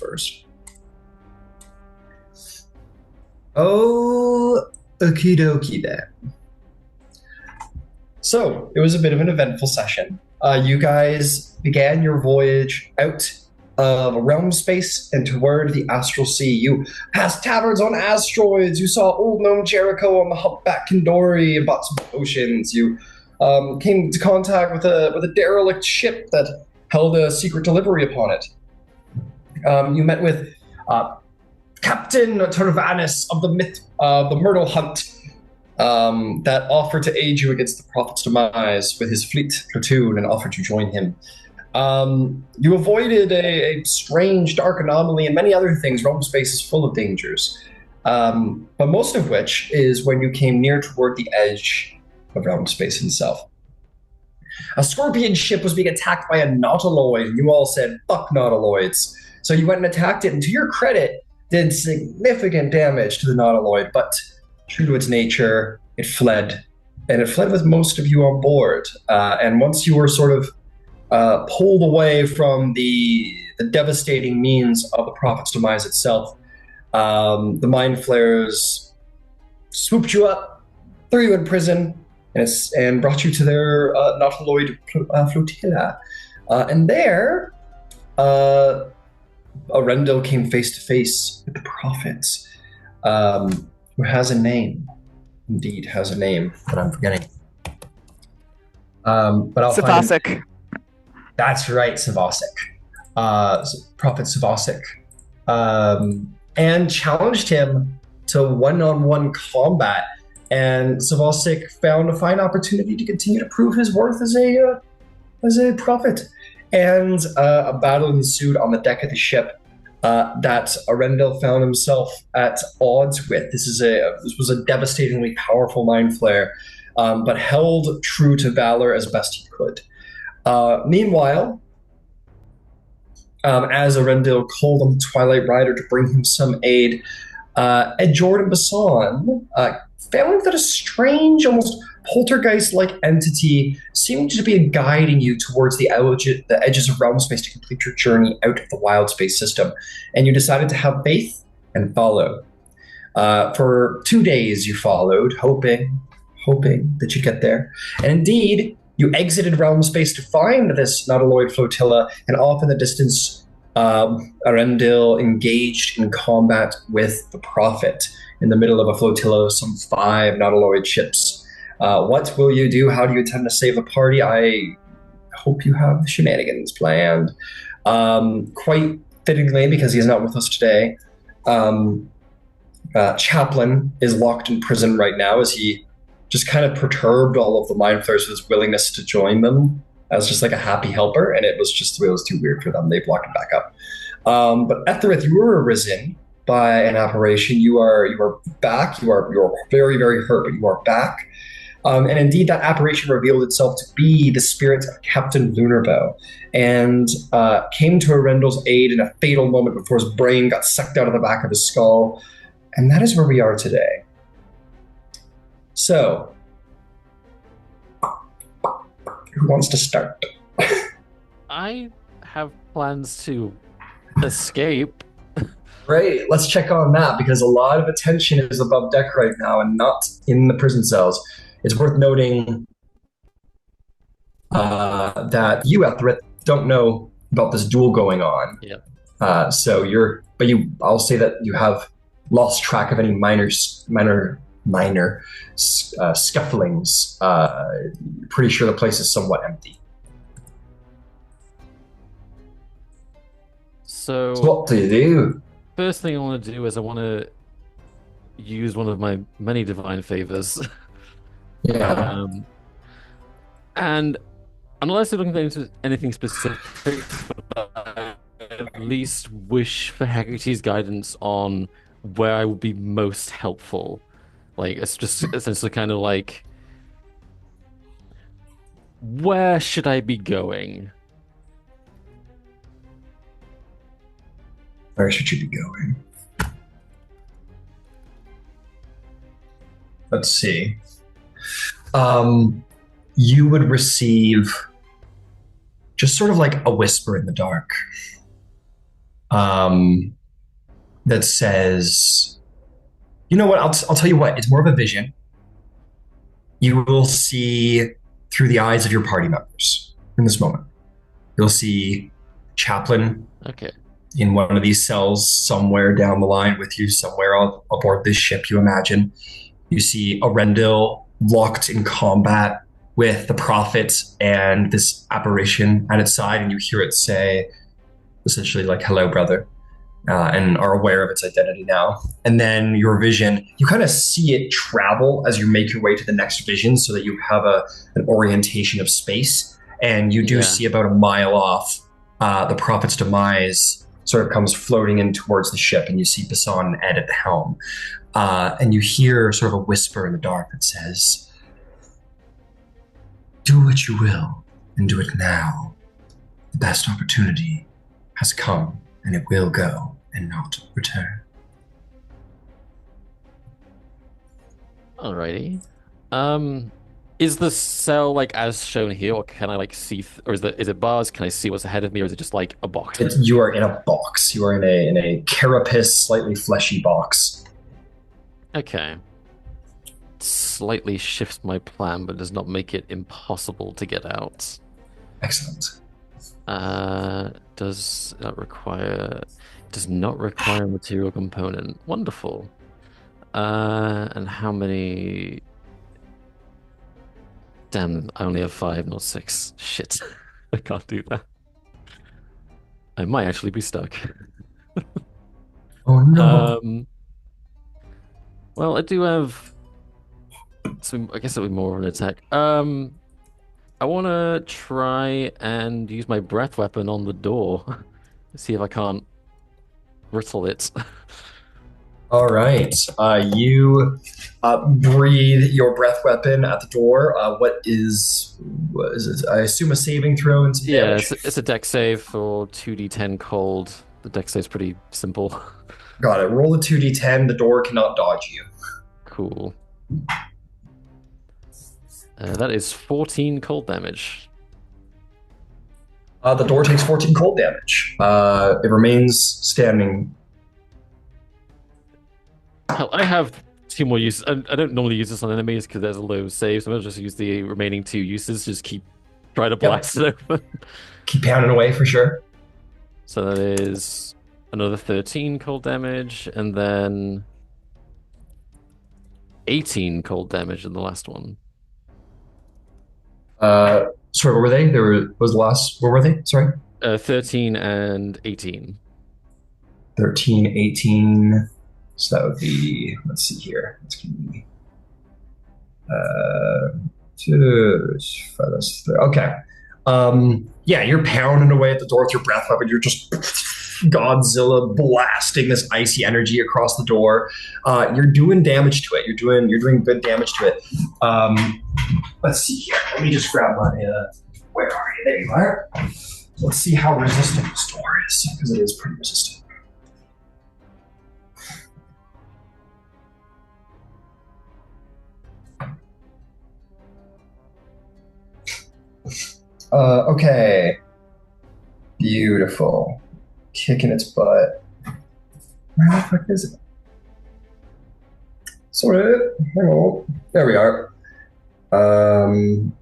first. Oh, okie dokie then. So it was a bit of an eventful session. You guys began your voyage out of realm space and toward the astral sea. You passed taverns on asteroids. You saw old gnome Jericho on the humpback Kandori and bought some potions. You came into contact with a derelict ship that held a secret delivery upon it. You met with Captain Turvanus of the Myrtle Hunt, that offered to aid you against the Prophet's demise with his fleet platoon and offered to join him. You avoided a strange dark anomaly and many other things. Realm space is full of dangers, but most of which is when you came near toward the edge of realm space itself. A scorpion ship was being attacked by a nautiloid, and you all said, "Fuck nautiloids." So you went and attacked it, and to your credit, did significant damage to the nautiloid, but true to its nature, it fled. And it fled with most of you on board. And once you were sort of pulled away from the devastating means of the Prophet's demise itself, the mind flayers swooped you up, threw you in prison, and brought you to their nautiloid flotilla. And there, Arendil came face to face with the Prophet, who has a name. Indeed, has a name that I'm forgetting. But I'll Savasik. find him. That's right, Savasik. Prophet Savasik. And challenged him to one-on-one combat. And Savasik found a fine opportunity to continue to prove his worth as a prophet. And a battle ensued on the deck of the ship that Arendil found himself at odds with. This was a devastatingly powerful mind flare, but held true to valor as best he could. Meanwhile, as Arendil called on the Twilight Rider to bring him some aid, Jord and Basan found that a strange, almost poltergeist-like entity seemed to be guiding you towards the edges of realm space to complete your journey out of the wild space system. And you decided to have faith and follow. For 2 days you followed, hoping that you'd get there. And indeed, you exited realm space to find this nautiloid flotilla, and off in the distance, Arendil engaged in combat with the Prophet in the middle of a flotilla of some 5 nautiloid ships. What will you do? How do you intend to save the party? I hope you have the shenanigans planned. Quite fittingly, because he's not with us today, Chaplin is locked in prison right now as he just kind of perturbed all of the mind flayers with his willingness to join them as just like a happy helper, and it was too weird for them. They blocked him back up. But Etherith, you were arisen by an apparition. You are back. You are very, very hurt, but you are back. And indeed, that apparition revealed itself to be the spirit of Captain Lunarbow, and came to Arendil's aid in a fatal moment before his brain got sucked out of the back of his skull. And that is where we are today. So, who wants to start? I have plans to escape. Great, let's check on that, because a lot of attention is above deck right now and not in the prison cells. It's worth noting that you, Etherith, don't know about this duel going on. Yep. I'll say that you have lost track of any minor scufflings. Pretty sure the place is somewhat empty. So what do you do? First thing I want to do is I want to use one of my many divine favors. Yeah. And unless you're looking into anything specific, I at least wish for Hecate's guidance on where I would be most helpful. Like, it's just essentially kind of like, where should I be going? Where should you be going? Let's see. You would receive just sort of like a whisper in the dark. um, that says, you know what? I'll tell you what. It's more of a vision. You will see through the eyes of your party members in this moment. You'll see Chaplin Okay. in one of these cells somewhere down the line with you, somewhere aboard this ship, you imagine. You see Arendil locked in combat with the Prophet and this apparition at its side, and you hear it say, essentially, like, hello, brother, and are aware of its identity now. And then your vision, you kind of see it travel as you make your way to the next vision so that you have an orientation of space. And you do Yeah. see about a mile off the Prophet's Demise sort of comes floating in towards the ship, and you see Bassan and Ed at the helm. And you hear sort of a whisper in the dark that says, do what you will, and do it now. The best opportunity has come, and it will go, and not return. Alrighty. Is the cell like as shown here, or can I like see, or is it bars? Can I see what's ahead of me, or is it just like a box? You are in a box. You are in a carapace, slightly fleshy box. Okay. Slightly shifts my plan, but does not make it impossible to get out. Excellent. Does that require? Does not require a material component. Wonderful. And how many? Damn, I only have five, not six. Shit, I can't do that. I might actually be stuck. Oh no. Um, well, I do have. So I guess it'll be more of an attack. I want to try and use my breath weapon on the door. See if I can't brittle it. All right. You breathe your breath weapon at the door. What is it? I assume a saving throw and some Yeah, damage. it's a deck save for 2d10 cold. The deck save's pretty simple. Got it. Roll a 2d10. The door cannot dodge you. Cool. That is 14 cold damage. The door takes 14 cold damage. It remains standing. Hell, I have two more uses. I don't normally use this on enemies because there's a low save, so I'm gonna just use the remaining two uses. Just keep trying to Yep. blast it open. Keep pounding away for sure. So that is another 13 cold damage, and then 18 cold damage in the last one. Sorry, what were they? Was the last. What were they? Sorry. 13 and 18. 13, 18. So that would be, let's see here. It's going to be two, five, that's three. Okay. Yeah, you're pounding away at the door with your breath weapon. You're just Godzilla blasting this icy energy across the door. You're doing damage to it. You're doing good damage to it. Let's see here. Let me just grab my. Where are you? There you are. Let's see how resistant this door is, because it is pretty resistant. Okay. Beautiful. Kicking its butt. Where the fuck is it? Sort of. Hang on. There we are.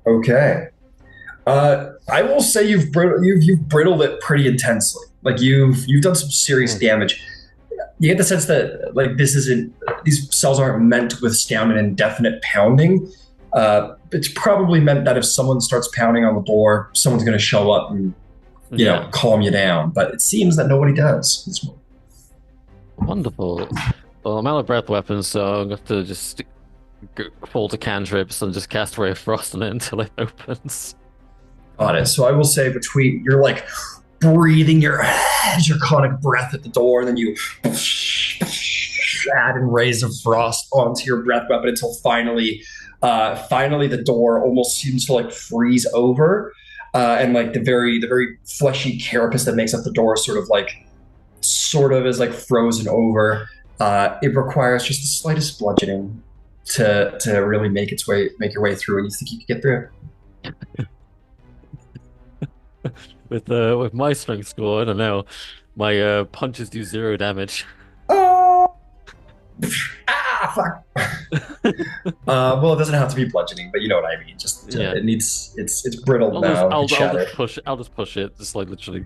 Okay. I will say you've brittled it pretty intensely. Like you've done some serious damage. You get the sense that like these cells aren't meant to withstand an indefinite pounding. It's probably meant that if someone starts pounding on the door, someone's going to show up and calm you down. But it seems that nobody does. Wonderful. Well, I'm out of breath weapons, so I'm going to just fall to cantrips and just cast Ray of Frost on it until it opens. Got it. So I will say between you're like breathing your draconic breath at the door, and then you add in rays of frost onto your breath weapon until finally the door almost seems to like freeze over, and like the very fleshy carapace that makes up the door sort of is like frozen over. It requires just the slightest bludgeoning to really make your way through, and you think you could get through. With my strength score, I don't know. My punches do 0 damage. Oh, fuck. Well, it doesn't have to be bludgeoning, but you know what I mean. Just Yeah. it needs it's brittle now. It could I'll shatter. just push it. I'll just push it. Just like literally.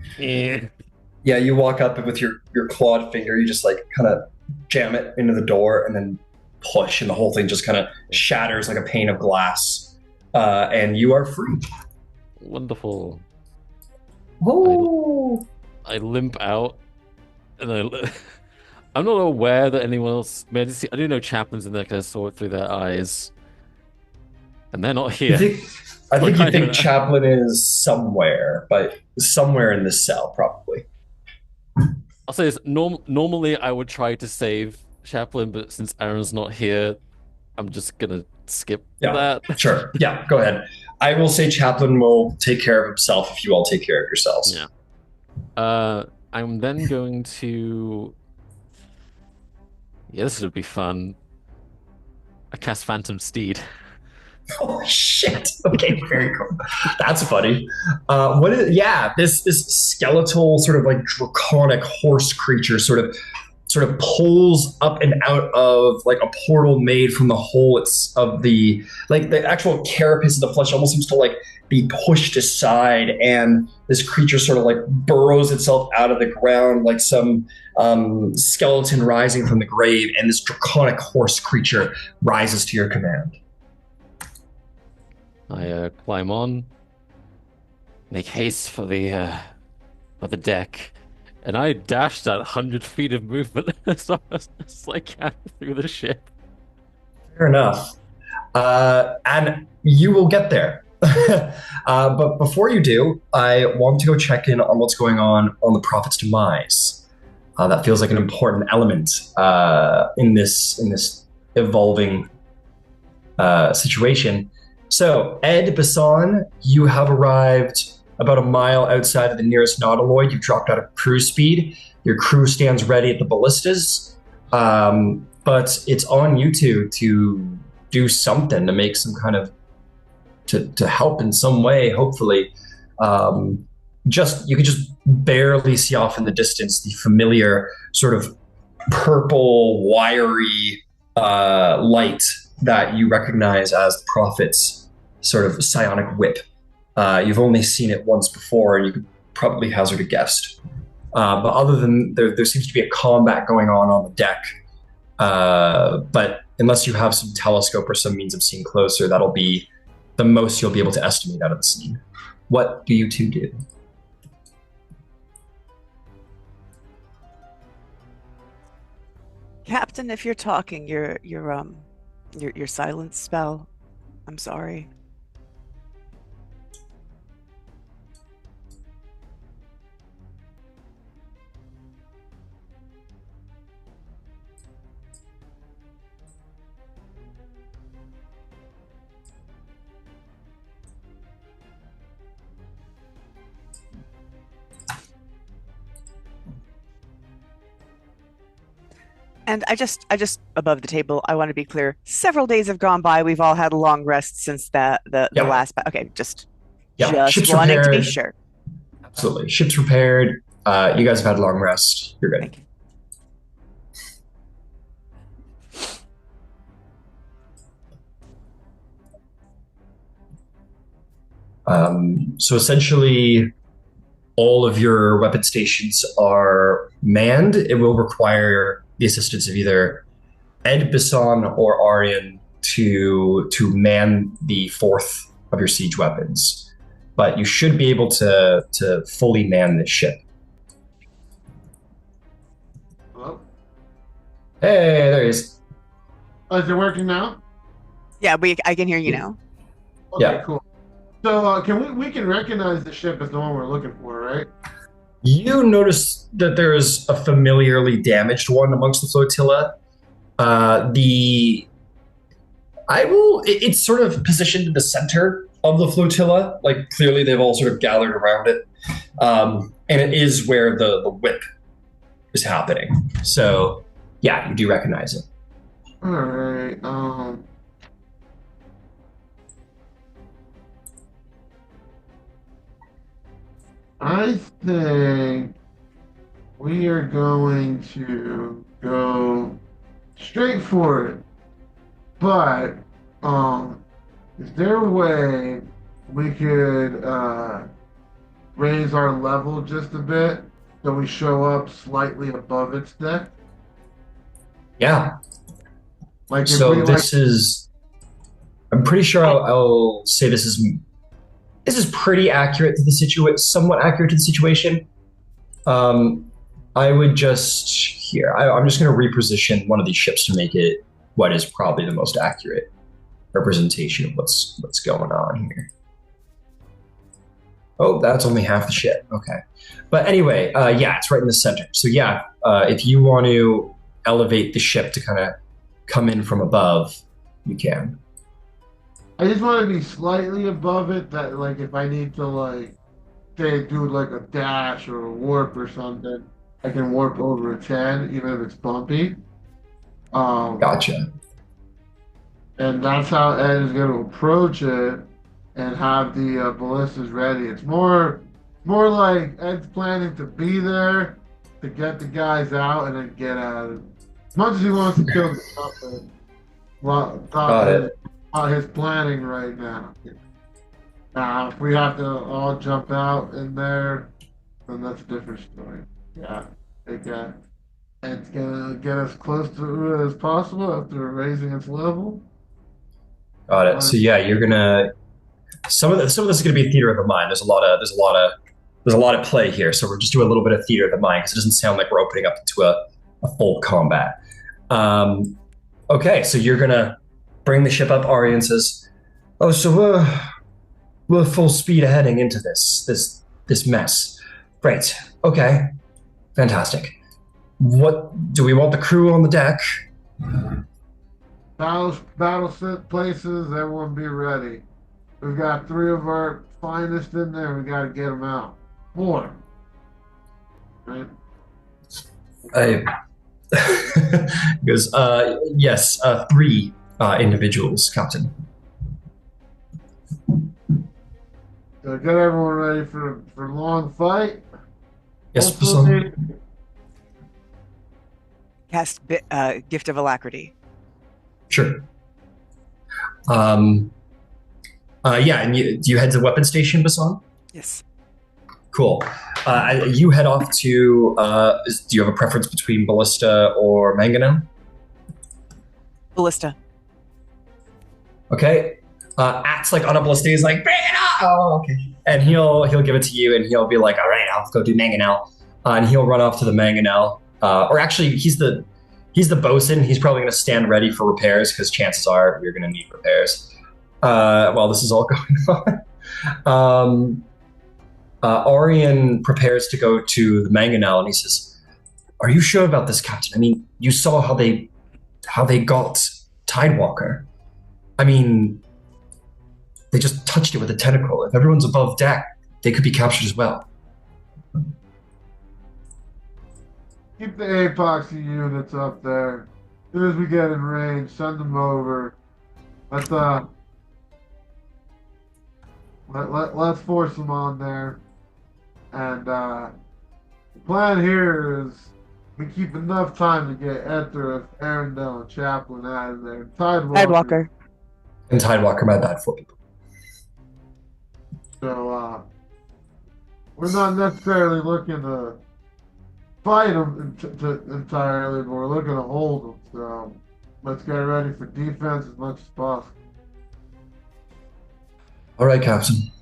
Yeah, you walk up and with your clawed finger, you just like kind of jam it into the door and then push, and the whole thing just kind of shatters like a pane of glass, and you are free. Wonderful. Oh, I limp out, and I'm not aware that anyone else made it. I do know Chaplin's in there because I saw it through their eyes, and they're not you here. think? I think Like you I think know. Chaplin is somewhere, but somewhere in this cell, probably. I'll say this. Normally, I would try to save Chaplin, but since Aaron's not here, I'm just gonna skip Yeah, that. sure. Yeah, go ahead. I will say Chaplin will take care of himself if you all take care of Yeah. yourselves. I'm then going to. Yeah, this would be fun. I cast Phantom Steed. Oh shit! Okay, very cool. That's funny. Yeah, this skeletal sort of like draconic horse creature sort of pulls up and out of like a portal made from the hole it's of the like the actual carapace of the flesh almost seems to like be pushed aside, and this creature sort of like burrows itself out of the ground like some skeleton rising from the grave, and this draconic horse creature rises to your command. I climb on, make haste for the deck, and I dash that 100 feet of movement as fast as I can through the ship. Fair enough. And you will get there. But before you do, I want to go check in on what's going on the Prophet's demise. That feels like an important element in this evolving situation. So, Ed Bassan, you have arrived about a mile outside of the nearest nautiloid. You've dropped out of cruise speed. Your crew stands ready at the ballistas. But it's on you two to do something to make some kind of to help in some way, hopefully. Just you could just barely see off in the distance the familiar sort of purple, wiry light that you recognize as the prophet's sort of psionic whip. You've only seen it once before, and you could probably hazard a guess. But other than there seems to be a combat going on the deck. But unless you have some telescope or some means of seeing closer, that'll be the most you'll be able to estimate out of the scene. What do you two do? Captain, if you're talking, your silence spell. I'm sorry. And I just above the table, I want to be clear. Several days have gone by. We've all had a long rest since the Yeah. last. Okay, just Ship's wanting to be repaired. sure. Absolutely. Ship's repaired. You guys have had a long rest. You're good. Thank you. So essentially, all of your weapon stations are manned. It will require the assistance of either Ed Bisson or Aryan to man the fourth of your siege weapons. But you should be able to fully man this ship. Hello? Hey, there he is. Oh, is it working now? Yeah, I can hear you now. Okay, Yeah. cool. So can we can recognize the ship as the one we're looking for, right? You notice that there is a familiarly damaged one amongst the flotilla. It's sort of positioned in the center of the flotilla. Like clearly they've all sort of gathered around it. And it is where the whip is happening. So yeah, you do recognize it. All right. I think we are going to go straight for it. But, is there a way we could raise our level just a bit so we show up slightly above its deck? Yeah. Like if So we this is. I'm pretty sure I'll say this is pretty accurate to the situation, somewhat accurate to the situation. I would just here. I'm just going to reposition one of these ships to make it what is probably the most accurate representation of what's going on here. Oh, that's only half the ship. Okay, but anyway, yeah, it's right in the center. So yeah, if you want to elevate the ship to kind of come in from above, you can. I just want to be slightly above it, that like if I need to like say do like a dash or a warp or something, I can warp over a 10 even if it's bumpy. Gotcha. And that's how Ed is going to approach it and have the ballistas ready. It's more like Ed's planning to be there to get the guys out and then get out of it. As much as he wants to kill the Chaplin, Got it. his planning right now. If we have to all jump out in there, then that's a different story. Yeah, it's gonna get as close to it as possible after raising its level. Got it. So yeah, you're gonna some of this is gonna be theater of the mind. There's a lot of play here. So we're just doing a little bit of theater of the mind because it doesn't sound like we're opening up into a full combat. Okay, so you're gonna bring the ship up. Arian says, "Oh, so we're full speed heading into this mess. Great. Okay, fantastic. What do we want the crew on the deck?" Battle set places, everyone be ready. We've got 3 of our finest in there. We got to get them out. 4. Right? I goes, yes, 3 individuals, Captain. So get everyone ready for a long fight. Yes, Hopefully, Cast Gift of Alacrity. sure. Yeah, and do you head to the weapon station, Basan? Yes. Cool. You head off to. Do you have a preference between ballista or mangonel? Ballista. Okay. Acts like on a ballista. He's like, bring it up! Oh, okay. And he'll give it to you, and he'll be like, all right, I'll go do mangonel, and he'll run off to the mangonel. Or actually, he's the bosun. He's probably going to stand ready for repairs because chances are you're going to need repairs while this is all going on. Arian prepares to go to the mangonel, and he says, "Are you sure about this, Captain? I mean, you saw how they got Tidewalker. I mean, they just touched it with a tentacle. If everyone's above deck, they could be captured as well." keep the epoxy units up there. As soon as we get in range, send them over. Let's force them on there. And the plan here is we keep enough time to get Ether, Arendil, and Chaplin out of there. Tidewalker. And Tidewalker, my bad for people. So we're not necessarily looking to fight them entirely, but we're looking to hold them. So let's get ready for defense as much as possible. All right, Captain.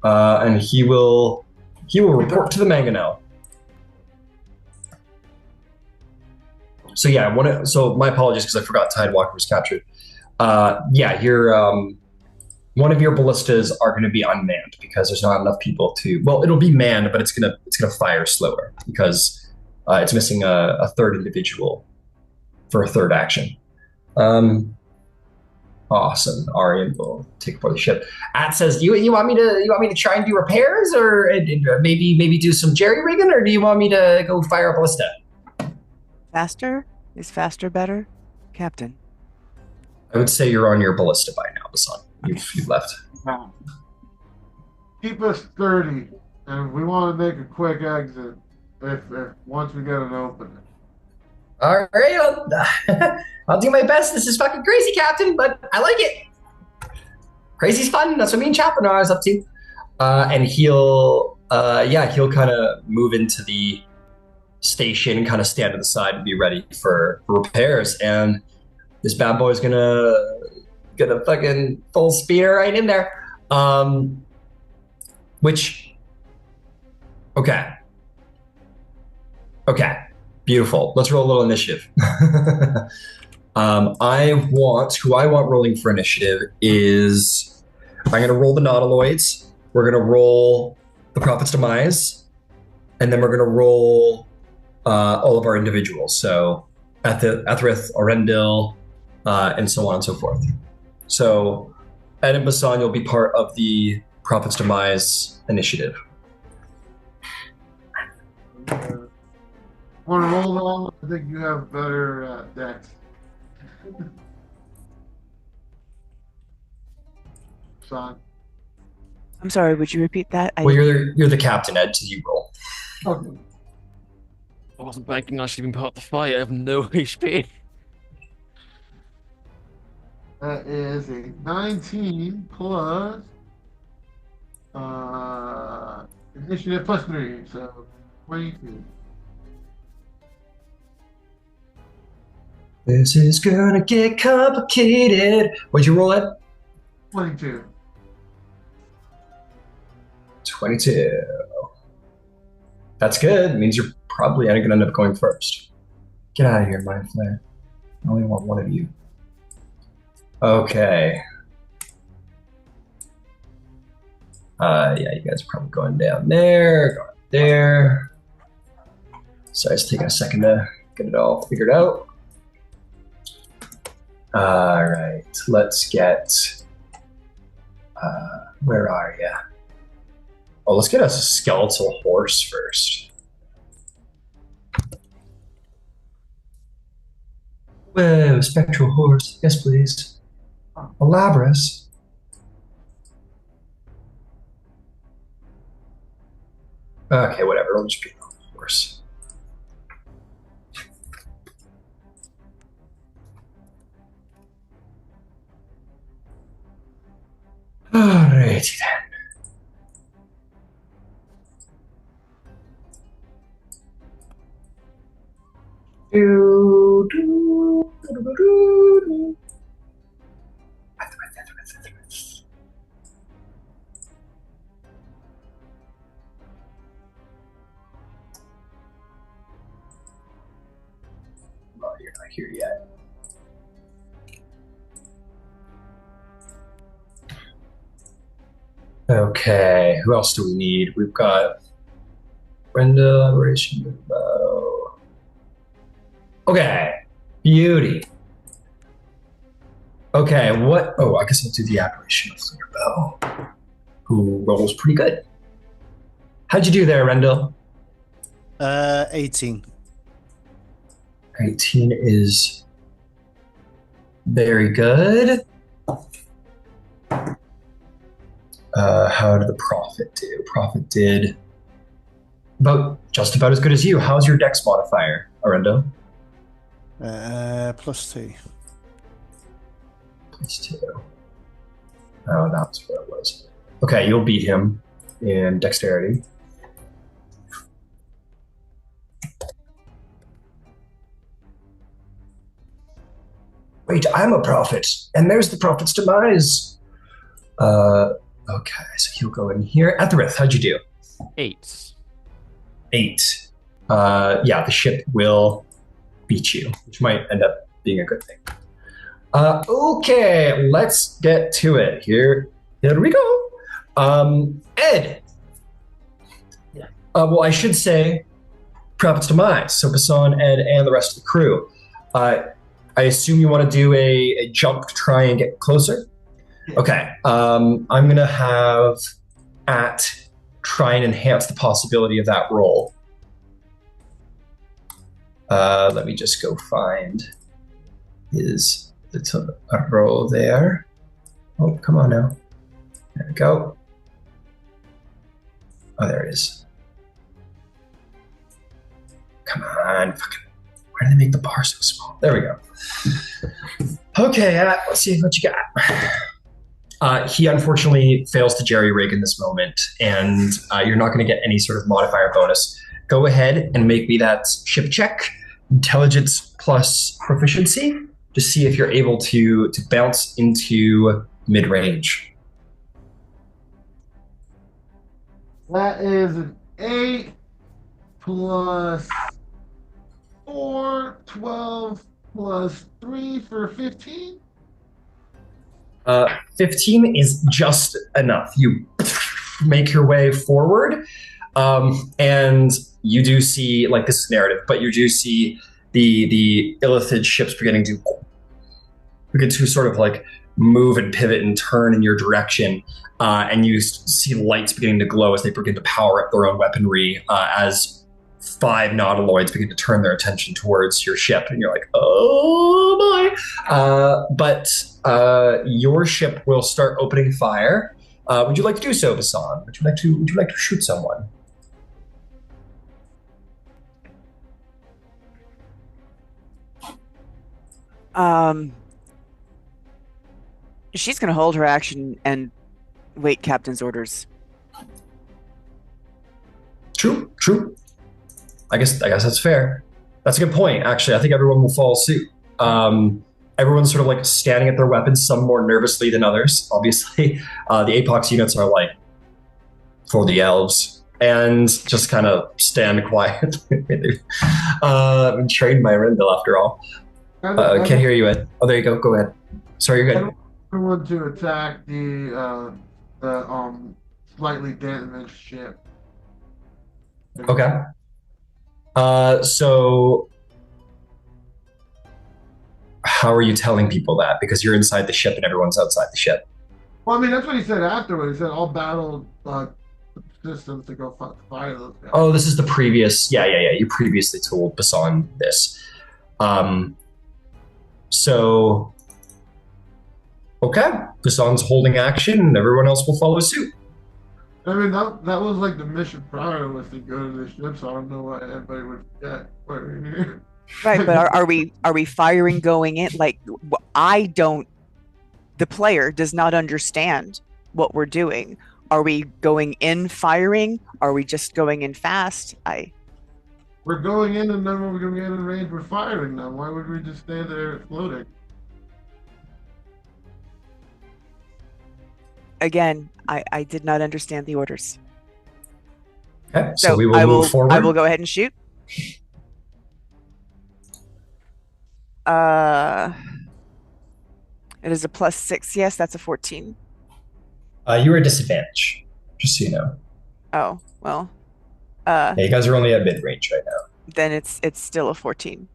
And he will report to the mangonel. So yeah, so my apologies because I forgot Tidewalker was captured. Yeah, one of your ballistas are going to be unmanned because there's not enough people to. Well, it'll be manned, but it's gonna fire slower because it's missing a third individual for a third action. Awesome. Arian will take over the ship. At says, you want me to try and do repairs or maybe do some jerry rigging, or do you want me to go fire a ballista? Faster? Is faster better? Captain. I would say you're on your ballista by now, Basan. You've left. Keep us 30, and we want to make a quick exit. if once we get it open. All right, I'll do my best. This is fucking crazy, Captain, but I like it. Crazy's fun. That's what me and Chaplin are always up to. And he'll kind of move into the station, kind of stand to the side and be ready for repairs. And this bad boy's gonna fucking full speeder right in there. Okay, beautiful. Let's roll a little initiative. Who I want rolling for initiative is I'm going to roll the nautiloids. We're going to roll the Prophet's Demise, and then we're going to roll all of our individuals. So Etherith, Arendil, and so on and so forth. So Ed and Basan, you'll be part of the Prophet's Demise initiative. Want to roll along? I think you have better decks. Son. I'm sorry, would you repeat that? Well, you're the captain, Ed, so you roll. Okay. I wasn't banking on actually being part of the fight. I have no HP. That is a 19 plus initiative plus 3, so 22. This is gonna get complicated. What'd you roll, Ed? 22. 22. That's good. It means you're probably going to end up going first. Get out of here, Mind Flare. I only want one of you. Okay. You guys are probably going down there, going there. Sorry, it's taking a second to get it all figured out. All right, let's get... where are you? Oh, let's get us a skeletal horse first. Whoa, spectral horse. Yes, please. Elaborous. Okay, whatever. It'll just be a horse. Alrighty then. Oh, you're not here yet. Okay, who else do we need? We've got Brenda, Operation Bow. Okay, beauty. Okay, what? Oh, I guess I'll do the Apparition of Flicker Bow, who rolls pretty good. How'd you do there, Arendil? 18. 18 is very good. How did the Prophet do? Prophet did just about as good as you. How's your Dex modifier, Arendil? +2. +2. Oh, that's what it was. Okay, you'll beat him in dexterity. Wait, I'm a prophet, and there's the Prophet's Demise. Okay, so he'll go in here. Etherith, how'd you do? 8. 8. Yeah, the ship will beat you, which might end up being a good thing. Okay, let's get to it. Here we go. Ed. Well, I should say Prophet's Demise. So Basan, Ed, and the rest of the crew. I assume you want to do a jump to try and get closer? Okay. I'm going to have try and enhance the possibility of that roll. Let me just go find his roll there. Oh, come on now. There we go. Oh, there it is. Come on, fucking. Why did they make the bar so small? There we go. Okay, let's see what you got. He unfortunately fails to jerry-rig in this moment, and you're not going to get any sort of modifier bonus. Go ahead and make me that ship check, intelligence plus proficiency, to see if you're able to bounce into mid-range. That is an 8 plus 4, 12 plus 3 for 15. 15 is just enough. You make your way forward, and you do see, like, this is narrative, but you do see the Illithid ships begin to sort of like move and pivot and turn in your direction, and you see lights beginning to glow as they begin to power up their own weaponry, as 5 nautiloids begin to turn their attention towards your ship, and you're like, oh my! But your ship will start opening fire. Would you like to do so, Basan? Would you like to shoot someone? She's going to hold her action and wait Captain's orders. True. I guess that's fair. That's a good point, actually. I think everyone will follow suit. Everyone's sort of like standing at their weapons, some more nervously than others, obviously. The Apox units are like, for the elves, and just kind of stand quiet. I'm trained by Arendil, after all. Can't hear you, Ed. Oh, there you go. Go ahead. Sorry, you're good. I want to attack the slightly damaged ship. Okay. So how are you telling people that? Because you're inside the ship and everyone's outside the ship. Well, I mean, that's what he said afterwards. He said all battle systems to go fire those guys. Oh, this is the previous. Yeah. You previously told Basan this. So, okay. Basan's holding action and everyone else will follow suit. I mean, that was like the mission prior was to go to the ship, so I don't know why everybody would forget why we're here. Right, but are we firing going in? Like, the player does not understand what we're doing. Are we going in firing? Are we just going in fast? We're going in, and then when we're going to get in range, we're firing them. Why would we just stand there floating? Again, I did not understand the orders. Okay, so we will move forward. I will go ahead and shoot. It is a +6. Yes, that's a 14. You are at disadvantage, just so you know. Oh, well. Yeah, you guys are only at mid-range right now. Then it's still a 14.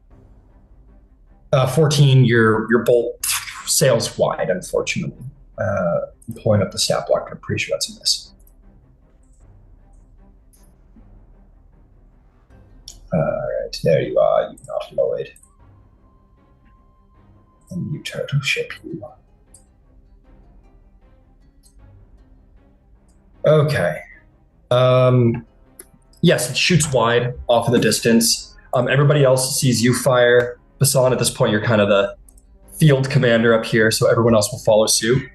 14, your bolt sails wide, unfortunately. I'm pulling up the stat block, but I'm pretty sure that's a miss. Alright, there you are, you nautiloid. And you turtle ship, you. Okay. Yes, it shoots wide off in the distance. Everybody else sees you fire. Basan, at this point, you're kind of the field commander up here, so everyone else will follow suit.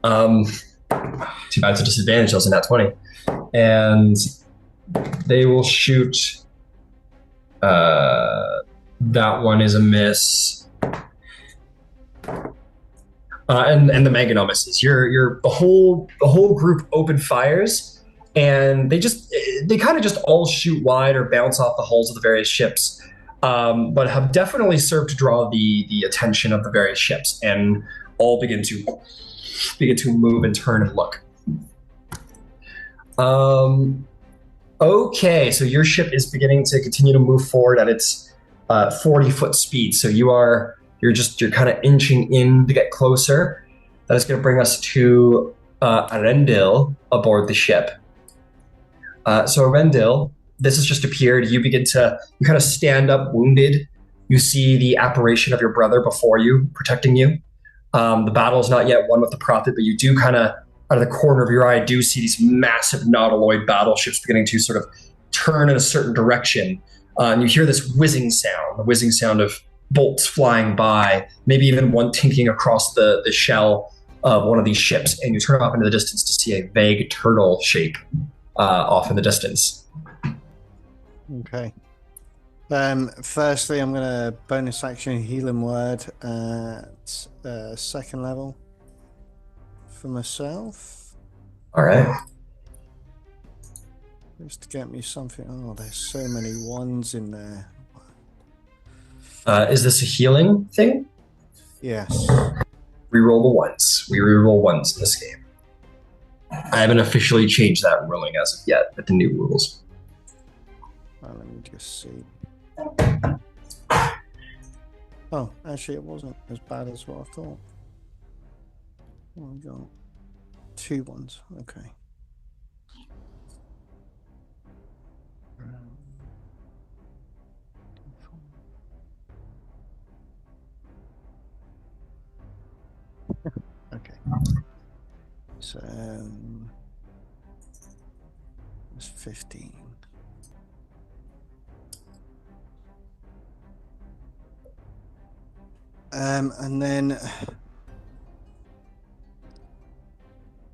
Too bad it's a disadvantage. That was a nat 20. And they will shoot. That one is a miss. And the Mangonel misses. The whole group open fires, and they kind of just all shoot wide or bounce off the hulls of the various ships, but have definitely served to draw the attention of the various ships, and all begin to move and turn and look. Okay, so your ship is beginning to continue to move forward at its 40-foot speed. So you're kind of inching in to get closer. That is going to bring us to Arendil aboard the ship. So Arendil, this has just appeared. You kind of stand up wounded. You see the apparition of your brother before you, protecting you. The battle is not yet won with the Prophet, but you do kind of, out of the corner of your eye, do see these massive nautiloid battleships beginning to sort of turn in a certain direction, and you hear this whizzing sound, the whizzing sound of bolts flying by, maybe even one tinking across the shell of one of these ships, and you turn off into the distance to see a vague turtle shape off in the distance. Okay. Firstly, I'm going to bonus action healing word at second level for myself. All right. Just to get me something. Oh, there's so many ones in there. Is this a healing thing? Yes. Reroll the ones. We reroll ones in this game. I haven't officially changed that ruling as of yet with the new rules. Well, let me just see. Oh, actually, it wasn't as bad as what I thought. Oh, we got 2 ones. Okay. Okay. So it's 15. And then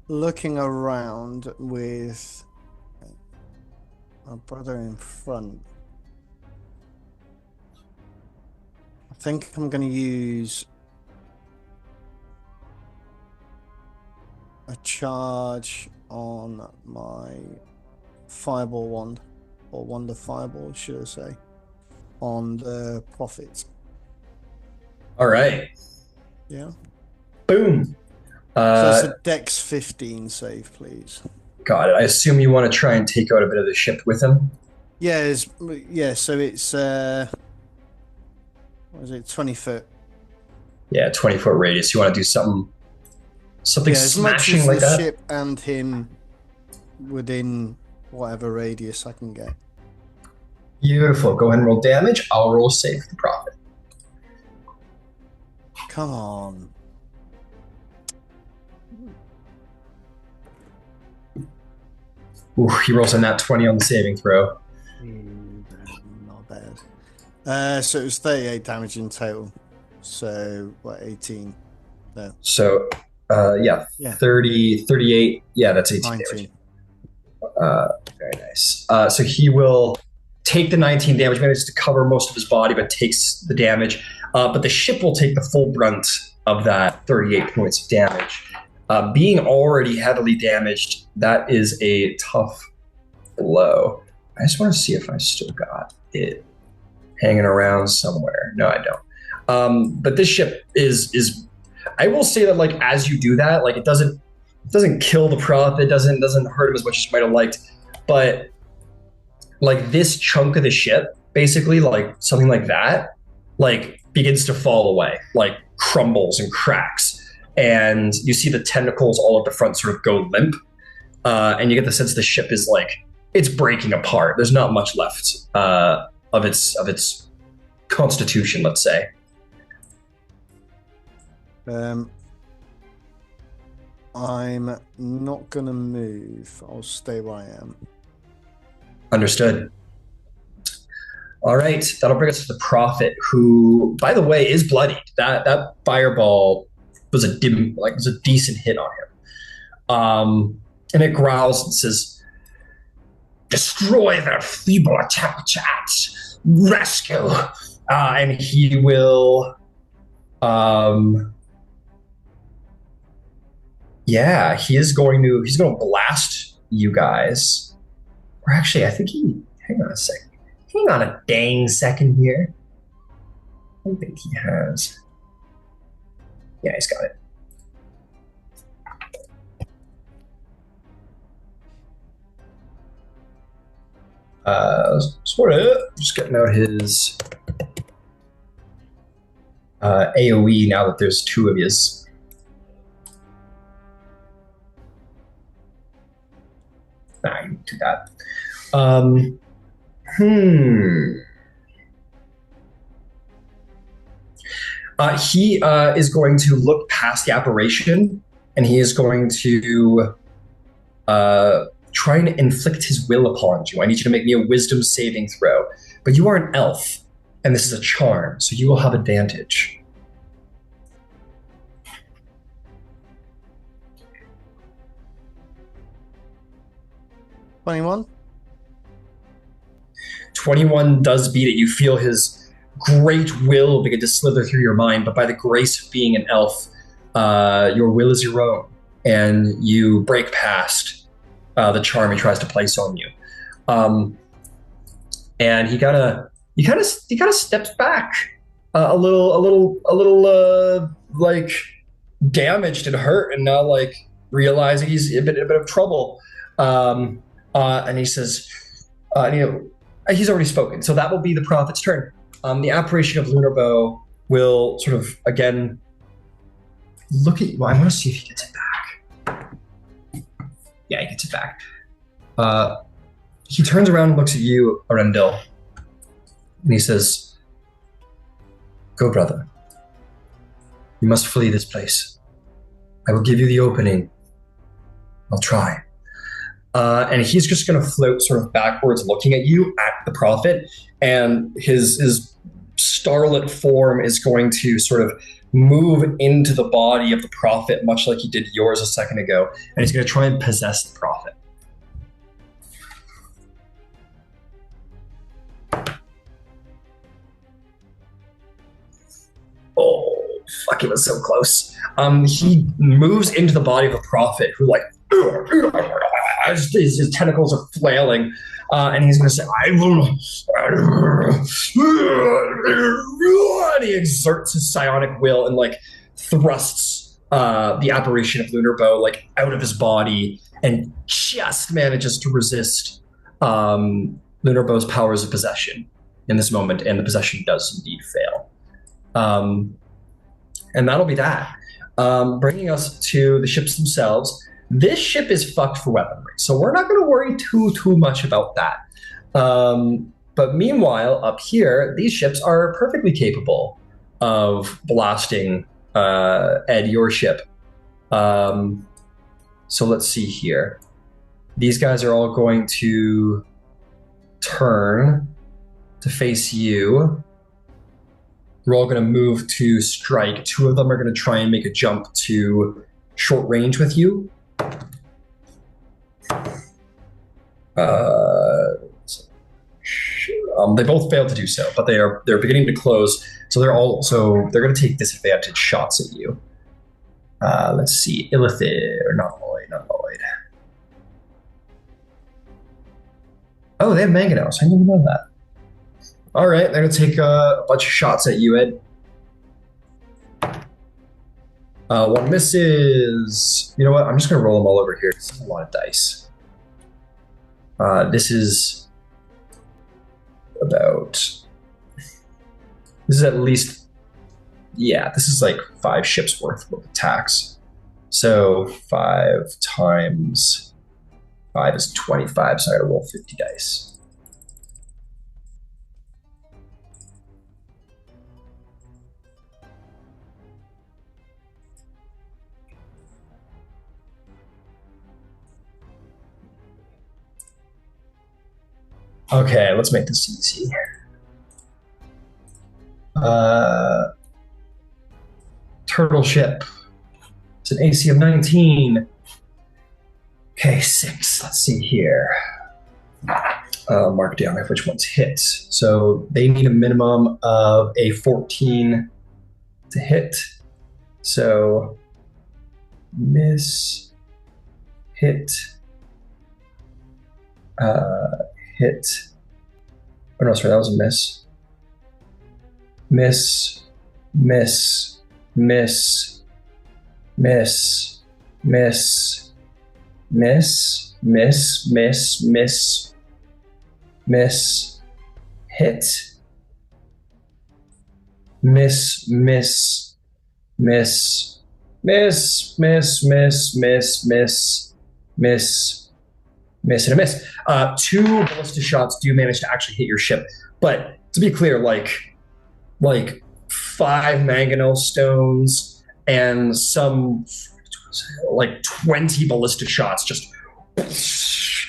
looking around with my brother in front, I think I'm going to use a charge on my fireball wand, or wand of fireball, should I say, on the prophet. All right. Yeah. Boom. So it's a Dex 15 save, please. Got it. I assume you want to try and take out a bit of the ship with him? Yeah, so it's what is it, 20 foot? Yeah, 20-foot radius. You want to do something as much smashing as like the that? ship and him within whatever radius I can get. Beautiful. Go ahead and roll damage. I'll roll save for the prophet. Come on. Ooh, he rolls a nat 20 on the saving throw. Not bad. So it was 38 damage in total. So, what, 18? No. So, yeah, 30, 38. Yeah, that's 18 19. damage. Very nice. So he will take the 19 damage, manages to cover most of his body, but takes the damage. But the ship will take the full brunt of that 38 points of damage. Being already heavily damaged, that is a tough blow. I just want to see if I still got it hanging around somewhere. No, I don't. But this ship is I will say that, like, as you do that, like, it doesn't kill the prop, it doesn't hurt him as much as you might have liked, but like this chunk of the ship, basically, like something like that, like begins to fall away, like crumbles and cracks. And you see the tentacles all at the front sort of go limp. And you get the sense the ship is like, it's breaking apart. There's not much left of its constitution, let's say. I'm not going to move. I'll stay where I am. Understood. All right, that'll bring us to the prophet, who, by the way, is bloodied. That fireball was a decent hit on him. And it growls and says, "Destroy their feeble attempts at rescue." And he will, he's going to blast you guys. Or actually, I think hang on a second. Hang on a dang second here. I don't think he has. Yeah, he's got it. Just getting out his AoE now that there's two of yous. Nah, you do that. He is going to look past the apparition, and he is going to trying to inflict his will upon you. I need you to make me a wisdom saving throw. But you are an elf, and this is a charm, so you will have advantage. $21. 21 does beat it. You feel his great will begin to slither through your mind, but by the grace of being an elf, your will is your own, and you break past the charm he tries to place on you. And he kind of steps back, a little like damaged and hurt, and now like realizing he's in a bit of trouble. And he says, he's already spoken, so that will be the prophet's turn. The apparition of Lunar Bow will sort of again look at you. Well, I want to see if he gets it back. Yeah, he gets it back. He turns around and looks at you, Arendil, and he says, "Go, brother. You must flee this place. I will give you the opening. I'll try." And he's just going to float sort of backwards, looking at you, at the prophet, and his starlit form is going to sort of move into the body of the prophet, much like he did yours a second ago, and he's going to try and possess the prophet. Oh, fuck, it was so close. He moves into the body of the prophet, who like, his tentacles are flailing, and he's going to say, "I will," and he exerts his psionic will and like thrusts the apparition of Lunar Bow like out of his body, and just manages to resist Lunar Bow's powers of possession in this moment, and the possession does indeed fail. And that'll be that. Bringing us to the ships themselves. This ship is fucked for weaponry, so we're not going to worry too much about that. But meanwhile, up here, these ships are perfectly capable of blasting Ed, your ship. So let's see here. These guys are all going to turn to face you. We're all going to move to strike. 2 of them are going to try and make a jump to short range with you. They both failed to do so, but they're beginning to close. So they're going to take disadvantage shots at you. Let's see, Illithid or not Lloyd. Oh, they have mangonels. I didn't even know that. All right, they're going to take a bunch of shots at you, Ed. 1 misses. You know what? I'm just going to roll them all over here. This is a lot of dice. This is at least, yeah, this is like 5 ships worth of attacks. So 5 times 5 is 25, so I gotta roll 50 dice. Okay, let's make this easy. Turtle ship. It's an AC of 19. Okay, 6. Let's see here. Mark down which one's hit. So they need a minimum of a 14 to hit. So miss, hit, hit. Oh no, sorry, that was a miss. Miss, miss, miss, miss, miss, miss, miss, miss, miss, miss, hit. Miss, miss, miss, miss, miss, miss, miss, miss, miss. Miss and a miss. 2 ballista shots do manage to actually hit your ship, but to be clear, like 5 mangonel stones and some like 20 ballista shots just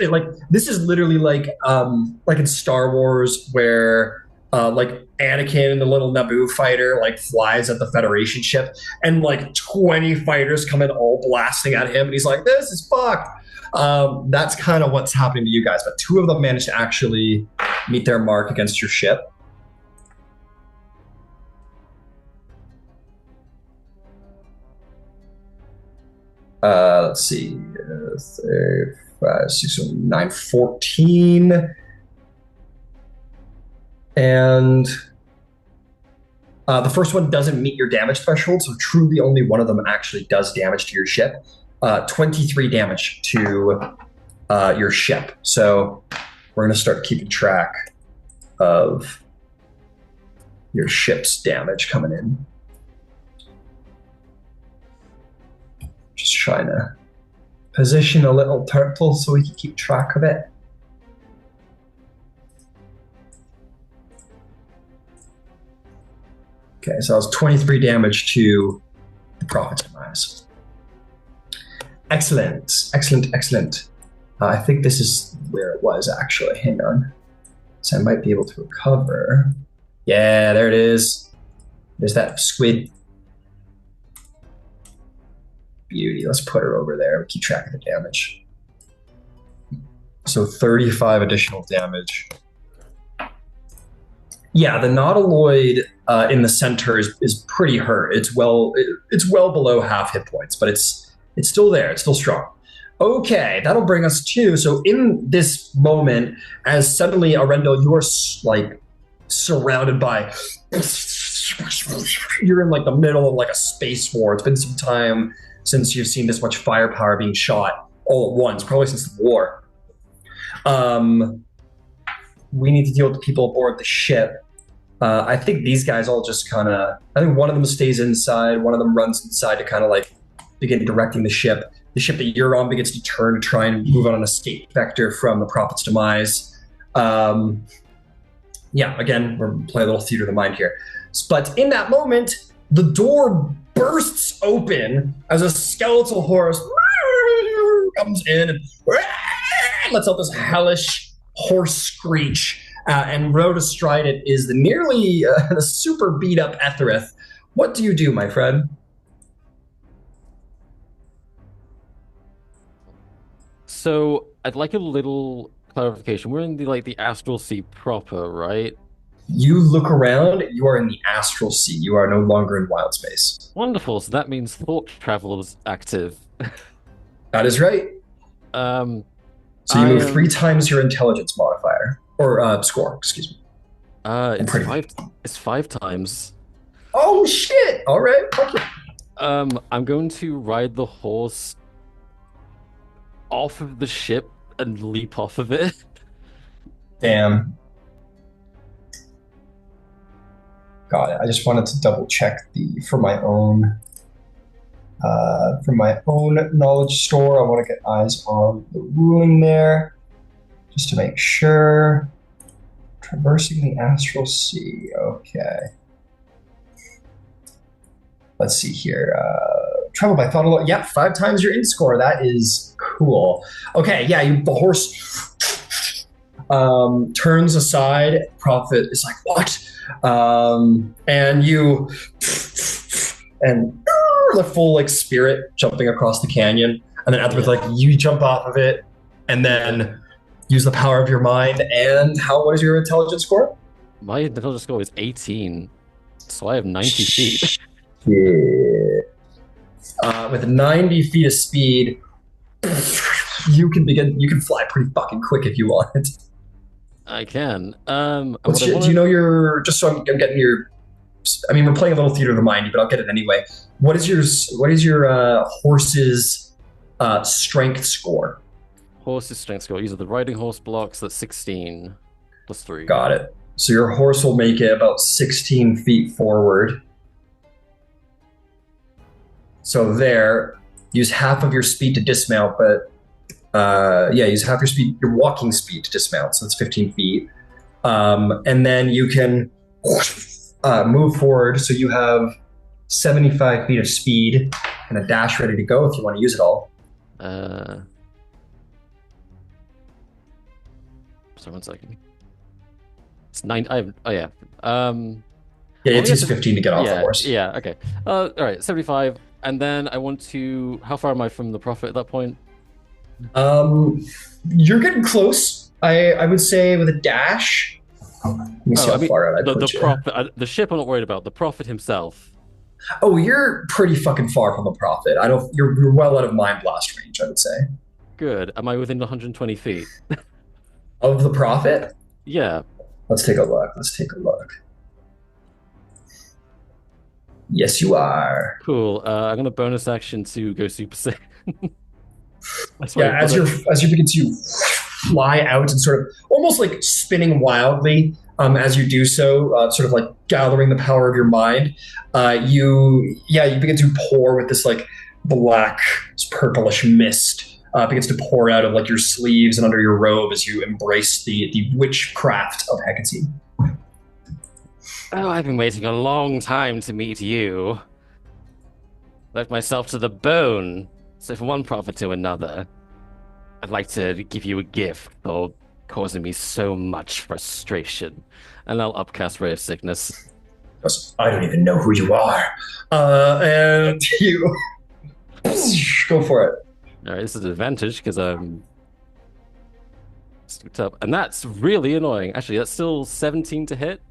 like this is literally like in Star Wars where like Anakin and the little Naboo fighter like flies at the Federation ship and like 20 fighters come in all blasting at him and he's like, this is fucked. That's kind of what's happening to you guys, but 2 of them managed to actually meet their mark against your ship. Let's see, 3, 5, 6, 7, 9, 14. And the first one doesn't meet your damage threshold, so truly only one of them actually does damage to your ship. 23 damage to your ship. So we're going to start keeping track of your ship's damage coming in. Just trying to position a little turtle so we can keep track of it. Okay, so that was 23 damage to the Prophet's Demise. Excellent, excellent, excellent. I think this is where it was actually. Hang on. So I might be able to recover. Yeah, there it is. There's that squid. Beauty. Let's put her over there. Keep track of the damage. So 35 additional damage. Yeah, the nautiloid in the center is pretty hurt. It's well below half hit points, but it's still there. It's still strong. Okay, that'll bring us to, so in this moment, as suddenly Arendil, you are like surrounded by, you're in like the middle of like a space war. It's been some time since you've seen this much firepower being shot all at once, probably since the war. We need to deal with the people aboard the ship. I think these guys all just kind of, I think one of them stays inside, one of them runs inside to kind of like begin directing the ship. The ship that you're on begins to turn to try and move on an escape vector from the Prophet's Demise. Yeah, again, we're playing a little theater of the mind here. But in that moment, the door bursts open as a skeletal horse comes in and lets out this hellish horse screech. And rode astride it is the nearly the super beat up Ethereth. What do you do, my friend? So I'd like a little clarification. We're in the astral sea proper, right? You look around, you are in the astral sea. You are no longer in wild space. Wonderful. So that means thought travel is active. That is right. So you move 3 times your intelligence modifier. Or score, excuse me. It's 5 times. Oh shit! All right. Okay. I'm going to ride the horse off of the ship and leap off of it. Damn. Got it. I just wanted to double check for my own knowledge store. I want to get eyes on the ruling there, just to make sure. Traversing the astral sea. Okay. Let's see here. Travel by thought alone. Yep, 5 times your int score. That is cool. Okay, yeah, the horse turns aside. Prophet is like, what? And you and the full like spirit jumping across the canyon, and then afterwards, like you jump off of it, and then use the power of your mind. And what is your intelligence score? My intelligence score is 18, so I have 90 feet. Yeah. With 90 feet of speed, you can fly pretty fucking quick if you want. I can. Do you know your? Just so I'm getting your. I mean, we're playing a little theater of the mind, but I'll get it anyway. What is your horse's strength score? Horse's strength score. These are the riding horse blocks. That's 16 plus 3. Got it. So your horse will make it about 16 feet forward. So there, use half of your speed to dismount, but use half your walking speed to dismount. So that's 15 feet. And then you can move forward. So you have 75 feet of speed and a dash ready to go if you want to use it all. Sorry, 1 second. It's 9. Oh yeah. Yeah, Well, it takes 15 to get off the yeah, horse. yeah. Okay. All right. 75, and then I want to. How far am I from the prophet at that point? You're getting close. I would say with a dash. Let me see how far out I put the you. prophet, the ship. I'm not worried about. The prophet himself. Oh, you're pretty fucking far from the prophet. I don't. You're well out of mind blast range, I would say. Good. Am I within 120 feet? Of the prophet? Yeah. Let's take a look. Yes, you are. Cool. I'm gonna bonus action to go Super Saiyan. Yeah, as you begin to fly out and sort of almost like spinning wildly, as you do so, sort of like gathering the power of your mind, you begin to pour with this like black, purplish mist. Begins to pour out of like your sleeves and under your robe as you embrace the witchcraft of Hecate. Oh, I've been waiting a long time to meet you. Left myself to the bone. So from one prophet to another, I'd like to give you a gift for causing me so much frustration. And I'll upcast Ray of Sickness. I don't even know who you are. And you go for it. All right, this is an advantage because I'm scooped up. And that's really annoying. Actually, that's still 17 to hit.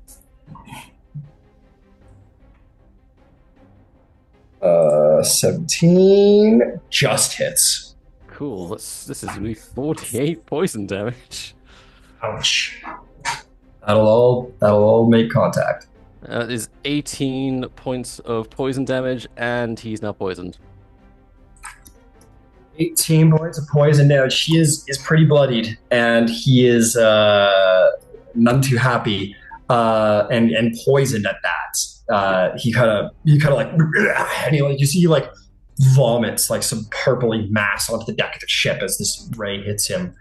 17 just hits. Cool. This is gonna be 48 poison damage. Ouch. That'll all make contact. That is 18 points of poison damage, and he's now poisoned. 18 points of poison damage. He is pretty bloodied, and he is none too happy, and poisoned at that. He kind of like, and you see he like vomits like some purpley mass onto the deck of the ship as this ray hits him.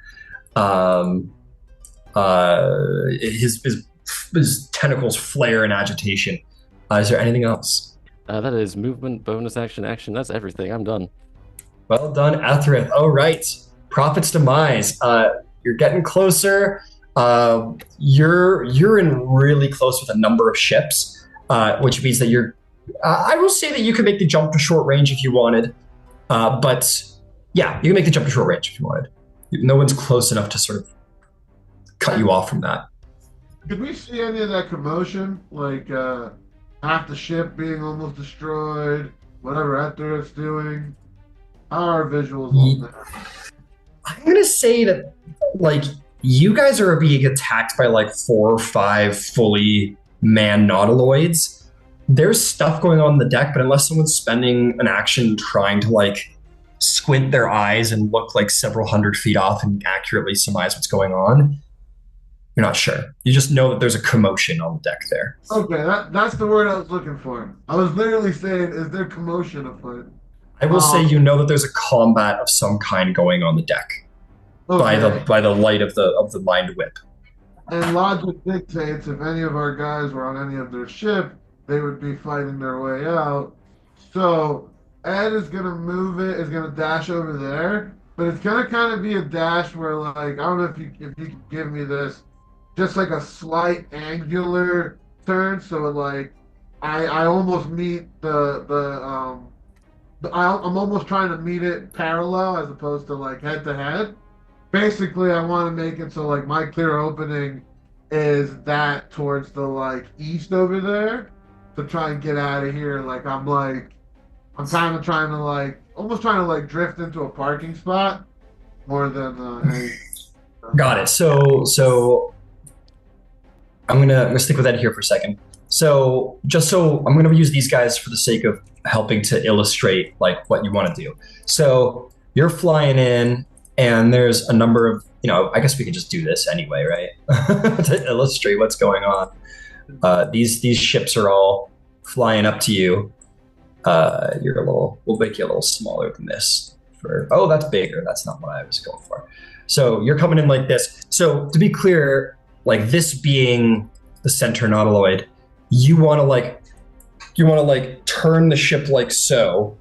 His tentacles flare in agitation. Is there anything else? That is movement, bonus action. That's everything. I'm done. Well done, Etherith. All right, Prophet's Demise. You're getting closer. You're in really close with a number of ships, which means that you're. I will say that you can make the jump to short range if you wanted, but yeah, you can make the jump to short range if you wanted. No one's close enough to sort of cut you off from that. Could we see any of that commotion? Like half the ship being almost destroyed, whatever Etherith's doing? How are visuals on that? I'm gonna say that, like, you guys are being attacked by like 4 or 5 fully manned nautiloids. There's stuff going on the deck, but unless someone's spending an action trying to like squint their eyes and look like several hundred feet off and accurately surmise what's going on, you're not sure. You just know that there's a commotion on the deck there. Okay, that's the word I was looking for. I was literally saying, is there commotion afoot? I will say you know that there's a combat of some kind going on the deck, okay, by the light of the mind whip. And logic dictates if any of our guys were on any of their ship, they would be fighting their way out. So Ed is gonna is gonna dash over there, but it's gonna kind of be a dash where, like, I don't know if you could give me this, just like a slight angular turn, so like I almost meet I'm almost trying to meet it parallel as opposed to like head to head. Basically, I want to make it so like my clear opening is that towards the like east over there to try and get out of here. Like I'm kind of trying to like almost trying to like drift into a parking spot more than Got it. So I'm gonna stick with that here for a second. So I'm going to use these guys for the sake of helping to illustrate like what you want to do. So you're flying in, and there's a number of, I guess we could just do this anyway, right? To illustrate what's going on. These ships are all flying up to you. We'll make you a little smaller than this. That's bigger. That's not what I was going for. So you're coming in like this. So to be clear, like this being the center nautiloid, you want to turn the ship like so,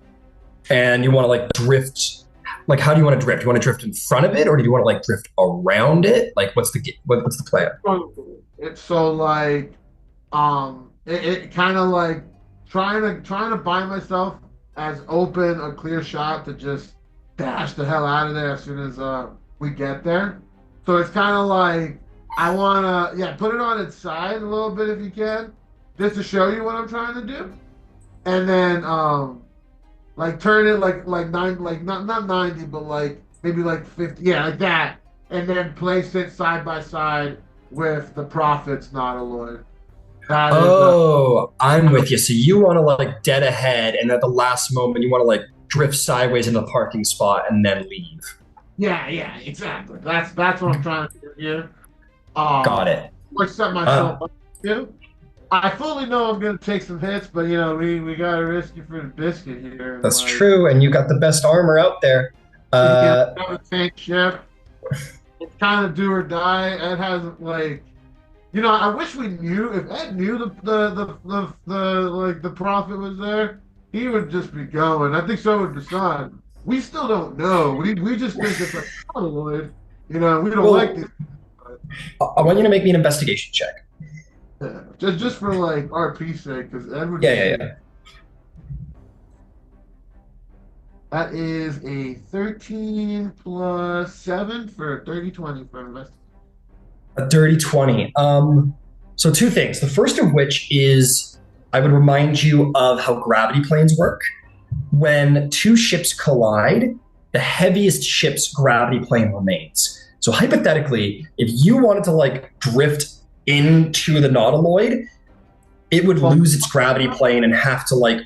and you want to like drift Like, how do you want to drift? You want to drift in front of it, or do you want to like drift around it? Like, what's the plan? It's so like, it kind of like trying to buy myself as open a clear shot to just dash the hell out of there as soon as we get there. So it's kind of like I wanna put it on its side a little bit if you can, just to show you what I'm trying to do, and then like turn it like not 90 but like maybe like 50, like that, and then place it side by side with the Prophet's nautiloid. Oh, I'm with you. So you want to like dead ahead, and at the last moment you want to like drift sideways in the parking spot and then leave. Yeah, exactly. That's what I'm trying to do here. Got it. I set myself up to. I fully know I'm going to take some hits, but you know we got to risk it for the biscuit here. That's like, true, and you got the best armor out there. A tank ship. It's kind of do or die. Ed hasn't like, you know, I wish we knew. If Ed knew the Prophet was there, he would just be going. I think so would Basan. We still don't know. We just think it's like nautiloid. You know, we don't like this. I want you to make me an investigation check. Yeah, just for like RP's sake, because Edward. Yeah. That is a 13 plus 7 for a 30-20 for investigation. A dirty 20. So two things. The first of which is I would remind you of how gravity planes work. When two ships collide, the heaviest ship's gravity plane remains. So hypothetically, if you wanted to like drift into the nautiloid, it would lose its gravity plane and have to like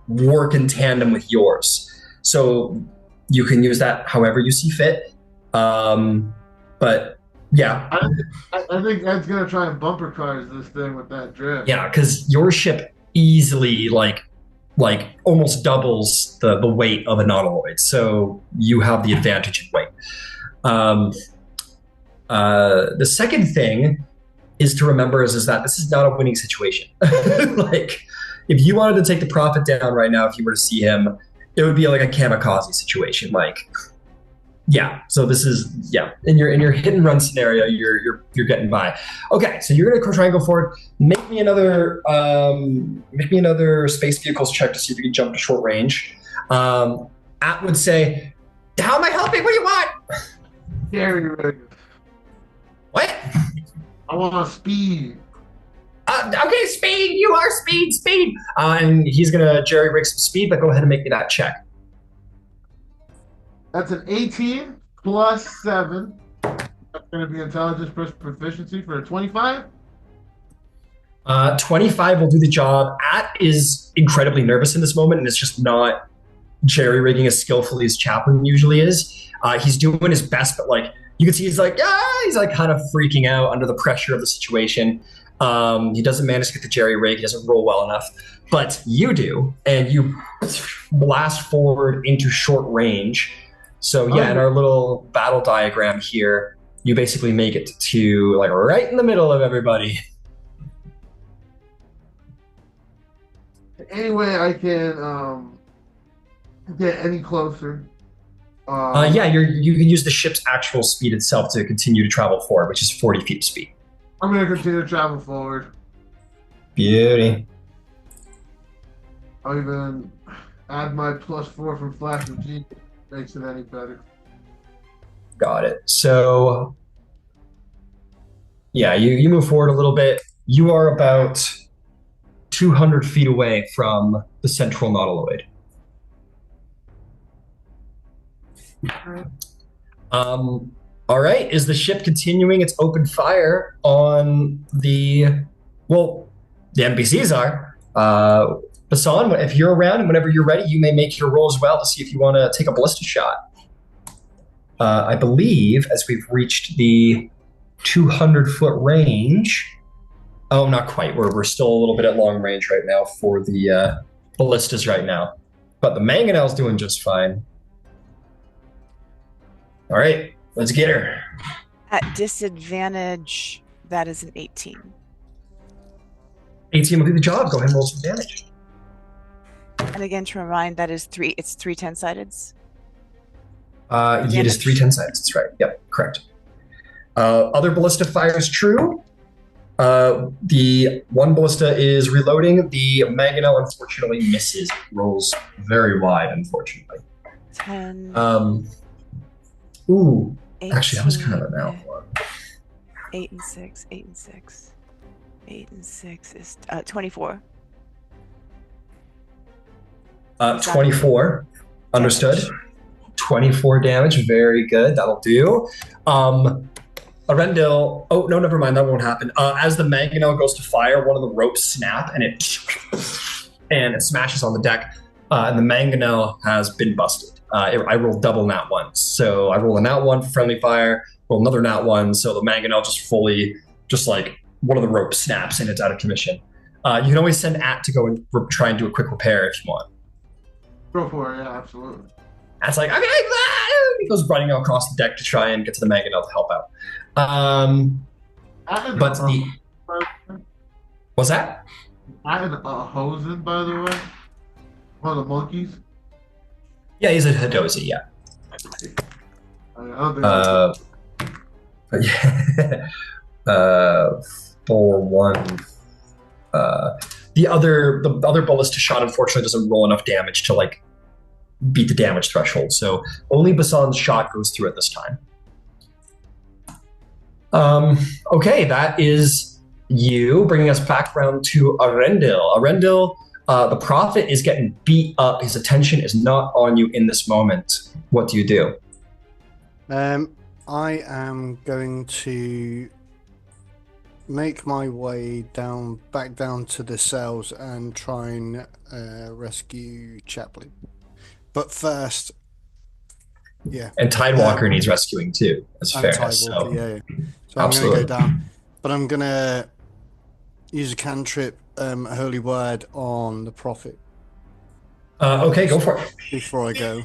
work in tandem with yours. So you can use that however you see fit. But yeah. I think Ed's going to try and bumper cars this thing with that drift. Yeah, because your ship easily like almost doubles the weight of a nautiloid. So you have the advantage in weight. The second thing is to remember is that this is not a winning situation. Like, if you wanted to take the Prophet down right now, if you were to see him, it would be like a kamikaze situation. Like, yeah. So this is in your hit and run scenario, you're getting by. Okay, so you're gonna try and go forward. Make me another space vehicles check to see if you can jump to short range. At would say, "How am I helping? What do you want?" Gary, what? I want speed. Okay, speed. You are speed. And he's gonna jerry rig some speed, but go ahead and make me that check. That's an 18 plus 7. That's going to be intelligence plus proficiency for a 25. 25 will do the job. At is incredibly nervous in this moment, and it's just not jerry rigging as skillfully as Chaplin usually is. He's doing his best, but like you can see, he's like kind of freaking out under the pressure of the situation. He doesn't manage to get the jerry rig. He doesn't roll well enough, but you do, and you blast forward into short range. So yeah, in our little battle diagram here, you basically make it to like right in the middle of everybody. Any way I can get any closer? Yeah, you can use the ship's actual speed itself to continue to travel forward, which is 40 feet of speed. I'm going to continue to travel forward. Beauty. I'll even add my +4 from Flash of G. Makes it any better. Got it. So, yeah, you move forward a little bit. You are about 200 feet away from the central nautiloid. All right. Is the ship continuing its open fire on the NPCs are. Basan, if you're around and whenever you're ready, you may make your roll as well to see if you want to take a ballista shot. I believe as we've reached the 200-foot range. Oh, not quite. We're still a little bit at long range right now for the ballistas right now. But the mangonel's doing just fine. All right, let's get her. At disadvantage, that is an 18. 18 will do the job. Go ahead and roll some damage. And again, to remind, that is 3. It's 3 10-sideds. It is 310 sides. That's right. Yep, correct. Other ballista fires true. The one ballista is reloading. The mangonel unfortunately misses. It rolls very wide, unfortunately. 10. Ooh. 18, Actually, that was kind of an out one. 8 and 6. 8 and 6. 8 and 6 is 24. 24. Understood. 24 damage. Very good. That'll do. Arendil. Oh, no, never mind. That won't happen. As the mangonel goes to fire, one of the ropes snap and it smashes on the deck. And the mangonel has been busted. I rolled double nat ones. So I roll a nat one for friendly fire, roll another nat one. So the mangonel just like one of the ropes snaps and it's out of commission. You can always send At to go and try and do a quick repair if you want. Go for it, yeah, absolutely. At's like, okay, he goes running across the deck to try and get to the mangonel to help out. What's that? I had Hosen, by the way. One of the monkeys. Yeah, he's a Hadozi, yeah. For one. The other ballista shot unfortunately doesn't roll enough damage to like beat the damage threshold, so only Basan's shot goes through at this time. Okay, that is you, bringing us back round to Arendil. Arendil, the Prophet is getting beat up. His attention is not on you in this moment. What do you do? I am going to make my way back down to the cells and try and rescue Chaplin. But first, yeah. And Tidewalker needs rescuing too, as fairness. So. Yeah. So I'm going to go down. But I'm going to use a cantrip, Holy Word on the Prophet. Okay, go for it. Before I go.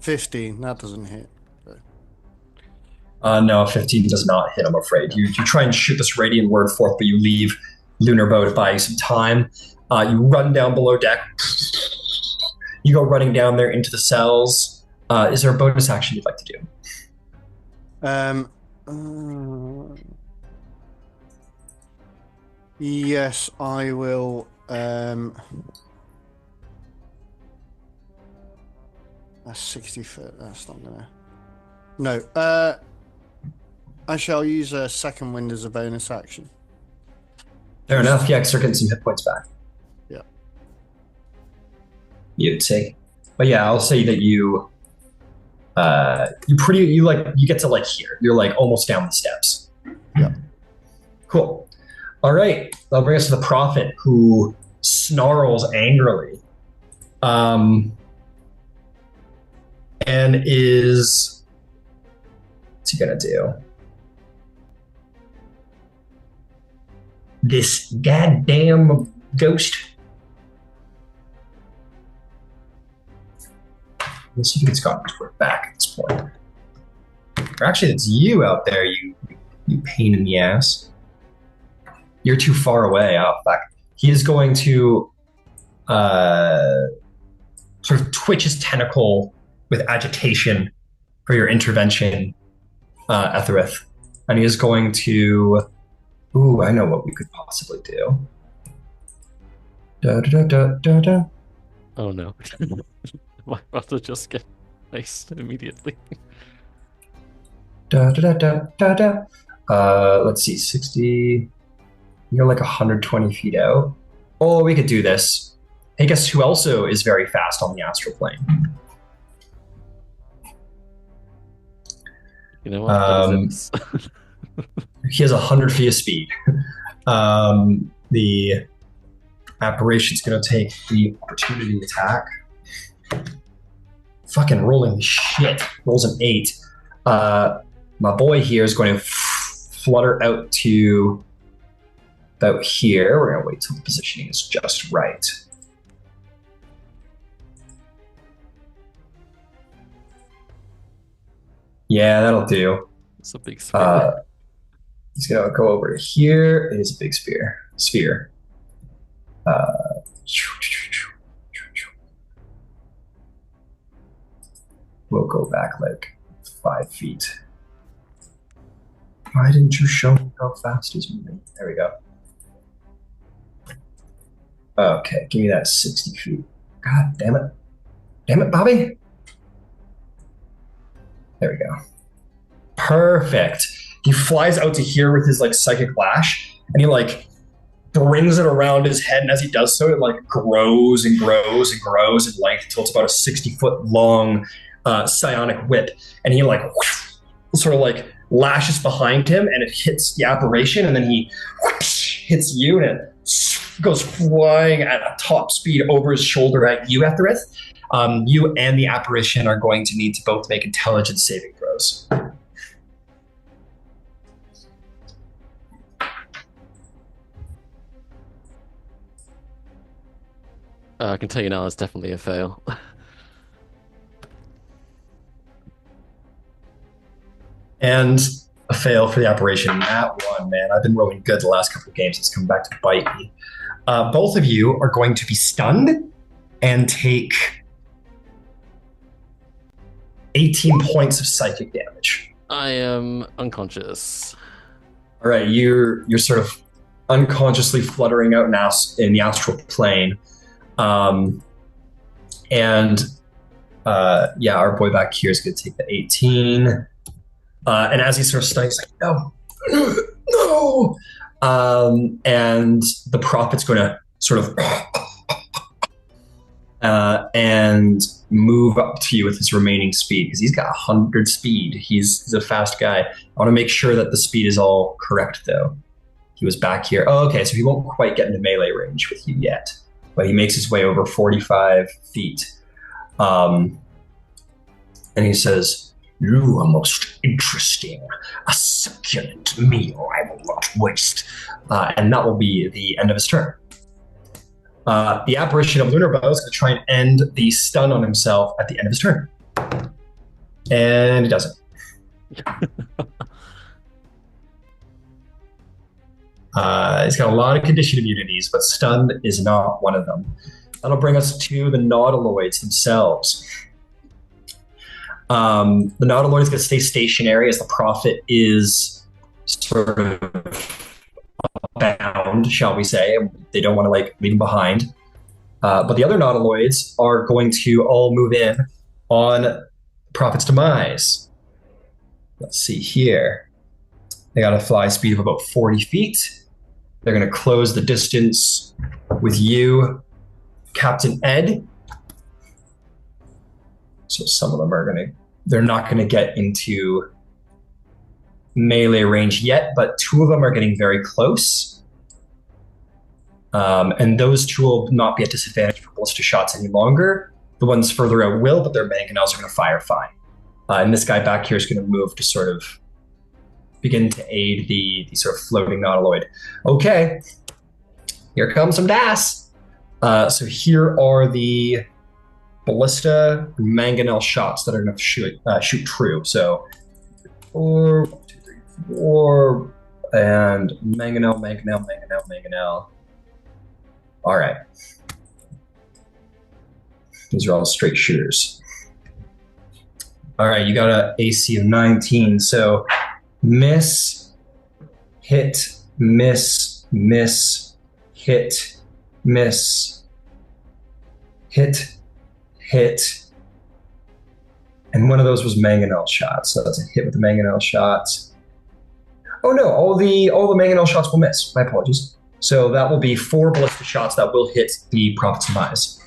15, that doesn't hit. No, 15 does not hit, I'm afraid. You try and shoot this radiant word forth, but you leave Lunar Bow to buy you some time. You run down below deck. You go running down there into the cells. Is there a bonus action you'd like to do? Yes, I will. That's 60 foot. That's not gonna. No. I shall use a second wind as a bonus action. Fair enough. Yeah, because they're getting some hit points back. Yeah. You'd say, but yeah, I'll say that you get to like here. You're like almost down the steps. Yeah. Cool. All right. That'll bring us to the Prophet, who snarls angrily, and is. What's he gonna do? This goddamn ghost. Let's see if it's gotten his word back at this point. Or actually, it's you out there, you pain in the ass. You're too far away. Oh, fuck. He is going to sort of twitch his tentacle with agitation for your intervention, Etherith. And he is going to... Ooh, I know what we could possibly do. Da da da da da. Oh no. My brother just get placed immediately. Da da da da da. Let's see, 60. You're like 120 feet out. Oh, we could do this. Hey, guess who also is very fast on the astral plane? You know what? He has 100 feet of speed. The apparition's going to take the opportunity attack. Fucking rolling shit. Rolls an 8. My boy here is going to flutter out to about here. We're going to wait till the positioning is just right. Yeah, that'll do. It's a big spear. He's going to go over to here. It is a big sphere. We'll go back like 5 feet. Why didn't you show me how fast he's moving? There we go. Okay, give me that 60 feet. God damn it. Damn it, Bobby. There we go. Perfect. He flies out to here with his like psychic lash, and he like brings it around his head, and as he does so, it like grows and grows and grows in length until it's about a 60-foot long psionic whip. And he like sort of like lashes behind him, and it hits the apparition, and then he hits you, and it goes flying at a top speed over his shoulder at you, Etherith. You and the apparition are going to need to both make intelligence saving throws. I can tell you now, it's definitely a fail. And a fail for the apparition. That one, man. I've been rolling good the last couple of games. It's come back to bite me. Both of you are going to be stunned and take 18 points of psychic damage. I am unconscious. All right, you're sort of unconsciously fluttering out in the astral plane. Our boy back here is going to take the 18. And as he sort of stuns, he's like, no, no. And the prophet's going to sort of and move up to you with his remaining speed, because he's got 100 speed. He's a fast guy. I want to make sure that the speed is all correct, though. He was back here. Oh, okay, so he won't quite get into melee range with you yet, but he makes his way over 45 feet. And he says, "You are most interesting. A succulent meal I will not waste." And that will be the end of his turn. The apparition of Lunar Bow is going to try and end the stun on himself at the end of his turn. And he doesn't. He's got a lot of condition immunities, but stun is not one of them. That'll bring us to the nautiloids themselves. The nautiloid is going to stay stationary as the prophet is sort of bound, shall we say. They don't want to leave him behind. But the other nautiloids are going to all move in on prophet's demise. Let's see here. They got a fly speed of about 40 feet. They're going to close the distance with you, Captain Ed. So some of them they're not going to get into melee range yet, but 2 of them are getting very close. And those 2 will not be at disadvantage for ballista shots any longer. The ones further out will, but their mangonels are going to fire fine. And this guy back here is going to move to sort of begin to aid the sort of floating nautiloid. Okay, here comes some DAS. So here are the ballista mangonel shots that are going to shoot true. So 4, 2, 3, 4, and mangonel. All right. These are all straight shooters. All right, you got an AC of 19. So miss, hit, miss, miss, hit, miss, hit, hit. And one of those was mangonel shots. So that's a hit with the mangonel shots. Oh no, all the mangonel shots will miss. My apologies. So that will be 4 ballista shots that will hit the prophet's demise.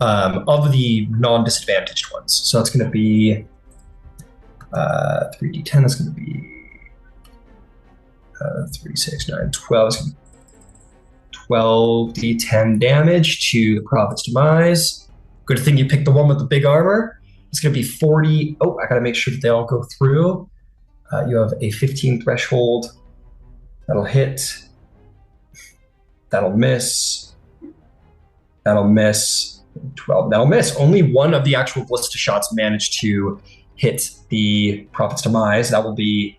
Of the non-disadvantaged ones. So that's going to be 3d10. That's going to be 3, 6, 9, 12. It's going to be 12d10 damage to the prophet's demise. Good thing you picked the one with the big armor. It's going to be 40. Oh, I got to make sure that they all go through. You have a 15 threshold. That'll hit. That'll miss. That'll miss. 12. That'll miss. Only one of the actual ballista shots managed to hit the prophet's demise. That will be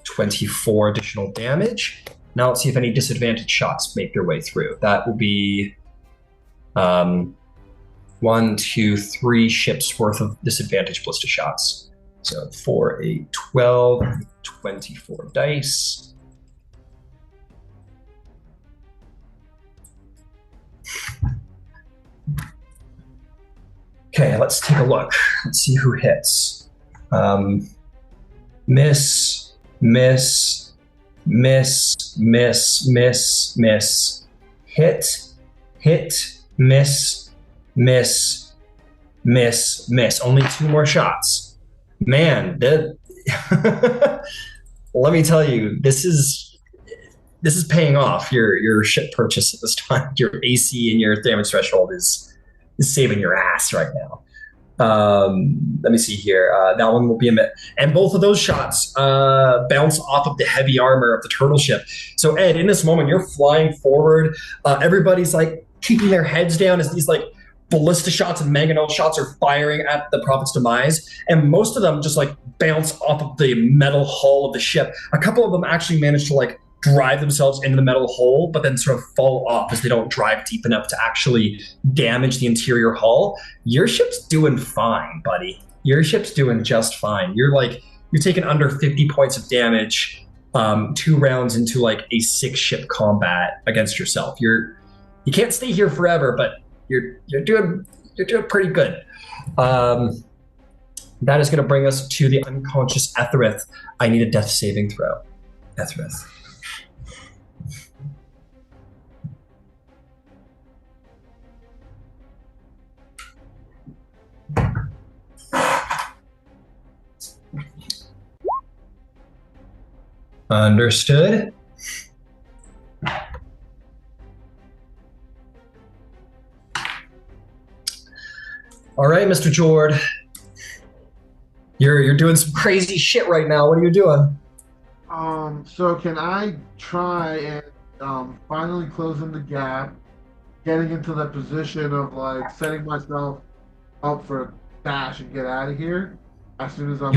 24 additional damage. Now let's see if any disadvantaged shots make their way through. That will be 1, 2, 3 ships worth of disadvantage ballista shots. So 4, 8, 12, 24 dice. Okay, let's take a look. Let's see who hits. Miss, miss, miss, miss, miss, miss. Hit, hit, miss, miss, miss, miss. Only 2 more shots. Man, let me tell you, this is paying off. Your ship purchase at this time, your AC and your damage threshold is saving your ass right now. Let me see here. That one will be a miss. And both of those shots bounce off of the heavy armor of the turtle ship. So Ed, in this moment, you're flying forward. Everybody's like keeping their heads down as these like ballista shots and mangonel shots are firing at the Prophet's Demise. And most of them just like bounce off of the metal hull of the ship. A couple of them actually manage to like drive themselves into the metal hull, but then sort of fall off as they don't drive deep enough to actually damage the interior hull. Your ship's doing fine, buddy. Your ship's doing just fine. You're taking under 50 points of damage 2 rounds into like a 6-ship combat against yourself. You can't stay here forever, but you're doing pretty good. That is going to bring us to the unconscious Etherith. I need a death saving throw. Etherith. Understood. All right, Mr. Jord. You're doing some crazy shit right now. What are you doing? So can I try and finally closing the gap, getting into the position of like setting myself up for a dash and get out of here as soon as I'm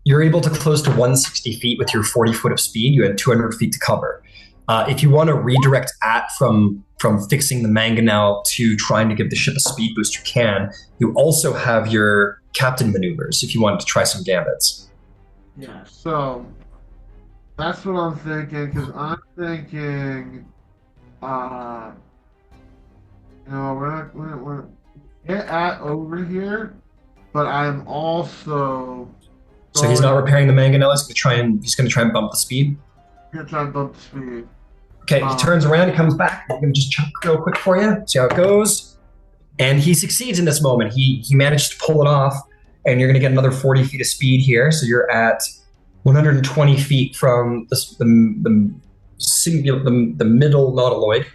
You're able to close to 160 feet with your 40 foot of speed. You had 200 feet to cover. If you want to redirect from fixing the mangonel to trying to give the ship a speed boost, you can. You also have your captain maneuvers if you wanted to try some gambits. Yeah, so that's what I'm thinking, because I'm thinking, we're get at over here, but I'm also. So he's not repairing the mangonel. He's going to try and bump the speed. Gonna try and bump the speed. Okay, he turns around, he comes back. I'm going to just check real quick for you, see how it goes. And he succeeds in this moment. He managed to pull it off, and you're going to get another 40 feet of speed here. So you're at 120 feet from the middle nautiloid.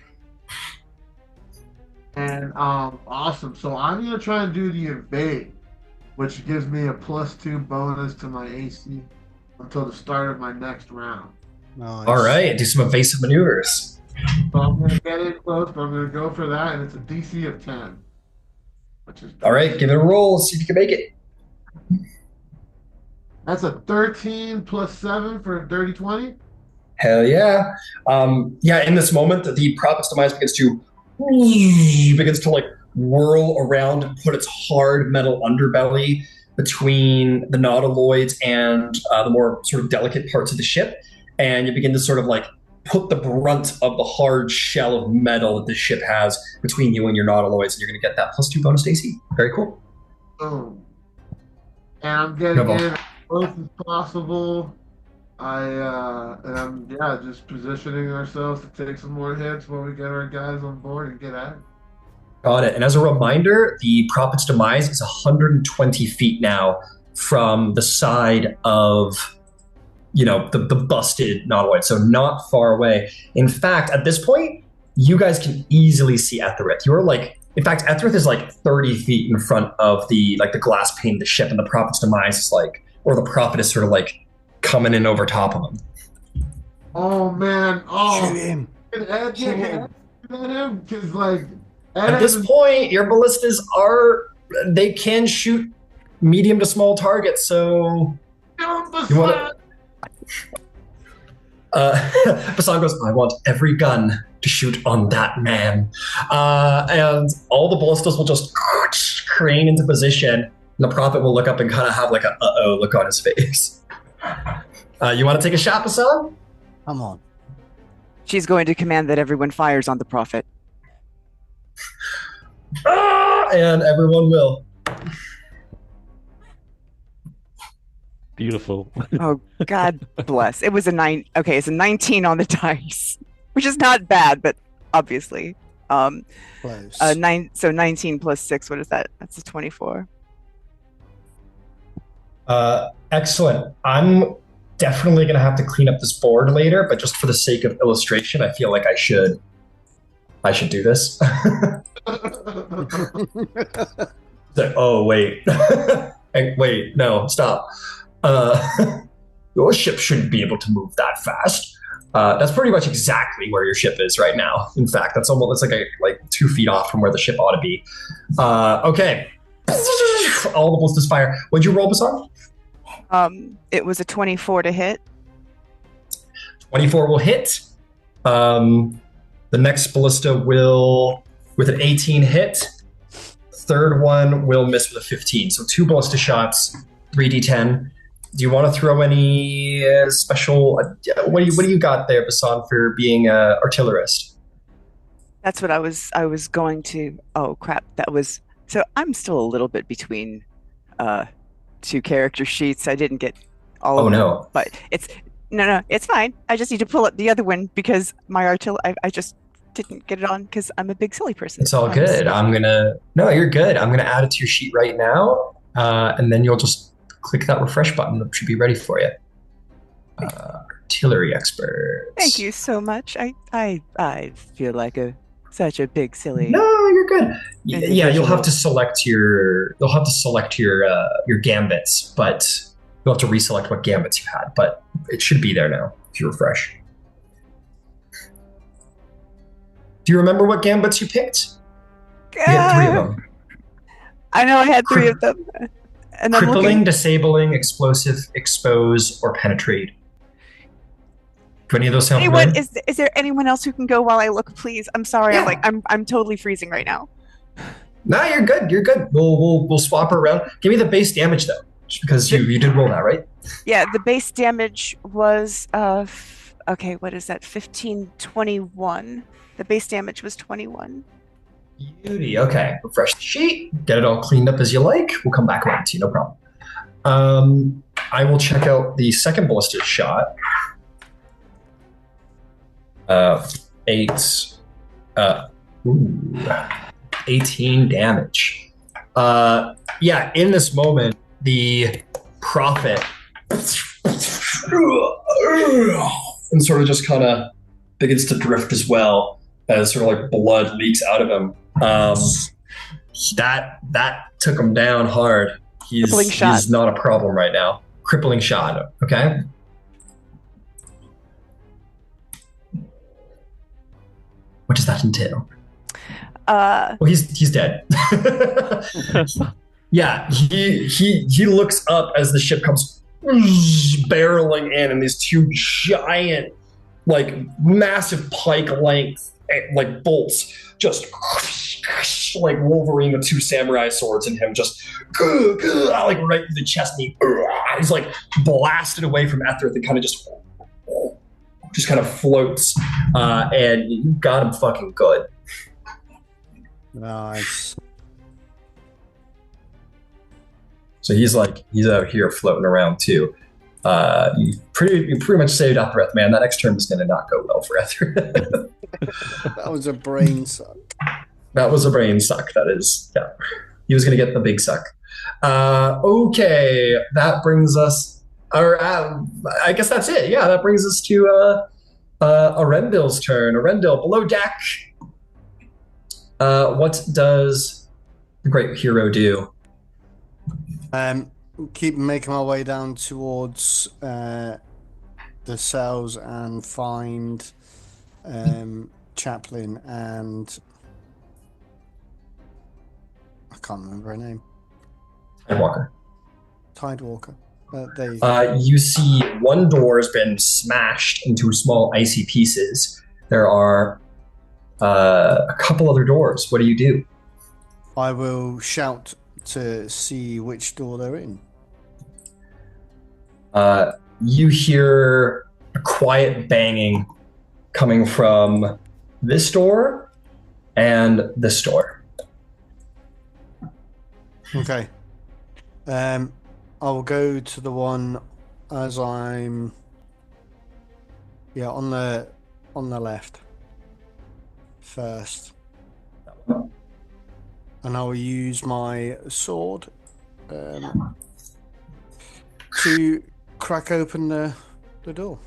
And awesome. So I'm going to try and do the evade, which gives me a +2 bonus to my AC until the start of my next round. Nice. All right, do some evasive maneuvers. So I'm going to get in close, but I'm going to go for that, and it's a DC of 10. Which is All right, give it a roll. See if you can make it. That's a 13 + 7 for a dirty 20. Hell yeah. In this moment, the Prophet's Demise begins to like whirl around and put its hard metal underbelly between the nautiloids and the more sort of delicate parts of the ship. And you begin to sort of like put the brunt of the hard shell of metal that the ship has between you and your nautiloids, and you're going to get that +2 bonus to AC. Very cool. Boom. And I'm getting in as close as possible. I'm just positioning ourselves to take some more hits while we get our guys on board and get at it. Got it. And as a reminder, the Prophet's Demise is 120 feet now from the side of, the busted nautiloid. So not far away. In fact, at this point, you guys can easily see Etherith. In fact, Etherith is like 30 feet in front of the glass pane of the ship, and the Prophet's Demise is the Prophet is sort of like coming in over top of him. Oh man! Oh, shoot him! Shoot him! Because at this point, your ballistas they can shoot medium to small targets. So Basan goes, I want every gun to shoot on that man. And all the ballistas will just crane into position, and the prophet will look up and kind of have like a uh-oh look on his face. You want to take a shot, Basan? Come on. She's going to command that everyone fires on the prophet. And everyone will. Beautiful. Oh, God bless. It was a 9. Okay, it's a 19 on the dice, which is not bad, but obviously. Close. 9. So 19 plus 6. What is that? That's a 24. Excellent. I'm definitely going to have to clean up this board later, but just for the sake of illustration, I feel like I should do this. Oh, wait. Wait, no, stop. Your ship shouldn't be able to move that fast. That's pretty much exactly where your ship is right now. In fact, that's like 2 feet off from where the ship ought to be. Okay. All the ballistas fire. What'd you roll, Basan? It was a 24 to hit. 24 will hit. The next ballista will, with an 18 hit. Third one will miss with a 15. So 2 ballista shots, 3d10. Do you want to throw any special? What do you got there, Basan, for being an artillerist? That's what I was going to. Oh crap! That was. So I'm still a little bit between 2 character sheets. I didn't get all of them. No. But it's no, it's fine. I just need to pull up the other one because my I just didn't get it on because I'm a big silly person. It's all good. No, you're good. I'm gonna add it to your sheet right now, and then you'll just click that refresh button. It should be ready for you. Artillery expert. Thank you so much. I feel like such a big silly. No, you're good. Individual. Yeah, you'll have to select your gambits, but you'll have to reselect what gambits you had. But it should be there now if you refresh. Do you remember what gambits you picked? You had 3 of them. I know I had 3 of them. And I'm Crippling, looking. Disabling, Explosive, Expose, or Penetrate. Do any of those sound familiar? Is there anyone else who can go while I look, please? I'm sorry. Yeah. I'm totally freezing right now. No, you're good. You're good. We'll swap her around. Give me the base damage though, just because you did roll that, right? Yeah, the base damage was okay. What is that? 15, 21. The base damage was 21. Beauty. Okay. Refresh the sheet. Get it all cleaned up as you like. We'll come back around to you. No problem. I will check out the second ballistic shot. 18 damage. Yeah, in this moment, the prophet and sort of just kind of begins to drift as well as sort of like blood leaks out of him. That took him down hard. He's not a problem right now. Crippling shot. Okay. What does that entail? Well, he's dead. Yeah, he looks up as the ship comes barreling in, and these 2 giant, like massive pike length, like bolts, just like Wolverine with 2 samurai swords in him, just like right in the chest. And he's like blasted away from Ethrith and kind of just kind of floats, and you got him fucking good. Nice. So he's out here floating around too. You pretty much saved Ethrith, man. That next turn is going to not go well for Ethrith. That was a brain suck. That was a brain suck. That is, yeah. He was going to get the big suck. Okay, that brings us, or I guess that's it. Yeah, that brings us to Arendil's turn. Arendil, below deck. What does the great hero do? Keep making my way down towards the cells and find Chaplin and I can't remember her name. Tidewalker. Tidewalker. You see one door has been smashed into small icy pieces. There are a couple other doors. What do you do? I will shout to see which door they're in. You hear a quiet banging coming from this door and this door. Okay. I'll go to the one as I'm on the left first. And I will use my sword to crack open the door.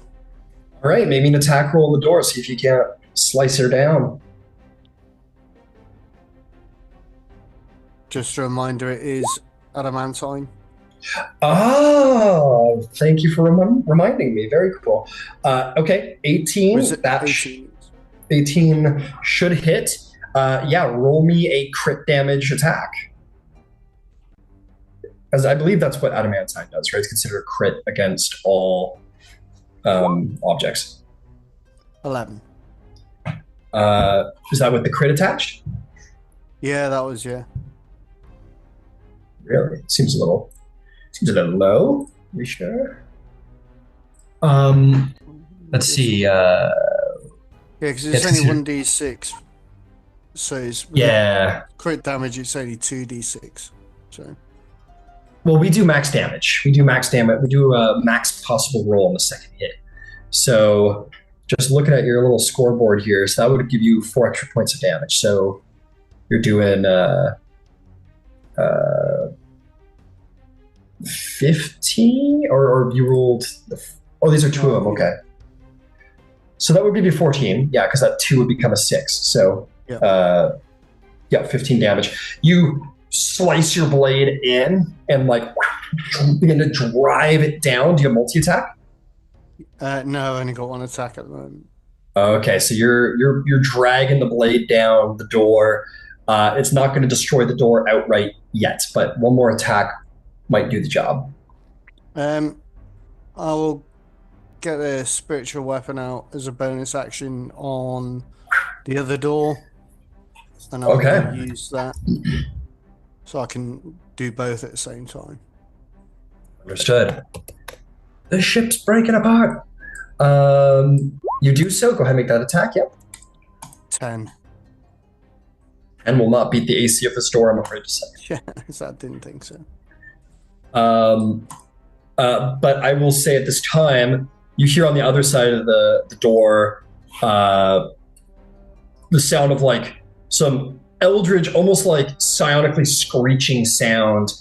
All right, maybe an attack roll on the door. See if you can't slice her down. Just a reminder, it is adamantine. Oh, thank you for reminding me. Very cool. Okay, 18. That 18 should hit. Roll me a crit damage attack. As I believe that's what adamantine does, right? It's considered a crit against all objects. 11. Is that with the crit attached? Yeah, that was, yeah. Really? Seems a little low. Are we sure? Let's see. Yeah, because it's only 1d6. So it's crit damage, it's only 2d6. So. Well, we do max damage. We do a max possible roll on the second hit. So just looking at your little scoreboard here, so that would give you 4 extra points of damage. So you're doing 15, or you rolled. These are 2 of them. Okay. So that would give you 14. Yeah, because that 2 would become a 6. So 15 damage. You slice your blade in and begin to drive it down. Do you have multi-attack? No, I only got 1 attack at the moment. Okay, so you're dragging the blade down the door. It's not going to destroy the door outright yet, but 1 more attack might do the job. I will get a spiritual weapon out as a bonus action on the other door, and I'll use that so I can do both at the same time. Understood. The ship's breaking apart. You do so. Go ahead and make that attack. Yep. 10. And will not beat the AC of this door, I'm afraid to say. Yeah, I didn't think so. But I will say at this time, you hear on the other side of the door the sound of some eldritch, almost psionically screeching sound,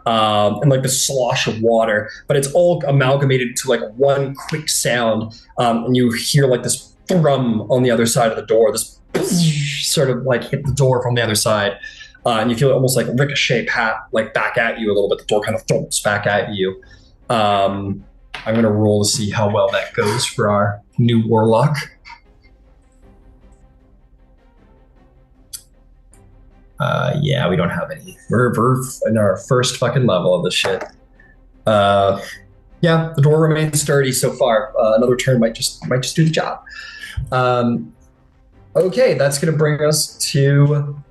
and the slosh of water. But it's all amalgamated into one quick sound, and you hear this thrum on the other side of the door. This sort of hit the door from the other side. And you feel it almost ricochet back at you a little bit. The door kind of thumps back at you. I'm going to roll to see how well that goes for our new warlock. We don't have any. We're in our first fucking level of this shit. The door remains sturdy so far. Another turn might just do the job. Okay, that's going to bring us to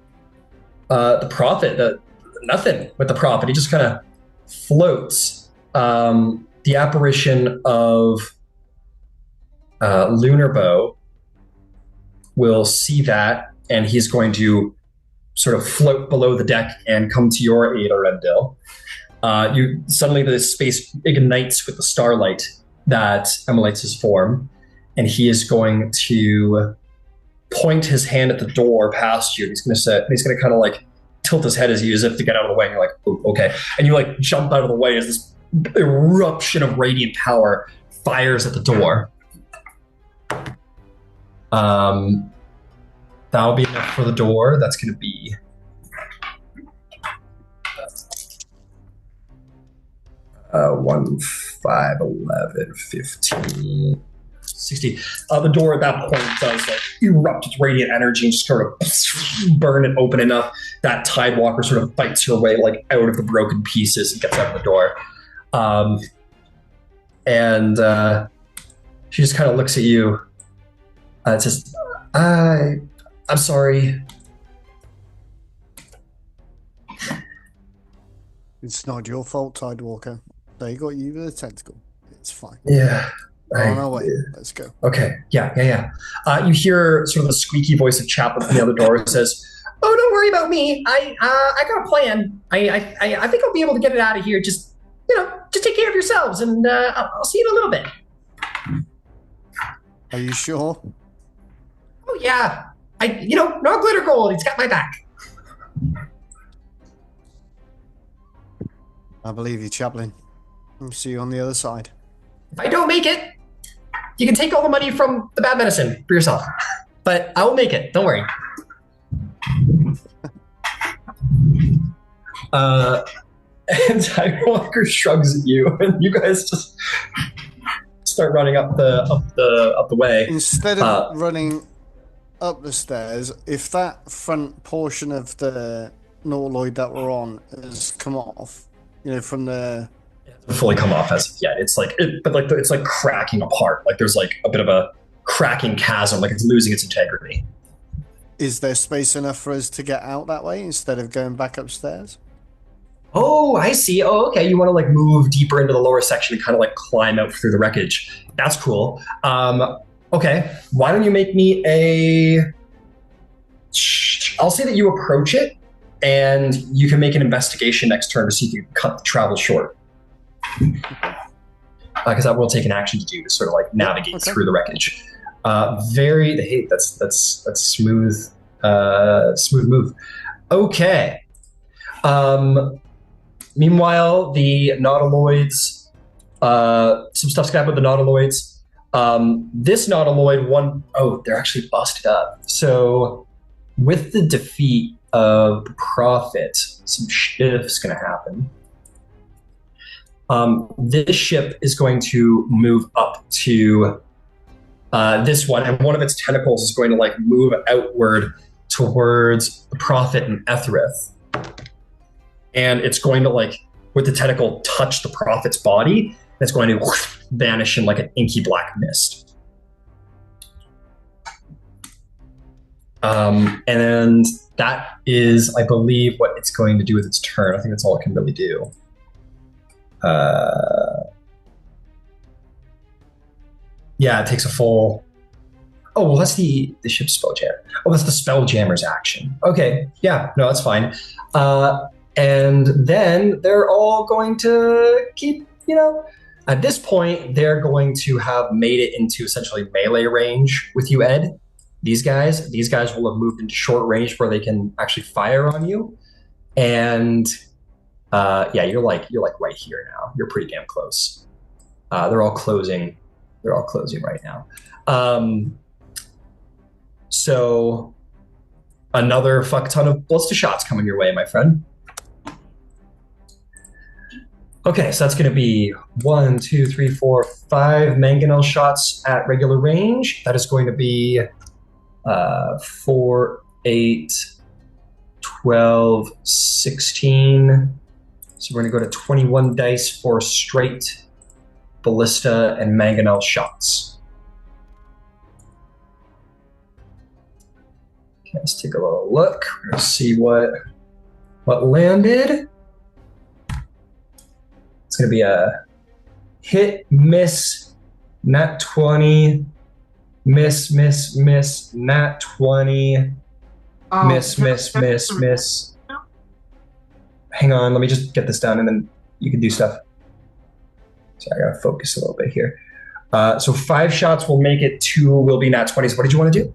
the prophet. Nothing with the prophet. He just kind of floats. The apparition of Lunar Bow will see that, and he's going to sort of float below the deck and come to your aid, Arendil. Suddenly the space ignites with the starlight that emulates his form, and he is going to point his hand at the door past you. He's going to kind of tilt his head as if to get out of the way. And you're "Ooh, okay," and you jump out of the way as this eruption of radiant power fires at the door. That'll be enough for the door. That's going to be 1, 5, 11, 15, 16. The door at that point does erupt with radiant energy and just sort of burn and open enough that Tidewalker sort of fights her way out of the broken pieces and gets out of the door. and she just kind of looks at you. Says, I'm sorry. It's not your fault, Tidewalker. They got you with a tentacle. It's fine. Yeah. We're on our way. Let's go. Okay. Yeah. You hear sort of the squeaky voice of Chaplin from the other door who says, "Oh, don't worry about me. I got a plan. I think I'll be able to get it out of here. Just take care of yourselves, and I'll see you in a little bit." Are you sure? Oh yeah. No glitter gold. He's got my back. I believe you, Chaplin. I'll see you on the other side. If I don't make it, you can take all the money from the bad medicine for yourself. But I will make it. Don't worry. And Tidewalker shrugs at you, and you guys just start running up the way. Instead of running up the stairs, if that front portion of the nautiloid that we're on has come off, from the fully come off as of yet. It's like, it's like cracking apart. Like there's like a bit of a cracking chasm. Like it's losing its integrity. Is there space enough for us to get out that way instead of going back upstairs? Oh, I see. Oh, okay. You want to like move deeper into the lower section and kind of like climb out through the wreckage. That's cool. Okay. Why don't you make me I'll say that you approach it, and you can make an investigation next turn to see if you can cut the travel short. Because that will take an action to do to sort of like navigate through the wreckage. That's smooth. Smooth move. Okay. Meanwhile, the nautiloids, some stuff's going to happen with the nautiloids. This nautiloid they're actually busted up. So with the defeat of the Prophet, some shit's going to happen. This ship is going to move up to this one, and one of its tentacles is going to like move outward towards the Prophet and Etherith. And it's going to like, with the tentacle, touch the Prophet's body, and it's going to vanish in like an inky black mist. And that is, I believe, what it's going to do with its turn. I think that's all it can really do. Yeah, it takes a full... Oh, well, that's the ship's Spelljammer. Oh, that's the Spelljammer's action. Okay, yeah, no, that's fine. And then they're all going to keep, at this point, they're going to have made it into essentially melee range with you, Ed. These guys will have moved into short range where they can actually fire on you. And you're like right here now. You're pretty damn close. They're all closing right now. So another fuck ton of ballista shots coming your way, my friend. Okay, so that's going to be 1, 2, 3, 4, 5 mangonel shots at regular range. That is going to be 4, 8, 12, 16. So we're going to go to 21 dice for straight ballista and mangonel shots. Okay, let's take a little look. We're going to see what landed. It's going to be a hit, miss, nat 20, miss, nat 20, miss. Hang on, let me just get this done and then you can do stuff. So I got to focus a little bit here. So 5 shots will make it, 2 will be nat 20s. What did you want to do?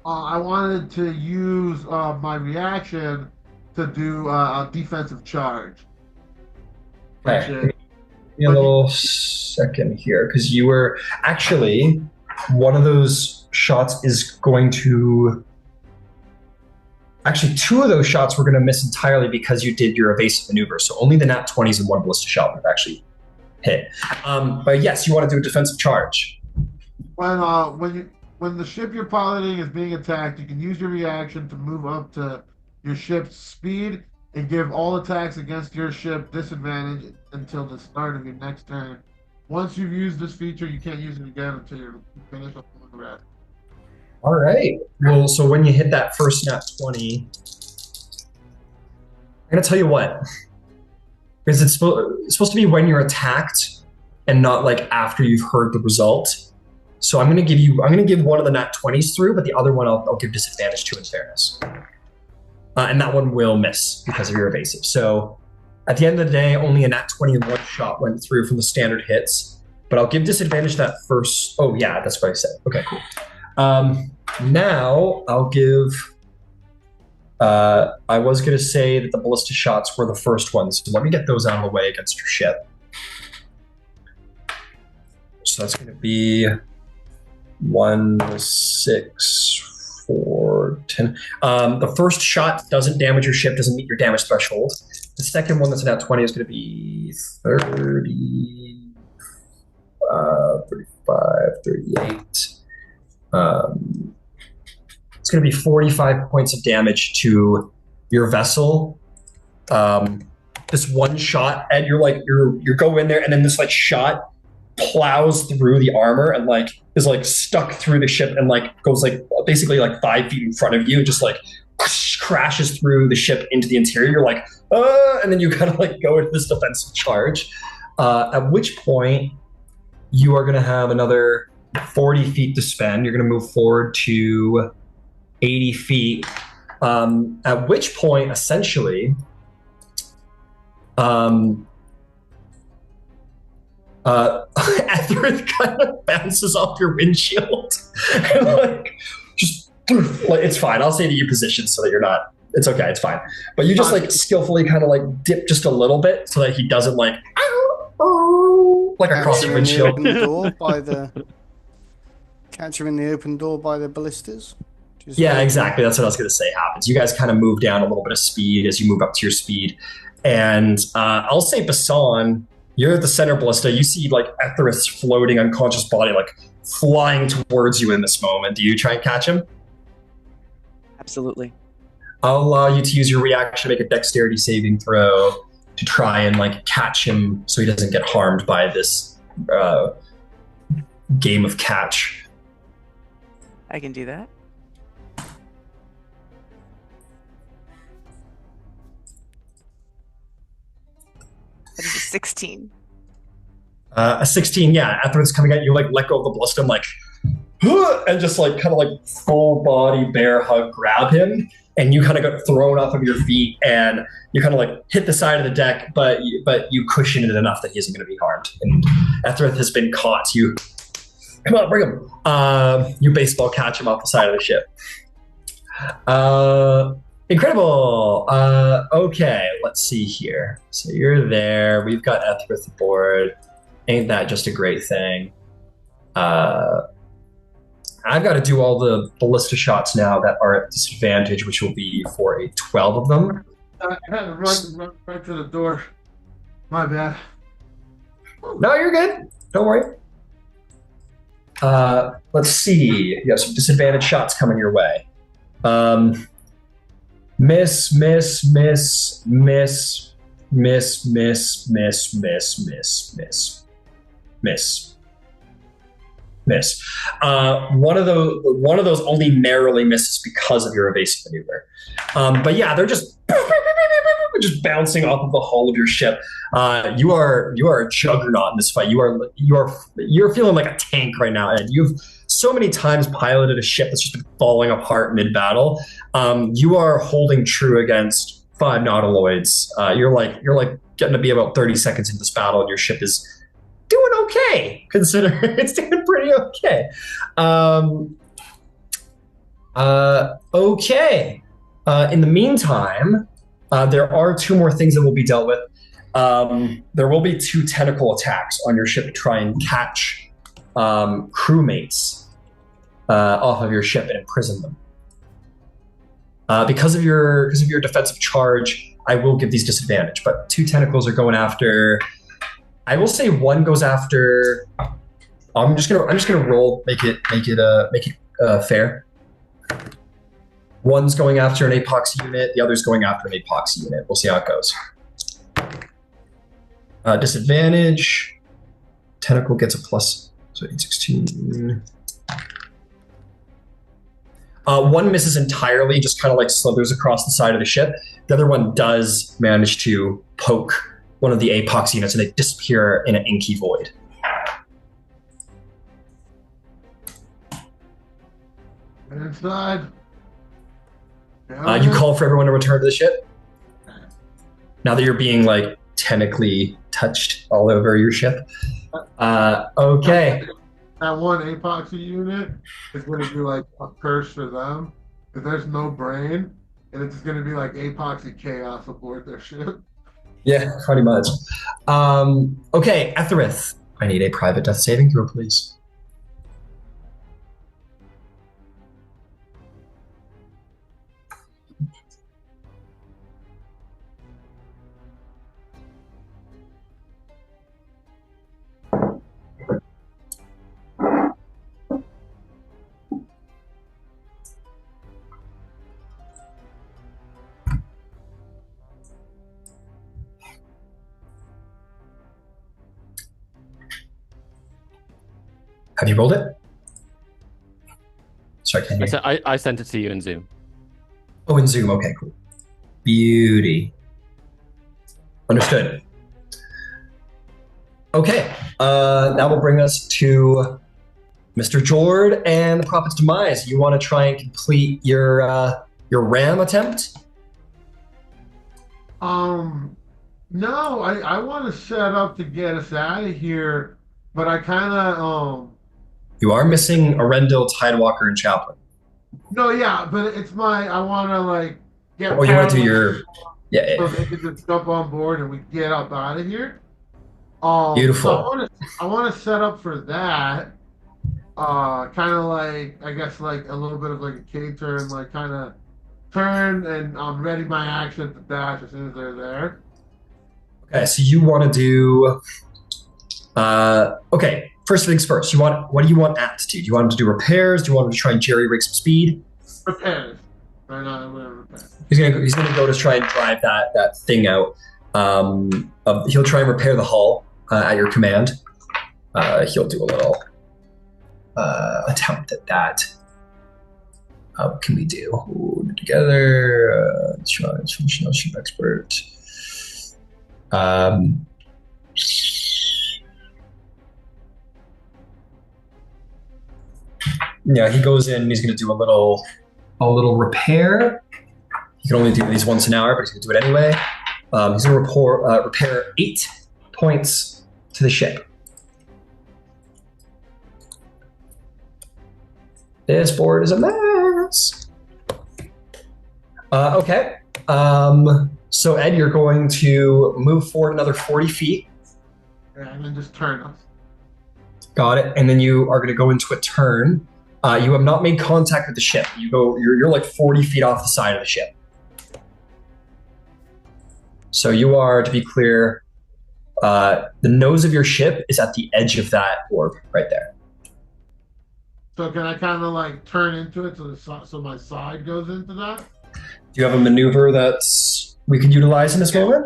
I wanted to use my reaction to do a defensive charge. Okay. Give me a little second here, because you were actually, one of those shots is going to, actually 2 of those shots were going to miss entirely because you did your evasive maneuver. So only the nat 20s and 1 ballista shot would have actually hit. But yes, you want to do a defensive charge. When the ship you're piloting is being attacked, you can use your reaction to move up to your ship's speed and give all attacks against your ship disadvantage until the start of your next turn. Once you've used this feature, you can't use it again until you finish up the red. All right. Well, so when you hit that first nat 20, I'm gonna tell you what, because it's supposed to be when you're attacked and not like after you've heard the result. So I'm gonna give one of the nat 20s through, but the other one I'll give disadvantage to in fairness. And that one will miss because of your evasive. So at the end of the day, only a nat 20 and one shot went through from the standard hits, but I'll give disadvantage to that first. Oh yeah, that's what I said. Okay, cool. Now I'll give. I was gonna say that the ballista shots were the first ones, so let me get those out of the way against your ship. So that's gonna be 1, 6, 4, 10. The first shot doesn't damage your ship, doesn't meet your damage threshold. The second one that's an at 20 is going to be 30, 35, 38. It's going to be 45 points of damage to your vessel. This one shot, and you go in there, and then this like shot plows through the armor and like is like stuck through the ship and like goes like basically like 5 feet in front of you, just like crashes through the ship into the interior. You're like, and then you kind of like go into this defensive charge. At which point you are going to have another 40 feet to spend. You're going to move forward to 80 feet. At which point, essentially, Etherith kind of bounces off your windshield and like just like, it's fine. I'll say to you position so that you're not. It's okay. It's fine. But you just like skillfully kind of like dip just a little bit so that he doesn't like across the windshield. Catch him in the open door by the ballistas. Yeah, exactly. That's what I was going to say happens. You guys kind of move down a little bit of speed as you move up to your speed, and I'll say Basan. You're at the center ballista. You see like Etherith's floating unconscious body like flying towards you in this moment. Do you try and catch him? Absolutely. I'll allow you to use your reaction to make a dexterity saving throw to try and like catch him so he doesn't get harmed by this game of catch. I can do that. That is a 16. A 16, yeah. After it's coming at you, like let go of the ballista and like, and just like kind of like full body bear hug grab him, and you kind of got thrown off of your feet, and you kind of like hit the side of the deck, but you cushion it enough that he isn't going to be harmed. And Etherith has been caught. You come on, bring him. You baseball catch him off the side of the ship. Incredible. Okay, let's see here. So you're there. We've got Etherith aboard. Ain't that just a great thing? I've got to do all the ballista shots now that are at disadvantage, which will be for a 12 of them. I had to run right to the door. My bad. No, you're good. Don't worry. Let's see. You have some disadvantage shots coming your way. Miss, miss, miss, miss, miss, miss, miss, miss, miss, miss, miss. Miss. One of those only narrowly misses because of your evasive maneuver. But yeah, they're just bouncing off of the hull of your ship. You are a juggernaut in this fight. You're feeling like a tank right now, Ed. You've so many times piloted a ship that's just been falling apart mid-battle. You are holding true against 5 nautiloids. You're like getting to be about 30 seconds into this battle, and your ship is doing okay, considering it's doing pretty okay. Okay. In the meantime, there are 2 more things that will be dealt with. There will be 2 tentacle attacks on your ship to try and catch crewmates off of your ship and imprison them. Because of your defensive charge, I will give these disadvantage. But 2 tentacles are going after. I will say 1 goes after. I'm just gonna roll, make it fair. 1's going after an apox unit. The other's going after an apox unit. We'll see how it goes. Disadvantage. Tentacle gets a plus. So 8, 16. One misses entirely, just kind of like slithers across the side of the ship. The other one does manage to poke one of the apox units, and they disappear in an inky void. Inside. You call for everyone to return to the ship. Now that you're being like technically touched all over your ship. Okay. That one apoxy unit is going to be like a curse for them. If there's no brain, and it's going to be like apoxy chaos aboard their ship. Yeah, pretty much. Okay, Etherith. I need a private death saving throw, please. Have you rolled it? Sorry, can you? I sent it to you in Zoom. Oh, in Zoom. Okay, cool. Beauty. Understood. Okay, that will bring us to Mr. Jord and the Prophet's Demise. You want to try and complete your ram attempt? No, I want to set up to get us out of here, but I kind of You are missing Arendil, Tidewalker, and Chaplin. No, yeah, but it's I want to like get. Oh, you want to do your. Yeah. So they can just jump on board and we get up out of here. Beautiful. So I want to set up for that. Kind of like, I guess, like a little bit of like a K-turn, like kind of turn and ready my action to dash as soon as they're there. Okay, so you want to do. Okay, first things first. What do you want At to do? Do you want him to do repairs? Do you want him to try and jerry rig some speed? Repairs. Or not, whatever. Repairs. He's gonna go to try and drive that thing out. He'll try and repair the hull at your command. He'll do a little attempt at that. What can we do? Ooh, together, ship expert. Yeah, he goes in and he's going to do a little repair. He can only do these once an hour, but he's going to do it anyway. He's going to repair 8 points to the ship. This board is a mess. Okay. So Ed, you're going to move forward another 40 feet. Yeah, and then just turn us. Got it. And then you are going to go into a turn. You have not made contact with the ship. You're like 40 feet off the side of the ship. So you are, to be clear, the nose of your ship is at the edge of that orb right there. So can I kind of like turn into it so my side goes into that? Do you have a maneuver that's we could utilize in this moment?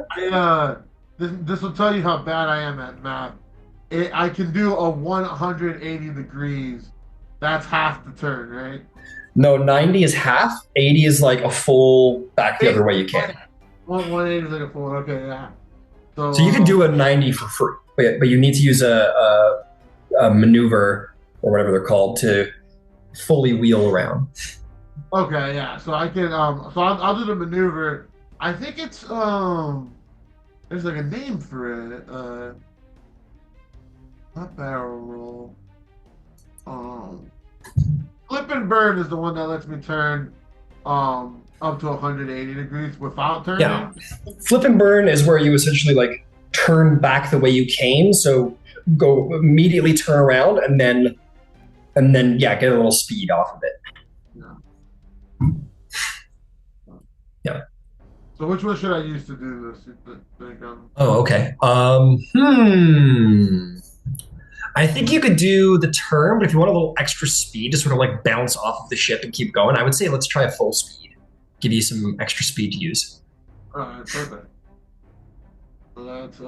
This will tell you how bad I am at math. I can do a 180 degrees. That's half the turn, right? No, 90 is half. 80 is like a full back the other way you can. 180 is like a full. Okay, yeah. So you can do a 90 for free, but you need to use a maneuver or whatever they're called to fully wheel around. Okay, yeah. So I can. So I'll do the maneuver. I think it's there's like a name for it. Not barrel roll. Flip and burn is the one that lets me turn up to 180 degrees without turning. Yeah. Flip and burn is where you essentially like turn back the way you came, so go immediately turn around and then get a little speed off of it. Yeah. So which one should I use to do this? Oh, okay. I think you could do the turn, but if you want a little extra speed to sort of like bounce off of the ship and keep going, I would say let's try a full speed. Give you some extra speed to use. Alright, perfect. So that's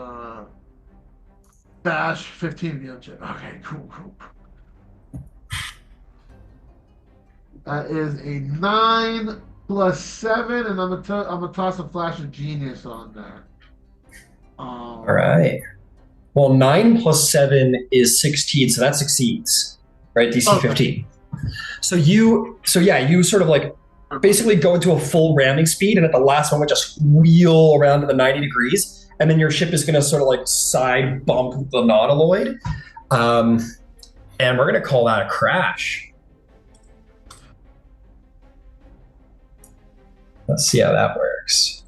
Bash 15 the object. Okay, cool. That is a 9 plus 7, and I'm gonna toss a flash of genius on there. All right. Well, 9 plus 7 is 16, so that succeeds, right? DC 15. So you sort of like basically go into a full ramming speed, and at the last moment just wheel around to the 90 degrees, and then your ship is going to sort of like side bump the nautiloid, and we're going to call that a crash. Let's see how that works.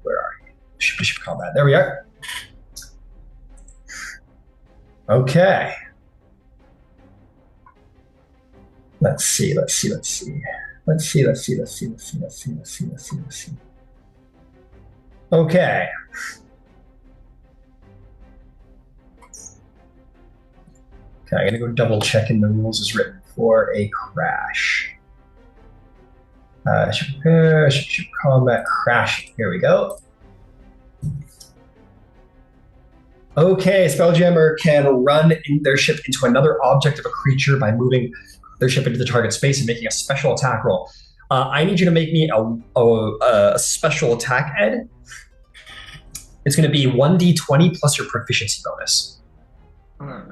Where are you? Ship combat. There we are. Okay. Let's see. Okay. Okay, I'm gonna go double check in the rules as written for a crash. Ship combat crash. Here we go. Okay, Spelljammer can run their ship into another object of a creature by moving their ship into the target space and making a special attack roll. I need you to make me a special attack, Ed. It's going to be 1d20 plus your proficiency bonus. All right.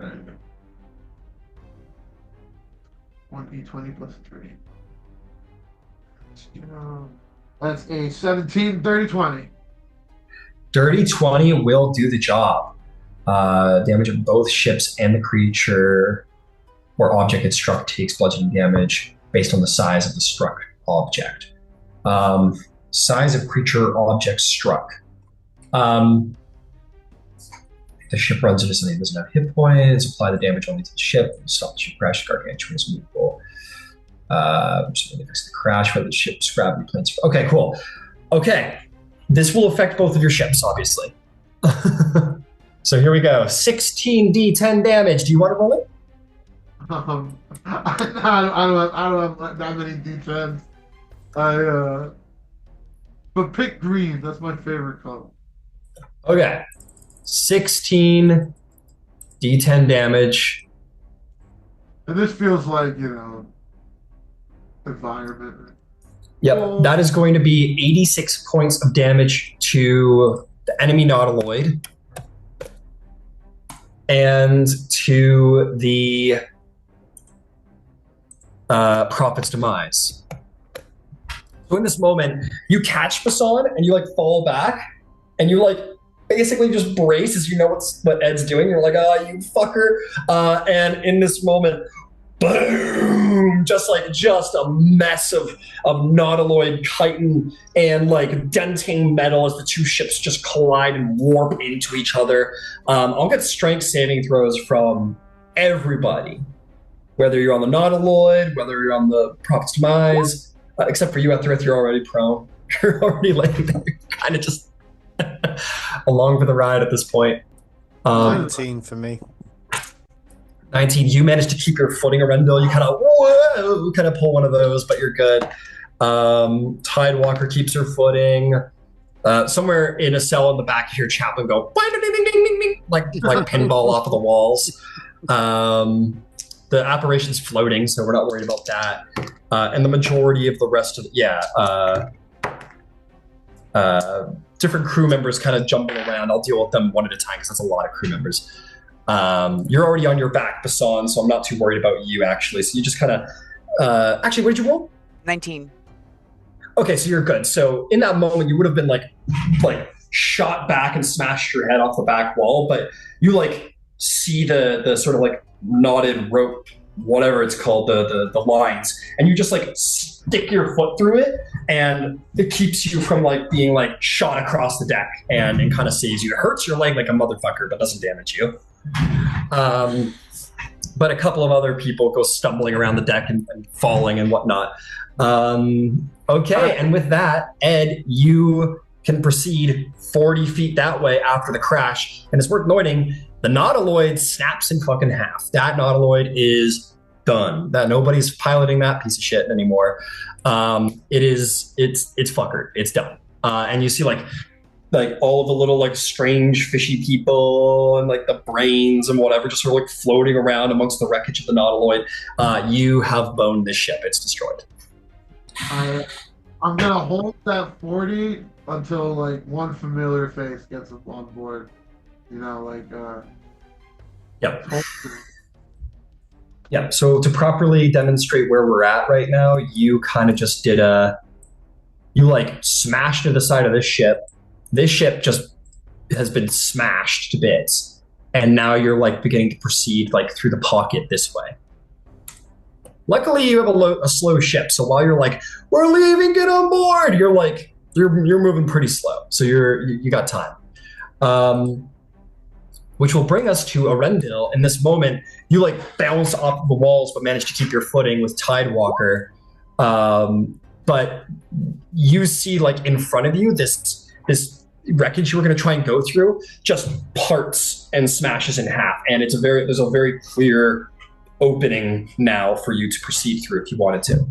1d20 plus 3. That's a 17, 30, 20. Dirty 20 will do the job. Damage of both ships and the creature or object it struck takes bludgeoning damage based on the size of the struck object. Size of creature or object struck. The ship runs into something that doesn't have hit points. Apply the damage only to the ship. Stop the ship crash. Gargantuan is movable. Just going to fix the crash where the ship's gravity planes. Okay, cool. Okay. This will affect both of your ships, obviously. So here we go. 16d10 damage. Do you want to roll it? I don't have that many d10s. But pick green. That's my favorite color. Okay. 16 d10 damage. And this feels like, environment. Yep. That is going to be 86 points of damage to the enemy nautiloid and to the prophet's demise. So in this moment, you catch Bassan and you fall back and you basically just brace as you know what Ed's doing. You're like, oh, you fucker. And in this moment, boom, just a mess of nautiloid chitin and denting metal as the two ships just collide and warp into each other. I'll get strength saving throws from everybody, whether you're on the nautiloid, whether you're on the prophet's demise, except for you, Etherith, you're already prone. You're already laying there, kind of just along for the ride at this point. 19 for me. 19, you managed to keep your footing, Arendil. You kind of pull one of those, but you're good. Tidewalker keeps her footing. Somewhere in a cell in the back, you hear Chaplin go like pinball off of the walls. The apparition's floating, so we're not worried about that. And the majority of the rest of different crew members kind of jumping around. I'll deal with them one at a time because that's a lot of crew members. You're already on your back, Bassan, so I'm not too worried about you, actually. So you just kind of... actually, what did you roll? 19. Okay, so you're good. So in that moment, you would have been shot back and smashed your head off the back wall, but you see the sort of knotted rope, whatever it's called, the lines, and you just stick your foot through it, and it keeps you from being shot across the deck, and it kind of saves you. It hurts your leg like a motherfucker, but doesn't damage you. But a couple of other people go stumbling around the deck and falling and whatnot. Okay, and with that, Ed, you can proceed 40 feet that way after the crash, and it's worth noting the nautiloid snaps in fucking half. That nautiloid is done. That nobody's piloting that piece of shit anymore. It's fuckered. It's done. and you see like all of the little like strange fishy people and like the brains and whatever just sort of like floating around amongst the wreckage of the nautiloid. You have boned this ship. It's destroyed. I'm gonna hold that 40 until like one familiar face gets on board. You know, like Yep. Yep. So to properly demonstrate where we're at right now, you kind of just did you like smashed to the side of this ship. This ship just has been smashed to bits, and now you're like beginning to proceed like through the pocket this way. Luckily, you have a slow ship, so while you're like, "We're leaving, get on board," you're like, you're moving pretty slow, so you got time. Which will bring us to Arendil. In this moment, you like bounce off of the walls, but manage to keep your footing with Tidewalker. But you see, like in front of you, this wreckage you were going to try and go through just parts and smashes in half, and there's a very clear opening now for you to proceed through if you wanted to.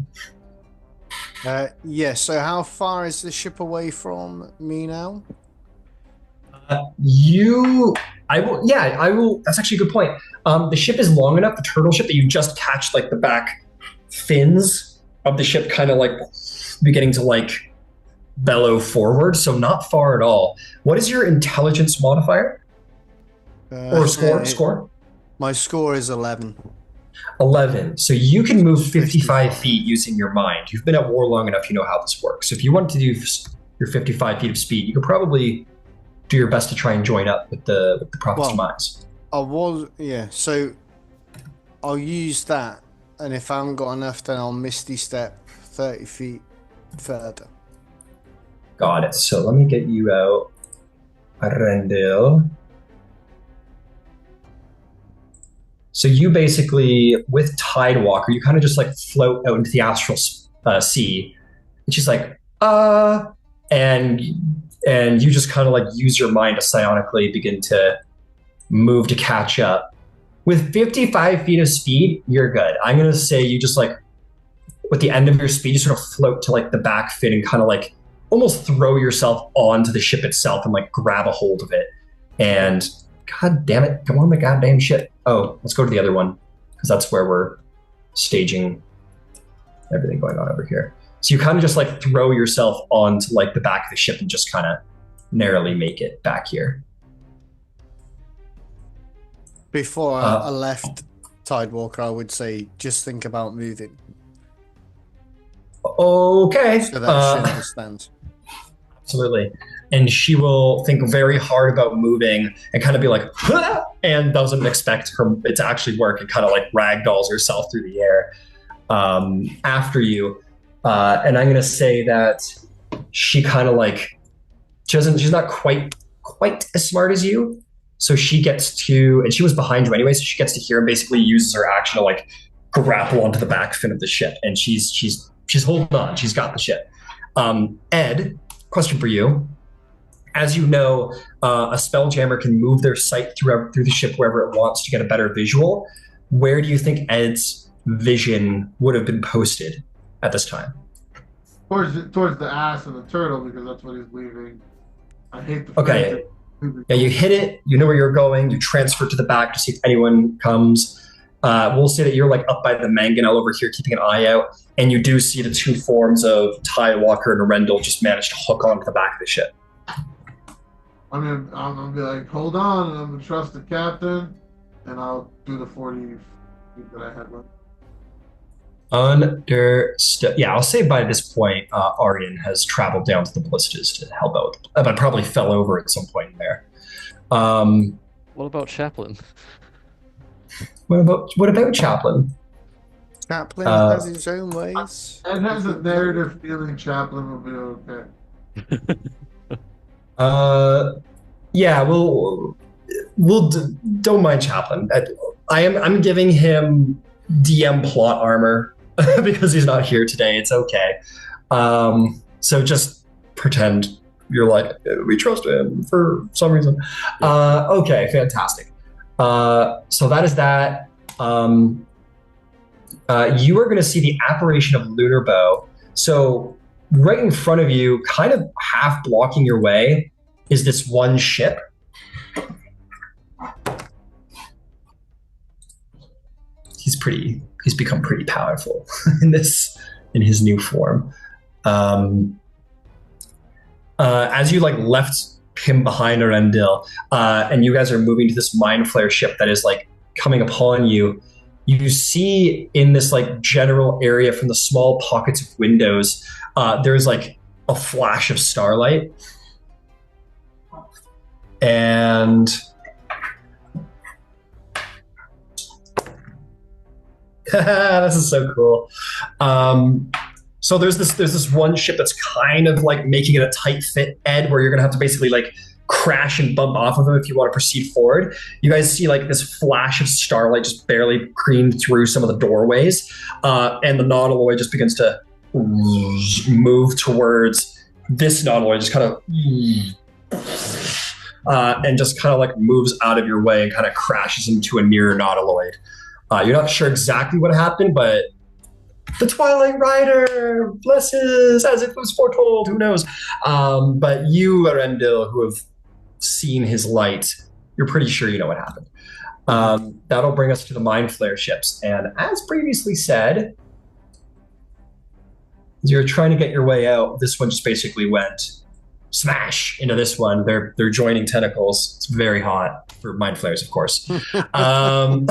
Yeah. So how far is the ship away from me now? I will. That's actually a good point. The ship is long enough, the turtle ship, that you just catch like the back fins of the ship kind of like beginning to like bellow forward, so not far at all. What is your intelligence modifier? Or score? My score is 11. 11. So you can move 55 feet using your mind. You've been at war long enough, you know how this works. So if you wanted to do your 55 feet of speed, you could probably do your best to try and join up with the Prophet's Demise. So I'll use that, and if I haven't got enough, then I'll Misty Step 30 feet further. Got it. So let me get you out. Arendil. So you basically, with Tidewalker, you kind of just like float out into the astral sea. And she's like, and you just kind of like use your mind to psionically begin to move to catch up. With 55 feet of speed, you're good. I'm going to say you just like, with the end of your speed, you sort of float to like the back fin and kind of like almost throw yourself onto the ship itself and like grab a hold of it. And God damn it, come on the goddamn ship. Oh, let's go to the other one, because that's where we're staging everything going on over here. So you kind of just like throw yourself onto like the back of the ship and just kind of narrowly make it back here. Before I left Tidewalker, I would say just think about moving. Okay. So that she understands. Absolutely. And she will think very hard about moving and kind of be like, "Huh!" and doesn't expect it to actually work, and kind of like ragdolls herself through the air after you. And I'm going to say that she kind of like, she's not quite as smart as you. So she gets to, and she was behind you anyway, so she gets to hear and basically uses her action to like grapple onto the back fin of the ship. And she's holding on. She's got the ship. Ed, question for you. As you know, a Spelljammer can move their sight through the ship wherever it wants to get a better visual. Where do you think Ed's vision would have been posted at this time? Towards the ass of the turtle, because that's what he's leaving. I hate the Okay. Yeah, you hit it, you know where you're going, you transfer to the back to see if anyone comes. We'll say that you're like up by the mangonel over here, keeping an eye out, and you do see the two forms of Tidewalker and Arendil just manage to hook onto the back of the ship. I'm gonna be like, hold on, and I'm gonna trust the captain, and I'll do the 40 feet that I had left. Understood. Yeah, I'll say by this point, Aryan has traveled down to the ballistas to help out, but probably fell over at some point in there. What about Chaplin? What about Chaplin? Chaplin has his own ways. Ed has a narrative feeling Chaplin will be okay. Yeah, we'll don't mind Chaplin. I'm giving him DM plot armor because he's not here today. It's okay. So just pretend you're like, we trust him for some reason. Okay, fantastic. So that is that. You are going to see the apparition of Lunar Bow. So right in front of you, kind of half blocking your way, is this one ship. He's become pretty powerful in his new form. As you like left him behind Arendil, and you guys are moving to this mind flare ship that is like coming upon you, you see in this like general area from the small pockets of windows, there's like a flash of starlight. And this is so cool. So there's this one ship that's kind of like making it a tight fit, Ed, where you're gonna have to basically like crash and bump off of them if you want to proceed forward. You guys see like this flash of starlight just barely cream through some of the doorways, and the nautiloid just begins to move towards this nautiloid, just kind of and just kind of like moves out of your way and kind of crashes into a nearer nautiloid. You're not sure exactly what happened, but the Twilight Rider blesses as it was foretold. Who knows? But you, Arendil, who have seen his light, you're pretty sure you know what happened. That'll bring us to the Mind Flare ships. And as previously said, you're trying to get your way out. This one just basically went smash into this one. They're joining tentacles. It's very hot for Mind Flares, of course. And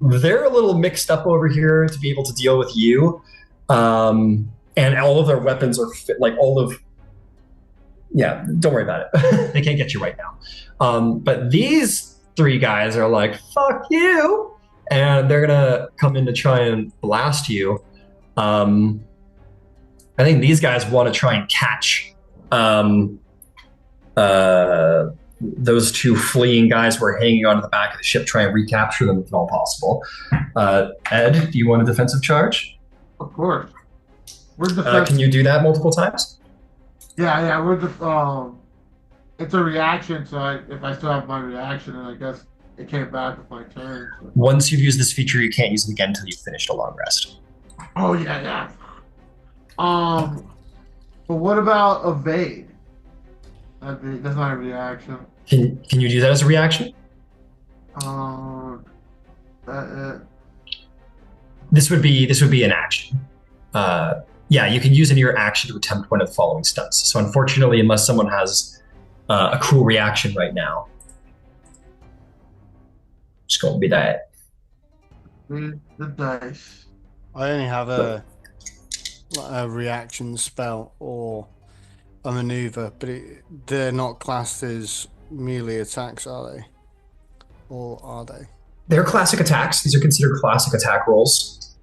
they're a little mixed up over here to be able to deal with you. And all of their weapons are don't worry about it. They can't get you right now. But these three guys are like, fuck you. And they're going to come in to try and blast you. I think these guys want to try and catch those two fleeing guys who are hanging onto the back of the ship, try and recapture them if at all possible. Ed, do you want a defensive charge? Of course. Can you do that multiple times? Yeah. It's a reaction, so if I still have my reaction, and I guess it came back with my turn. So. Once you've used this feature, you can't use it again until you've finished a long rest. Oh yeah. But what about evade? That's not a reaction. Can you do that as a reaction? This would be an action. You can use in your action to attempt one of the following stunts. So unfortunately, unless someone has a cool reaction right now, it's going to be that. The dice. I only have a reaction spell or a maneuver, but they're not classed as melee attacks, are they? Or are they? They're classic attacks. These are considered classic attack rolls.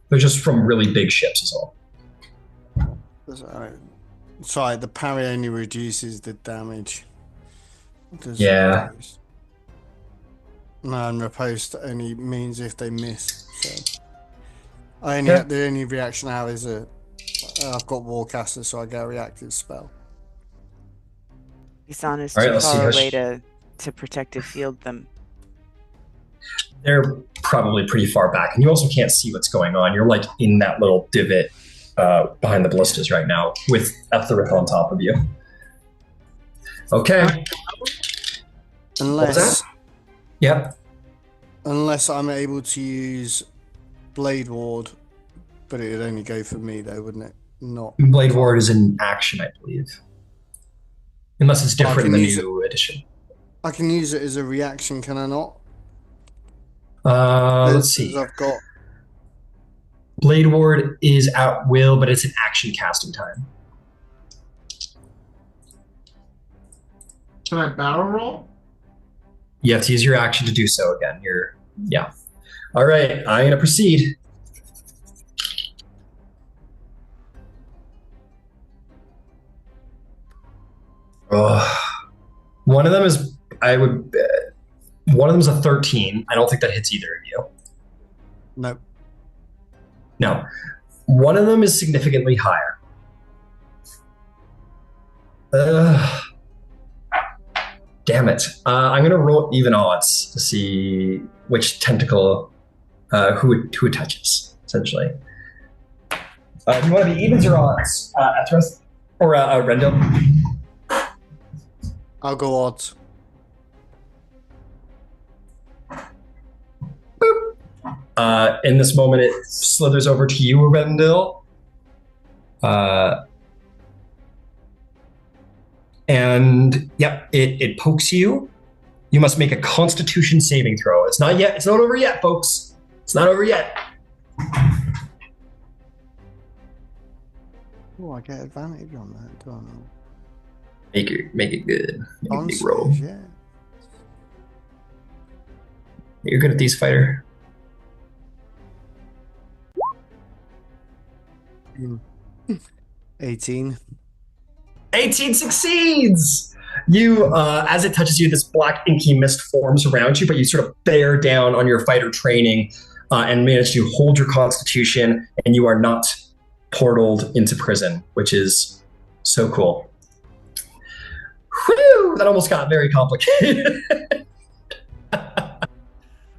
They're just from really big ships is all. Sorry, the parry only reduces the damage. Yeah. No, and riposte only means if they miss. So the only reaction I have is I've got Warcaster, so I get a reactive spell. Isan is too far away to protective field them. They're probably pretty far back, and you also can't see what's going on. You're like in that little divot behind the ballistas right now with Etherith on top of you. Okay. Unless I'm able to use Blade Ward, but it would only go for me though, wouldn't it? Not Blade Ward is an action, I believe. Unless it's different in the new edition. I can use it as a reaction, can I not? Let's see. I've got Blade Ward is at will, but it's an action casting time. Can I battle roll? You have to use your action to do so again. All right, I'm going to proceed. One of them is a 13. I don't think that hits either of you. Nope. No. One of them is significantly higher. Damn it. I'm going to roll even odds to see which tentacle, who it touches. essentially. Do you want to be evens or odds, Athros? Or Arendil? I'll go odds. In this moment, it slithers over to you, Arendil. And yep, it pokes you. You must make a Constitution saving throw. It's not yet. It's not over yet, folks. It's not over yet. Oh, I get advantage on that, don't I? Make it good. Make a big Constitution, roll. yeah. You're good at these, fighter. 18. 18 succeeds! You, as it touches you, this black inky mist forms around you, but you sort of bear down on your fighter training and manage to hold your constitution, and you are not portaled into prison, which is so cool. Whew, that almost got very complicated.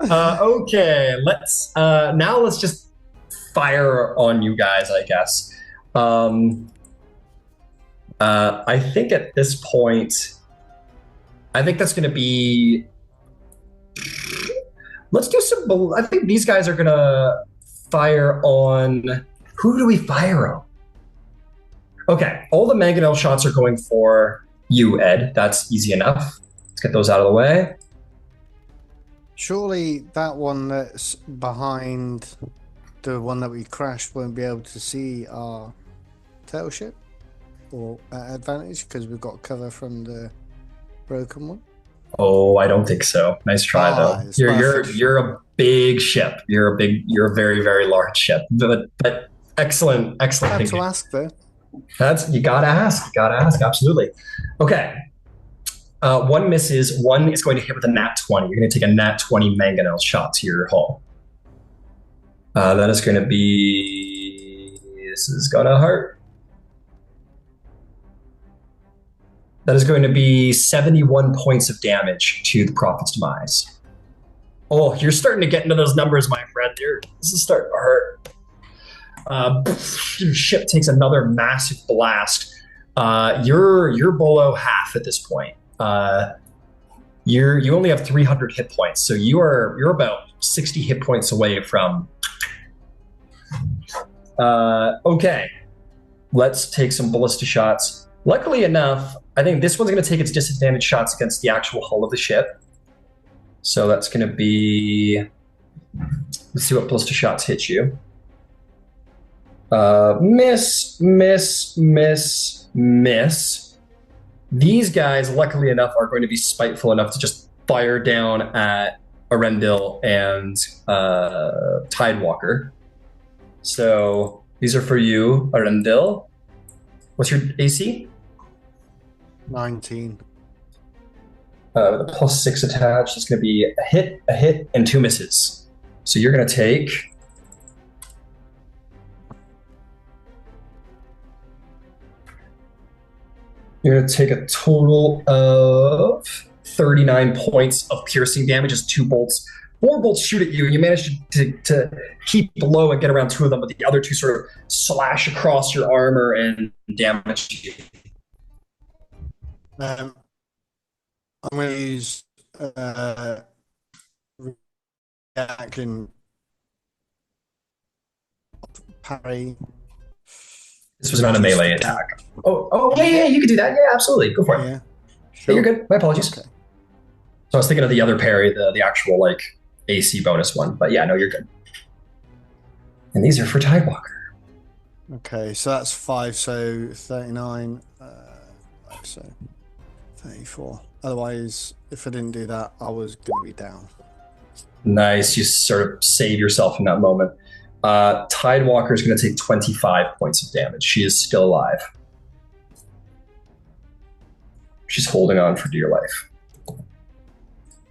Okay, let's just fire on you guys, I guess. I think at this point, I think that's going to be. Let's do some. I think these guys are going to fire on. Who do we fire on? Okay, all the mangonel shots are going for you, Ed. That's easy enough. Let's get those out of the way. Surely that one that's behind the one that we crashed won't be able to see our tail ship or at advantage because we've got cover from the broken one. Oh, I don't think so. Nice try though. You're a big ship. You're a very, very large ship. But excellent Had thinking. to ask though. You gotta ask. Absolutely. Okay. One misses. One is going to hit with a nat 20. You're going to take a nat 20 mangonel shot to your hull. That is going to be. This is going to hurt. That is going to be 71 points of damage to the Prophet's Demise. Oh, you're starting to get into those numbers, my friend. This is starting to hurt. Your ship takes another massive blast. You're below half at this point. You only have 300 hit points, so you're about 60 hit points away from. Okay, let's take some ballista shots. Luckily enough, I think this one's going to take its disadvantage shots against the actual hull of the ship. So that's going to be. Let's see what ballista shots hit you. Miss. These guys, luckily enough, are going to be spiteful enough to just fire down at Arendil and Tidewalker. So these are for you, Arendil. What's your AC? 19. With a +6 attached, it's going to be a hit, and 2 misses. So you're going to take. You're going to take a total of 39 points of piercing damage as 4 bolts shoot at you, and you manage to keep low and get around 2 of them, but the other 2 sort of slash across your armor and damage you. I'm going to use reaction parry. This was not a melee attack. Oh, yeah, you can do that. Yeah, absolutely. Go for it. Yeah, sure. You're good. My apologies. Okay. So I was thinking of the other parry, the actual like AC bonus one. But yeah, no, you're good. And these are for Tidewalker. Okay, so that's 5, so 39. So 34. Otherwise, if I didn't do that, I was going to be down. Nice. You sort of save yourself in that moment. Tidewalker is going to take 25 points of damage. She is still alive. She's holding on for dear life.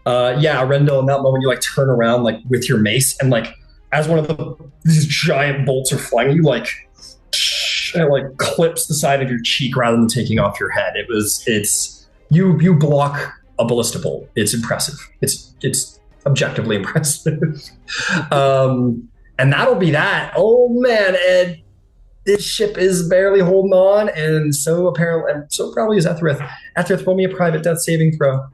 Yeah, Arendil, in that moment, you like turn around like with your mace, and like as one of these giant bolts are flying, you like and it like clips the side of your cheek rather than taking off your head. You block a ballista bolt. It's impressive. It's objectively impressive. And that'll be that. Oh man, Ed, this ship is barely holding on, and so probably is Etherith. Etherith, roll me a private death saving throw.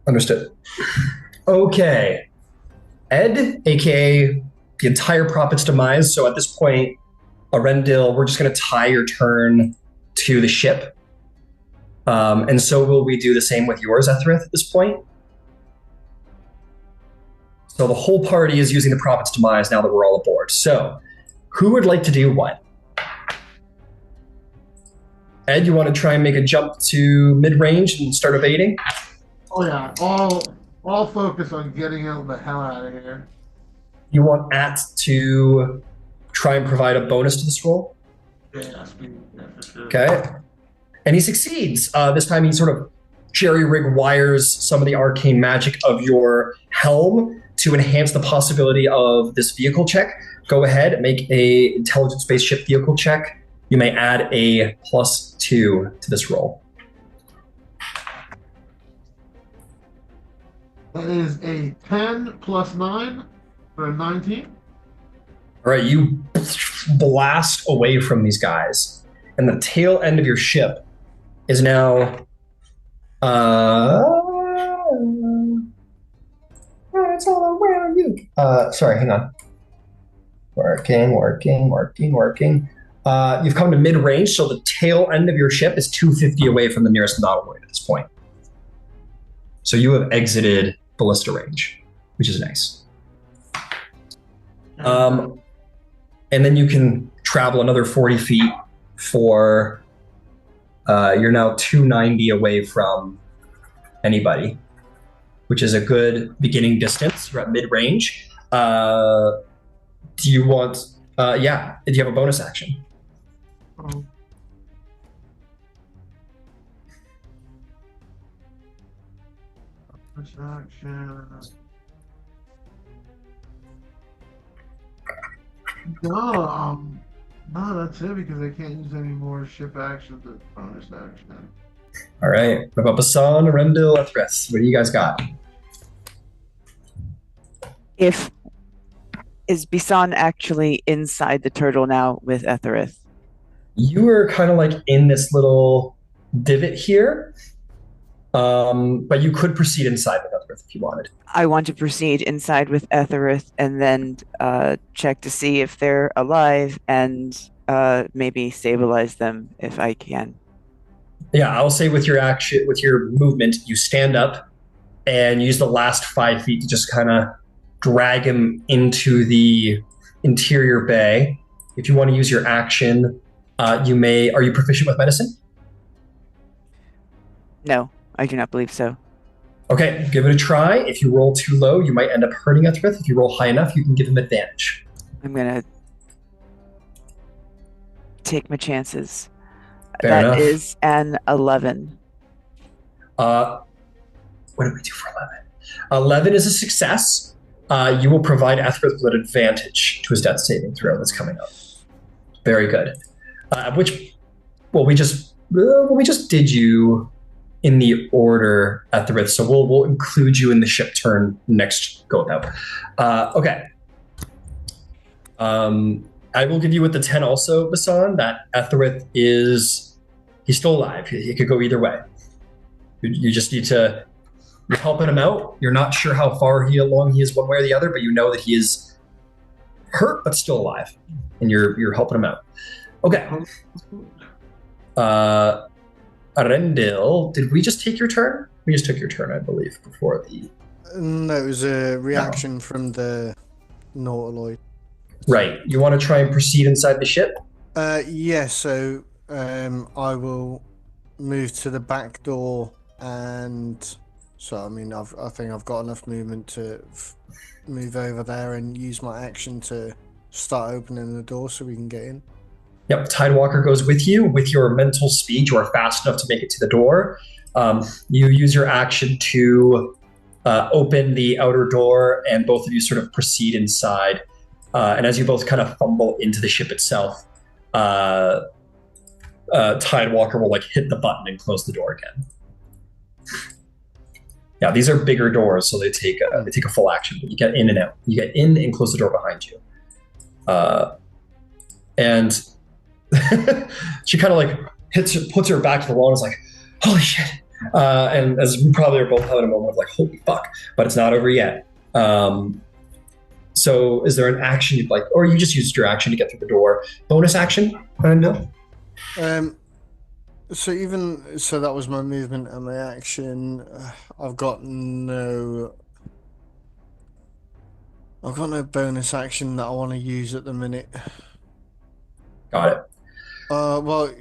Understood. Okay. Ed, aka the entire Prophet's Demise. So at this point, Arendil, we're just going to tie your turn to the ship. And so will we do the same with yours, Etherith, at this point? So the whole party is using the Prophet's Demise now that we're all aboard. So who would like to do what? Ed, you want to try and make a jump to mid-range and start evading? Oh yeah, all focus on getting the hell out of here. You want At to try and provide a bonus to this roll? Yeah, for sure. Okay. And he succeeds. This time he sort of jerry-rig wires some of the arcane magic of your helm to enhance the possibility of this vehicle check. Go ahead, make a intelligent spaceship vehicle check. You may add a +2 to this roll. That is a 10 plus 9 for a 19. All right, you blast away from these guys, and the tail end of your ship is now. It's all around you. Sorry, hang on. Working. You've come to mid-range, so the tail end of your ship is 250 away from the nearest nautiloid at this point. So you have exited ballista range, which is nice. And then you can travel another 40 feet for, you're now 290 away from anybody, which is a good beginning distance. You're at mid-range. Do you want, do you have a bonus action? Oh. Bonus action. No, that's it because I can't use any more ship actions as bonus action. All right. What about Basan, Arendil, Ethrith? What do you guys got? Is Bisan actually inside the turtle now with Etherith? You are kind of like in this little divot here, but you could proceed inside with Etherith if you wanted. I want to proceed inside with Etherith and then check to see if they're alive and maybe stabilize them if I can. Yeah, I'll say with your action, with your movement, you stand up and use the last 5 feet to just kind of drag him into the interior bay. If you want to use your action, you may. Are you proficient with medicine? No, I do not believe so. Okay, give it a try. If you roll too low, you might end up hurting Ethrith. If you roll high enough, you can give him advantage. I'm going to take my chances. Fair enough. That is an 11. What did we do for 11? 11 is a success. You will provide Ethrith with an advantage to his death saving throw that's coming up. Very good. We just did you in the order, Etherith, so we'll include you in the ship turn next go about. Okay. I will give you with the 10 also, Basan, that Etherith he's still alive. He could go either way. You just need to, you're helping him out. You're not sure how far along he is one way or the other, but you know that he is hurt but still alive, and you're helping him out. Okay. Arendil, did we just take your turn? We just took your turn, I believe, before the... No, it was a reaction from the nautiloid. Right. You want to try and proceed inside the ship? So I will move to the back door, and so I think I've got enough movement to move over there and use my action to start opening the door so we can get in. Yep, Tidewalker goes with you. With your mental speed, you are fast enough to make it to the door. You use your action to open the outer door, and both of you sort of proceed inside. And as you both kind of fumble into the ship itself, Tidewalker will like hit the button and close the door again. Yeah, these are bigger doors, so they take a full action. But you get in and out. You get in and close the door behind you. And she kind of like puts her back to the wall and is like, "Holy shit!" And as we probably are both having a moment of like, "Holy fuck!" But it's not over yet. So, is there an action you'd like, or you just used your action to get through the door? Bonus action, Arendil? So that was my movement and my action. I've got no bonus action that I want to use at the minute. Got it. Well,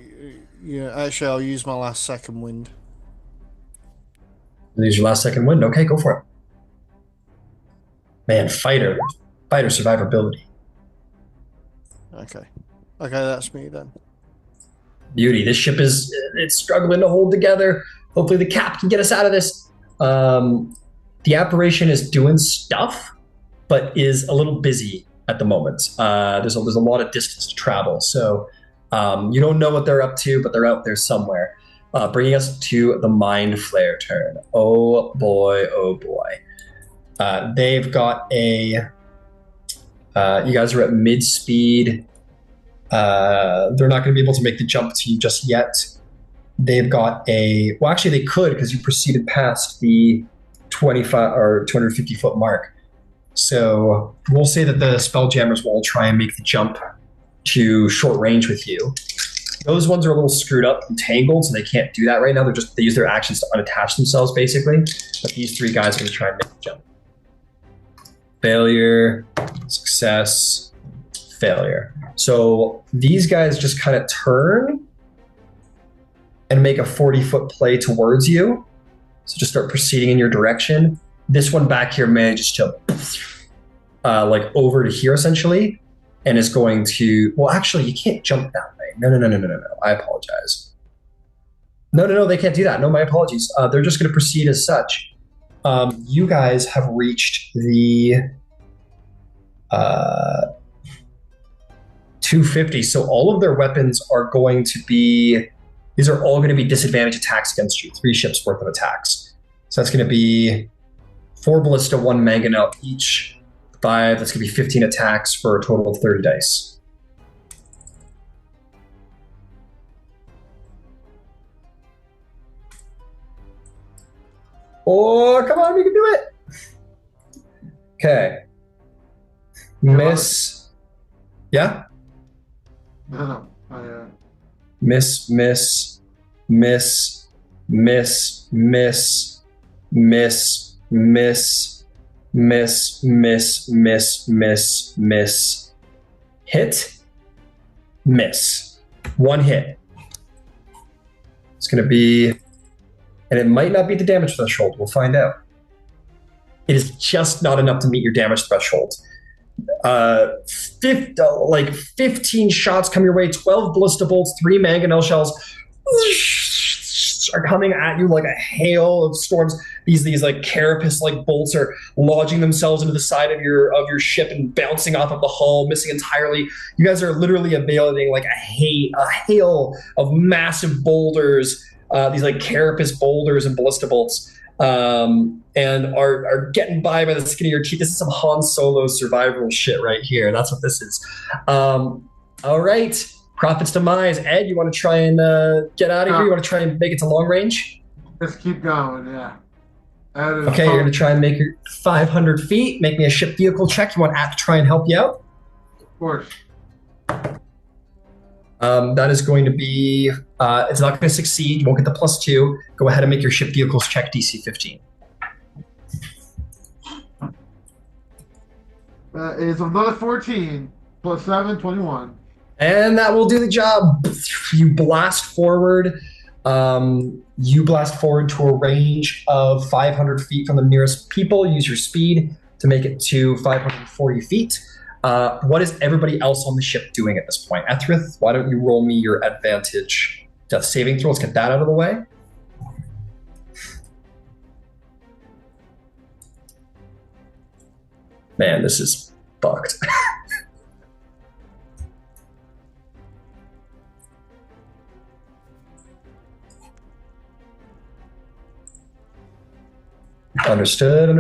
yeah, actually, I'll use my last second wind. Use your last second wind. Okay, go for it. Man, fighter survivability. Okay, that's me then. Beauty. This ship it's struggling to hold together. Hopefully the cap can get us out of this. The apparition is doing stuff, but is a little busy at the moment. There's a lot of distance to travel, so you don't know what they're up to, but they're out there somewhere. Bringing us to the Mind Flare turn. Oh boy, oh boy. They've got a... you guys are at mid-speed. They're not going to be able to make the jump to you just yet. They've got a... Well, actually, they could, because you proceeded past the 25 or 250 foot mark. So we'll say that the Spelljammers will try and make the jump to short range with you. Those ones are a little screwed up and tangled, so they can't do that right now. They use their actions to unattach themselves, basically. But these three guys are going to try and make the jump. Failure, success, failure. So these guys just kind of turn and make a 40-foot play towards you. So just start proceeding in your direction. This one back here manages to like over to here essentially, and is going to... Well, actually, you can't jump that way. No. I apologize. No, they can't do that. No, my apologies. They're just going to proceed as such. You guys have reached the 250, so all of their weapons are going to be... These are all going to be disadvantage attacks against you. 3 ships worth of attacks. So that's going to be 4 ballista, 1 mangonel each. 5, that's going to be 15 attacks for a total of 30 dice. Oh, come on, we can do it. Okay. Miss. Yeah? No. Miss. Hit. Miss. 1 hit. It's going to be... And it might not beat the damage threshold. We'll find out. It is just not enough to meet your damage threshold. 15 shots come your way, 12 ballista bolts, 3 mangonel shells are coming at you like a hail of storms. These like carapace like bolts are lodging themselves into the side of your ship and bouncing off of the hull, missing entirely. You guys are literally evading like a hail of massive boulders, these like carapace boulders and ballista bolts, and are getting by the skin of your teeth. This is some Han Solo survival shit right here. That's what this is. All right. Profits Demise. Ed, you want to try and get out of here? You want to try and make it to long range? Let's keep going, yeah. Okay, you're going to try and make your 500 feet. Make me a ship vehicle check. You want App to try and help you out? Of course. That is going to be... it's not going to succeed. You won't get the +2. Go ahead and make your ship vehicles check DC 15. It's another 14, +7, 21. And that will do the job. You blast forward. You blast forward to a range of 500 feet from the nearest people. Use your speed to make it to 540 feet. What is everybody else on the ship doing at this point? Ethrith, why don't you roll me your advantage death saving throw? Let's get that out of the way. Man, this is fucked. Understood.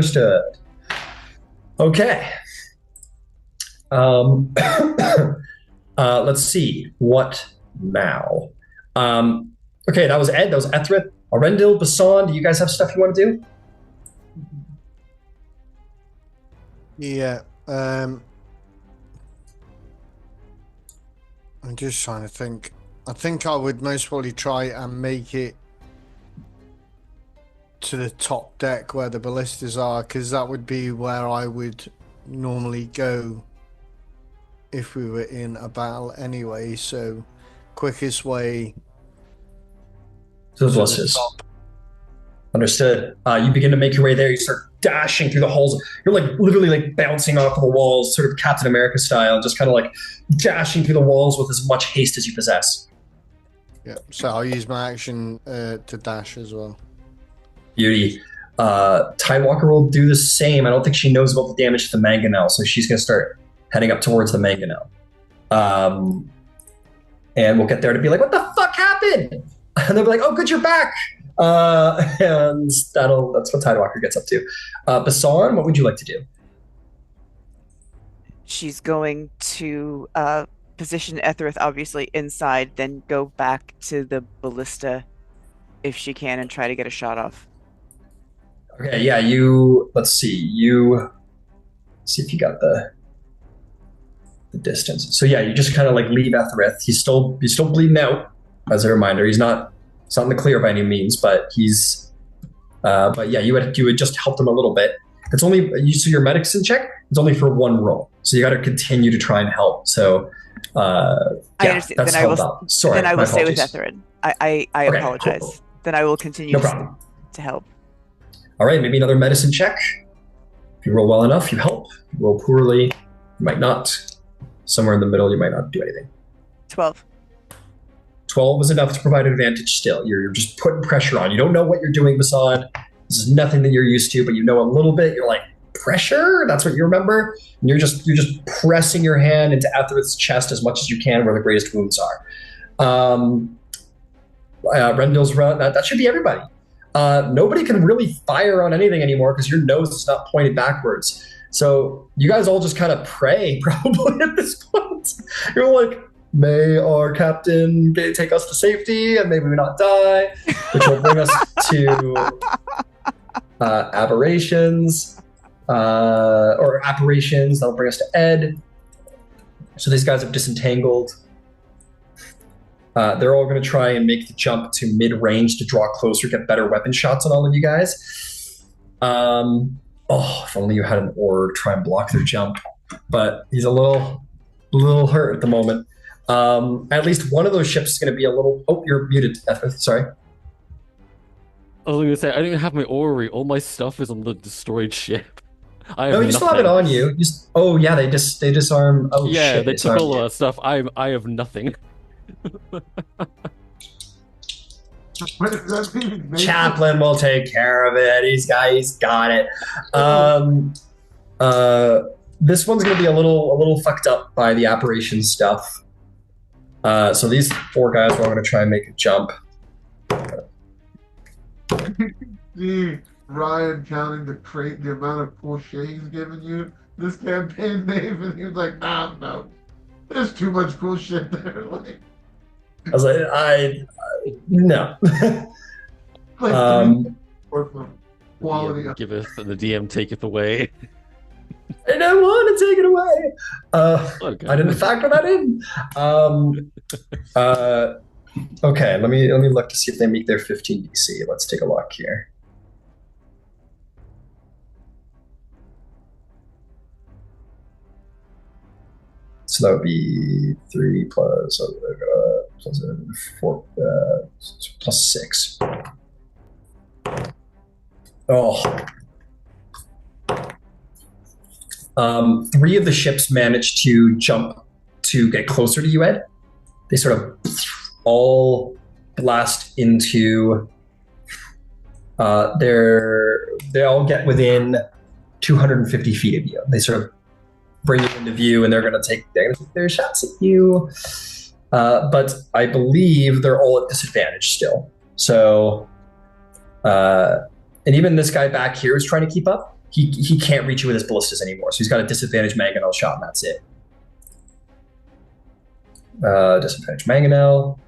Okay. Let's see. What now? Okay, that was Ed. That was Ethrith. Arendil, Basan, do you guys have stuff you want to do? Yeah. I'm just trying to think. I think I would most probably try and make it to the top deck where the ballistas are, because that would be where I would normally go if we were in a battle anyway. So, quickest way To the to ballistas. top. Understood. You begin to make your way there. You start dashing through the halls. You're like literally like bouncing off of the walls, sort of Captain America style, just kind of like dashing through the walls with as much haste as you possess. Yeah. So I'll use my action to dash as well. Beauty. Tidewalker will do the same. I don't think she knows about the damage to the mangonel, so she's going to start heading up towards the mangonel. And we'll get there to be like, what the fuck happened? And they'll be like, oh, good, you're back. And that's what Tidewalker gets up to. Basan, what would you like to do? She's going to position Etherith obviously inside, then go back to the ballista if she can and try to get a shot off. Okay, yeah, let's see if you got the distance. So yeah, you just kind of like leave Etherith. He's still bleeding out, as a reminder. He's not in the clear by any means, but but yeah, you would just helped him a little bit. It's only so your medicine check, it's only for one roll. So you got to continue to try and help. So I understand. that's then I will, out. Sorry, then I will stay with apologies. Etherin. I Okay, apologize. cool. Then I will continue No problem. to help. All right, maybe another medicine check. If you roll well enough, you help. If you roll poorly, you might not. Somewhere in the middle, you might not do anything. 12. 12 was enough to provide advantage still. You're just putting pressure on. You don't know what you're doing, Basan. This is nothing that you're used to, but you know a little bit. You're like, pressure? That's what you remember? And you're just pressing your hand into Etherith's chest as much as you can where the greatest wounds are. Rendell's run. That should be everybody. Nobody can really fire on anything anymore because your nose is not pointed backwards. So you guys all just kind of pray probably at this point. You're like, may our captain take us to safety and may we not die, which will bring us to aberrations. Or apparitions. That'll bring us to Ed. So these guys have disentangled. They're all going to try and make the jump to mid-range to draw closer, get better weapon shots on all of you guys. If only you had an ore to try and block their jump. But he's a little hurt at the moment. At least one of those ships is going to be a little... Oh, you're muted, Etherith. Sorry. I was going to say, I don't even have my orrery. All my stuff is on the destroyed ship. No, you still have it on you. Yeah, they disarm. Oh, yeah, shit, they took all you. that stuff. I have nothing. Chaplin will take care of it. He's got it. This one's gonna be a little fucked up by the apparition stuff. So these 4 guys are all gonna try and make a jump. See Ryan counting the amount of crochet he's given you this campaign, Dave, and he was like, no, there's too much cool shit there. Like, I was like, no. like worth of quality. DM giveth and the DM taketh away. I don't want to take it away. Okay. I didn't factor that in. Okay, let me look to see if they meet their 15 DC. Let's take a look here. So that would be 3 plus 4 plus 6. Oh. 3 of the ships managed to jump to get closer to you, Ed. They sort of all blast into they all get within 250 feet of you. They sort of bring you into view, and they're going to take their shots at you. But I believe they're all at disadvantage still. So, and even this guy back here is trying to keep up. He can't reach you with his ballistas anymore, so he's got a disadvantage mangonel shot, and that's it. Disadvantage mangonel.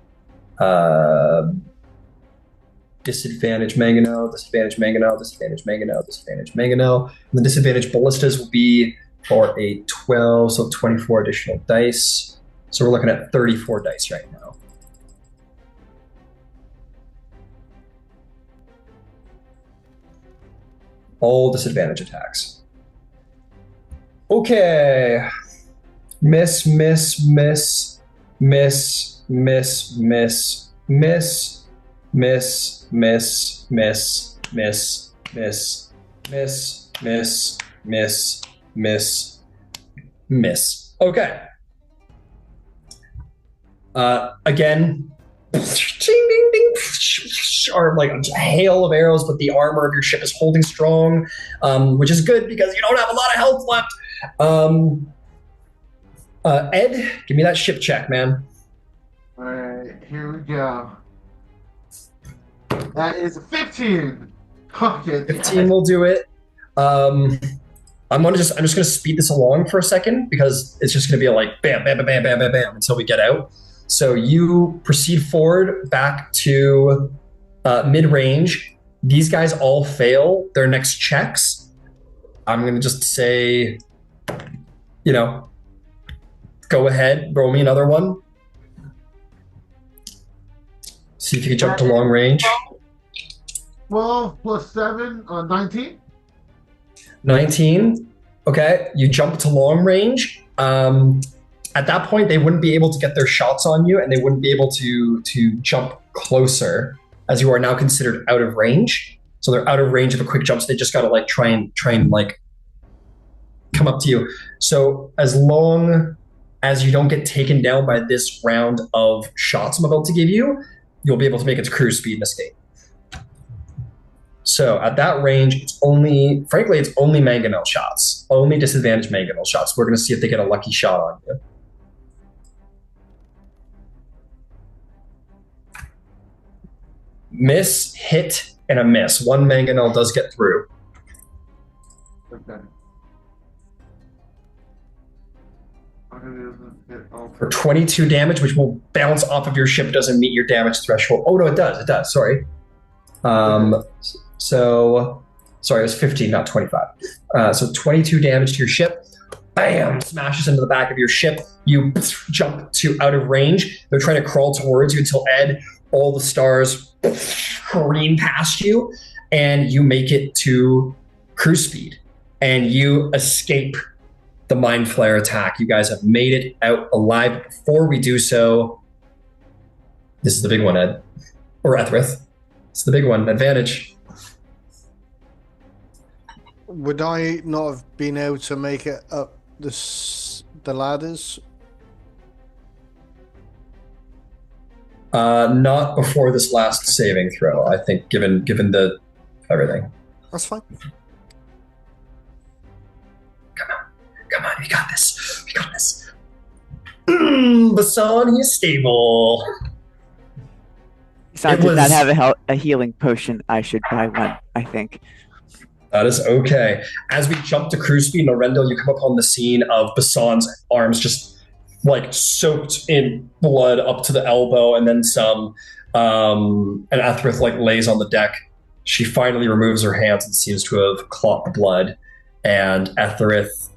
Disadvantage mangonel, disadvantage mangonel, disadvantage mangonel, disadvantage mangonel. And the disadvantage ballistas will be for a 12, so 24 additional dice. So we're looking at 34 dice right now. All disadvantage attacks. Okay. Miss, miss, miss, miss, miss, miss, miss, miss, miss, miss, miss, miss, miss, miss, miss, miss, miss. Okay. Again, ding, ding, ding, or like a hail of arrows, but the armor of your ship is holding strong, which is good because you don't have a lot of health left. Ed, give me that ship check, man. All right, here we go. That is a 15. Okay, 15 will do it. I'm just gonna speed this along for a second because it's just gonna be like bam, bam, bam, bam, bam, bam, bam until we get out. So you proceed forward back to mid-range. These guys all fail their next checks. I'm gonna just say, go ahead, roll me another one. See if you can jump to long range. 12 plus 7, 19. 19. Okay, you jump to long range. At that point, they wouldn't be able to get their shots on you, and they wouldn't be able to jump closer, as you are now considered out of range. So they're out of range of a quick jump. So they just got to try and come up to you. So as long as you don't get taken down by this round of shots I'm about to give you, you'll be able to make it to cruise speed and escape. So at that range, it's only mangonel shots, only disadvantage mangonel shots. We're going to see if they get a lucky shot on you. Miss, hit, and a miss. One mangonel does get through. Okay. For 22 damage, which will bounce off of your ship. It doesn't meet your damage threshold. Oh, no, it does. It does. Sorry. So, sorry, it was 15, not 25. So 22 damage to your ship. Bam! Smashes into the back of your ship. You jump to out of range. They're trying to crawl towards you until Ed, all the stars careen past you, and you make it to cruise speed. And you escape the Mind Flare attack. You guys have made it out alive. Before we do so, this is the big one, Ed. Or Ethrith. It's the big one. Advantage. Would I not have been able to make it up the ladders? Not before this last saving throw, I think, given the everything. That's fine. Come on, we got this. We got this. Basan, he's stable. Basan did not have a healing potion. I should buy one, I think. That is okay. As we jump to cruise speed, Arendil, you come upon the scene of Basan's arms just soaked in blood up to the elbow, and then some. And Ethrith lays on the deck. She finally removes her hands and seems to have clot the blood. And Ethrith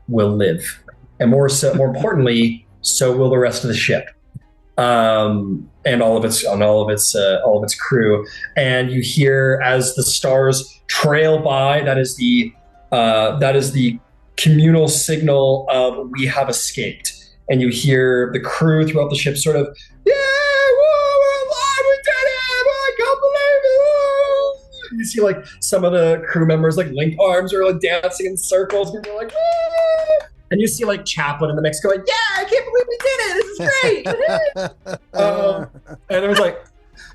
will live, and more importantly, so will the rest of the ship, and all of its crew. And you hear as the stars trail by. That is the communal signal of "we have escaped." And you hear the crew throughout the ship sort of, "Yeah, whoa, we're alive, we did it! I can't believe it!" You see some of the crew members link arms or dancing in circles, and you're like, "Woo!" And you see Chaplin in the mix going, "Yeah, I can't believe we did it! This is great!" And it was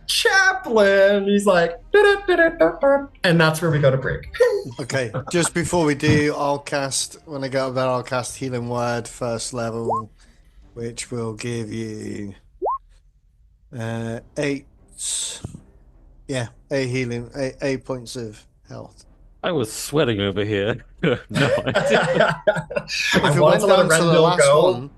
Chaplin. He's like, "Da-da-da-da-da-da." And that's where we go to break. Okay, just before we do, when I get up there, I'll cast Healing Word first level, which will give you 8, yeah, 8 points of health. I was sweating over here. No idea. I If it wanted went to let down to the Arendil last go. one,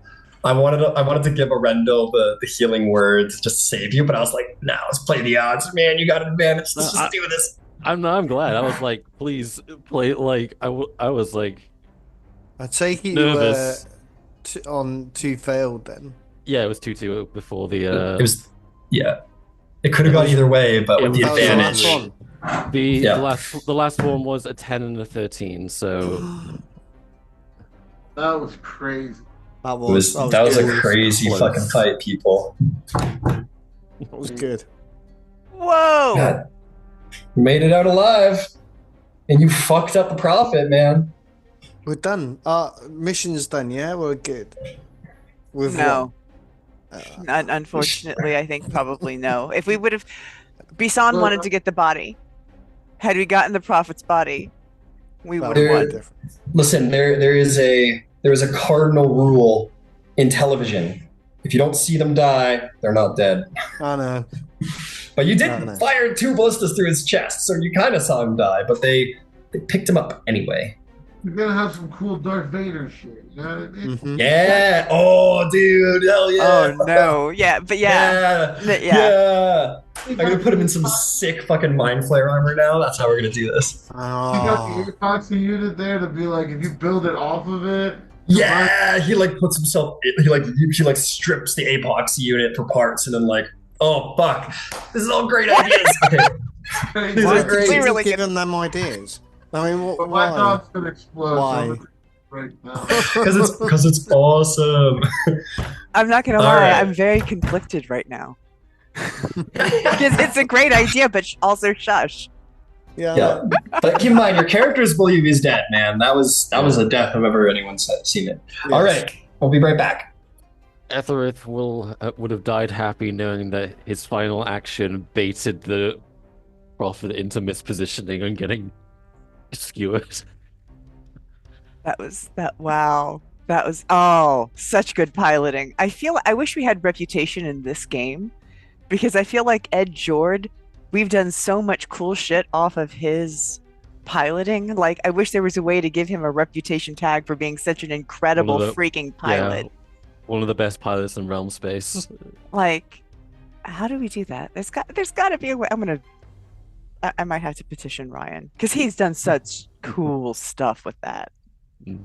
I wanted to give Arendil the healing word to just save you, but I was like, nah, let's play the odds, man. You got an advantage. Let's just do this. I'm glad. I was like, please play. Like I was like I'd say you were nervous. on 2 failed then. Yeah, it was 2-2 before It the. was, yeah. It could have It gone was either way, but it with the was That was the last advantage, one. the yeah. last one was a 10 and a 13. So That was crazy. That It was was that was good. a crazy close. fucking fight, people. That was good. Whoa! God, you made it out alive, and you fucked up the prophet, man. We're done. Mission's done, yeah? We're good. With No, one. unfortunately, I think probably no. If we would have, Bisan Well, wanted to get the body. Had we gotten the prophet's body, we That would have would be won. different. Listen, there is a cardinal rule in television. If you don't see them die, they're not dead. I know. But you did No. fire 2 ballistas through his chest, so you kind of saw him die. But they picked him up anyway. You're gonna have some cool Darth Vader shit. You know what I mean? Mhm. Yeah. Oh, dude. Hell yeah. Oh no, yeah, but yeah, yeah. Yeah. I'm gonna put him in some sick fucking mind flare armor now. That's how we're gonna do this. You got Oh. the epoxy unit there to be like, if you build it off of it. Yeah, he like puts himself. He like strips the apoxy unit for parts, and then like, oh fuck, this is all great ideas. Okay, these Why are did great. you really give them ideas? I mean, But my why? thoughts could explode. Why? So right now. Because it's awesome. I'm not gonna All lie, right. I'm very conflicted right now. Because it's a great idea, but also shush. Yeah, but keep in mind, your characters believe he's dead, man. That was the death of ever anyone seen it. Yes. All right, we'll be right back. Etherith would have died happy knowing that his final action baited the prophet into mispositioning and getting skewered. Wow. That was such good piloting. I wish we had reputation in this game because I feel like Jord, we've done so much cool shit off of his piloting. Like I wish there was a way to give him a reputation tag for being such an incredible freaking pilot. Yeah, one of the best pilots in realm space. Like, how do we do that? There's got to be a way. I might have to petition Ryan because he's done such cool stuff with that. Mm.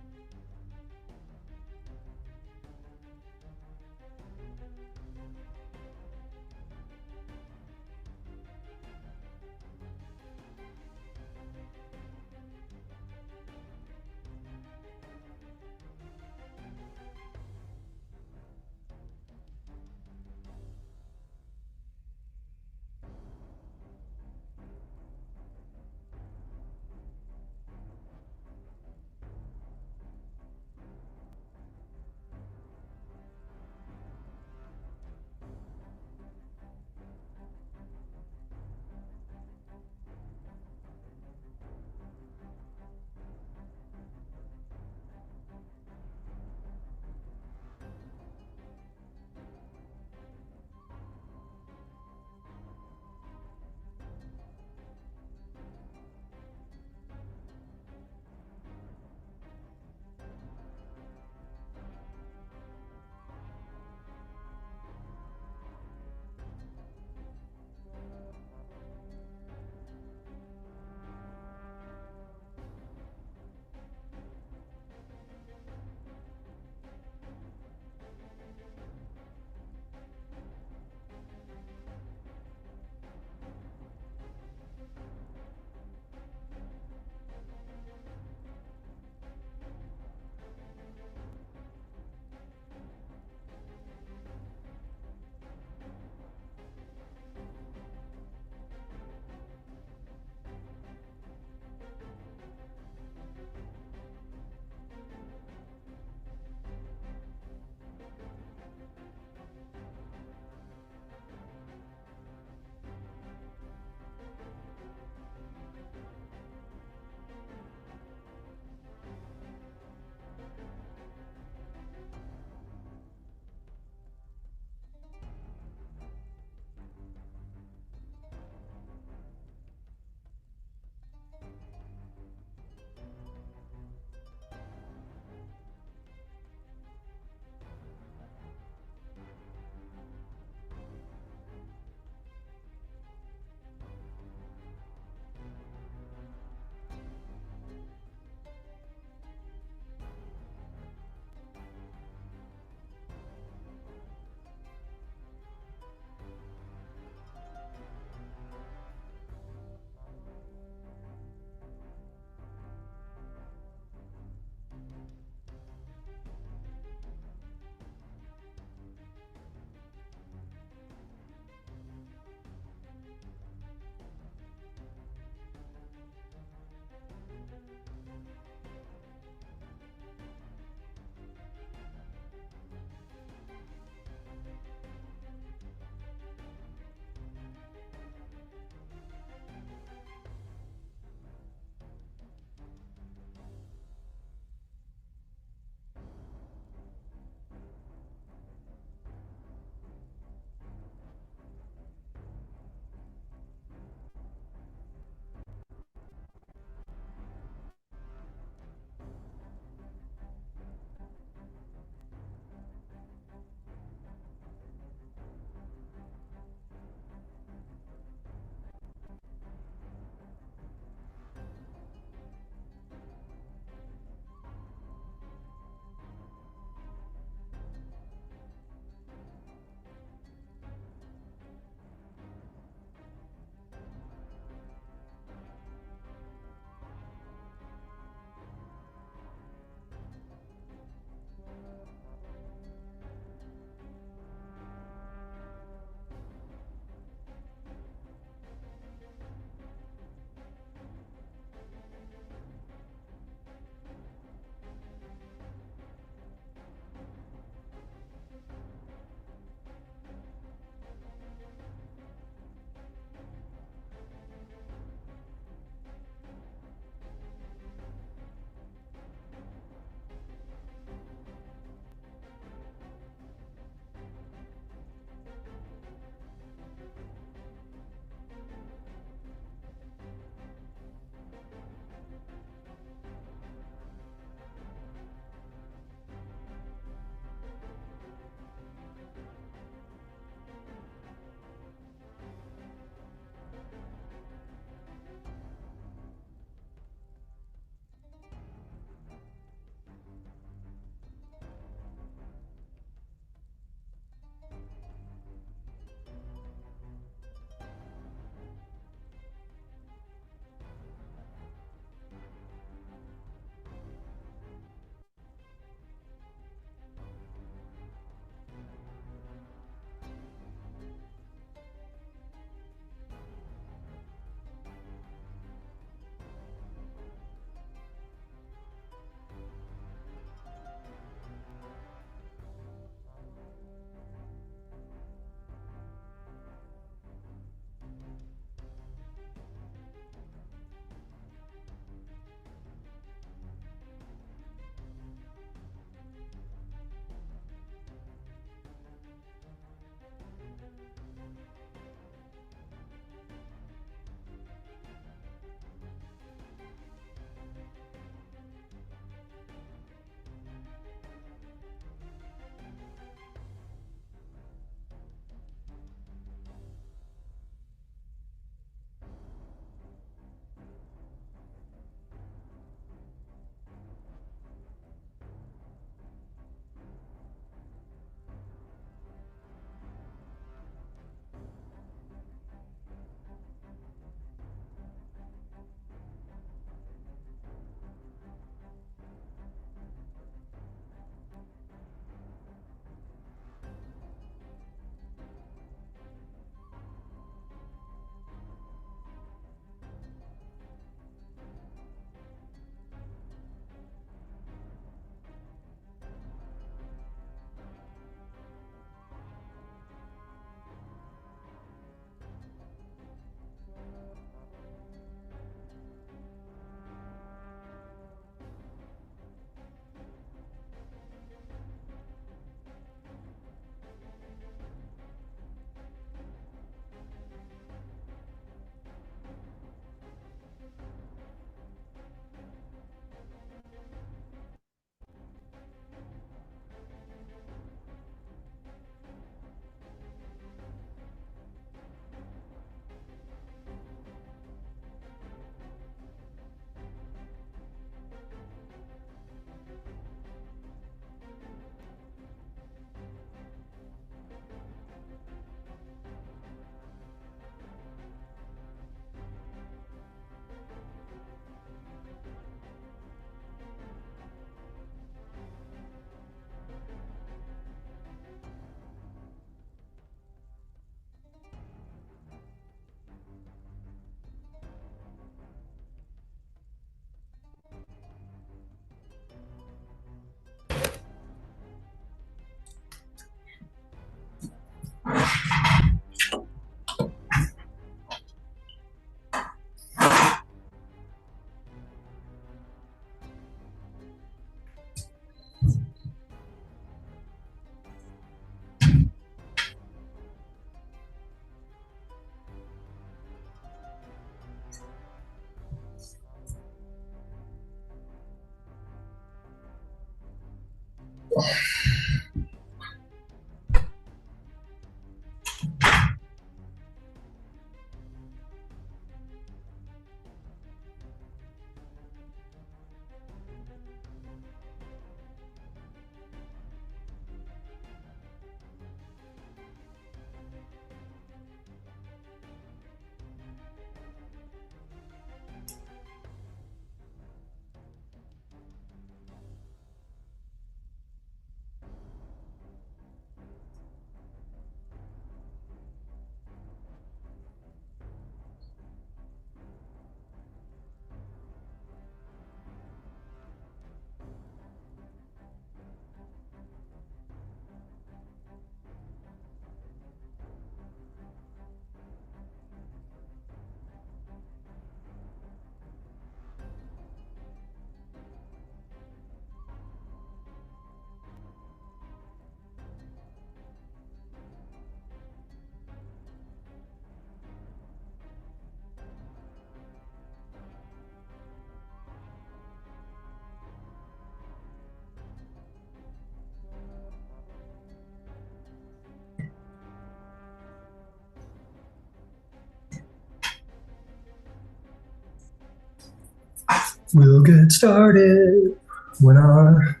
We'll get started when our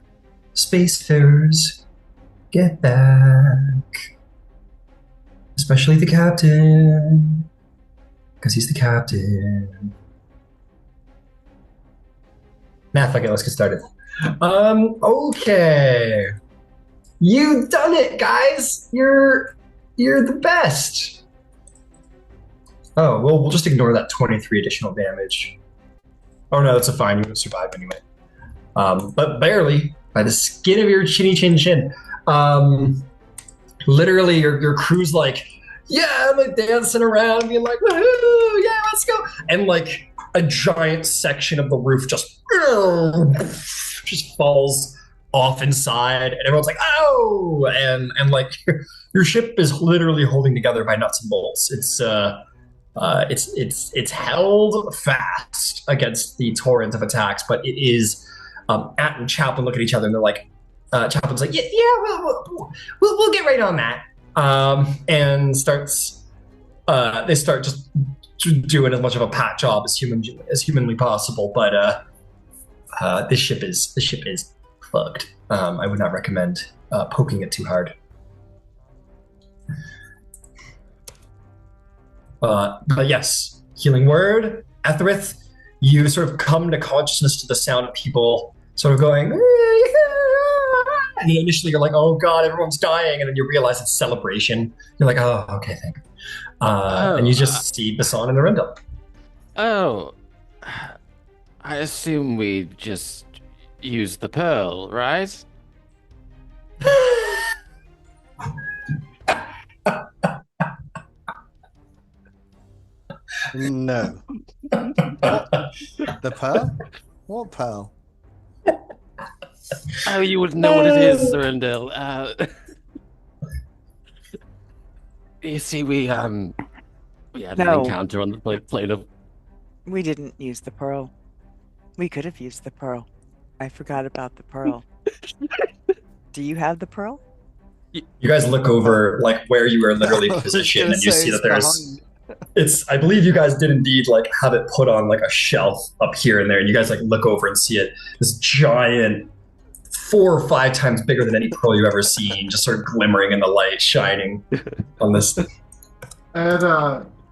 spacefarers get back. Especially the captain, because he's the captain. Nah, fuck it, let's get started. Okay. You done it, guys! You're the best! Oh, well, we'll just ignore that 23 additional damage. Oh no, that's a fine. You're gonna survive anyway. But barely, by the skin of your chinny chin chin. Literally, your crew's like, yeah, I'm like dancing around, being like, woohoo, yeah, let's go. And like a giant section of the roof just falls off inside, and everyone's like, oh, and like your ship is literally holding together by nuts and bolts. It's held fast against the torrent of attacks, but it is. At and Chaplin look at each other and they're like, Chaplin's like, yeah, we'll get right on that. And they start just doing as much of a pat job as humanly possible. But this ship is fucked. I would not recommend poking it too hard. But yes, healing word, Etherith, you sort of come to consciousness to the sound of people sort of going, and initially you're like, oh god, everyone's dying, and then you realize it's celebration. You're like, oh, okay, thank you. And you just see Basan and Arendil. Oh, I assume we just use the pearl, right? No. The pearl? What pearl? Oh, you would know what it is, Arendil. You see, we had an encounter on the plane of. We didn't use the pearl. We could have used the pearl. I forgot about the pearl. Do you have the pearl? You guys look over like where you are literally positioned, and you see that there's. I believe you guys did indeed like have it put on like a shelf up here and there, and you guys like look over and see it, this giant 4 or 5 times bigger than any pearl you've ever seen, just sort of glimmering in the light, shining on this. And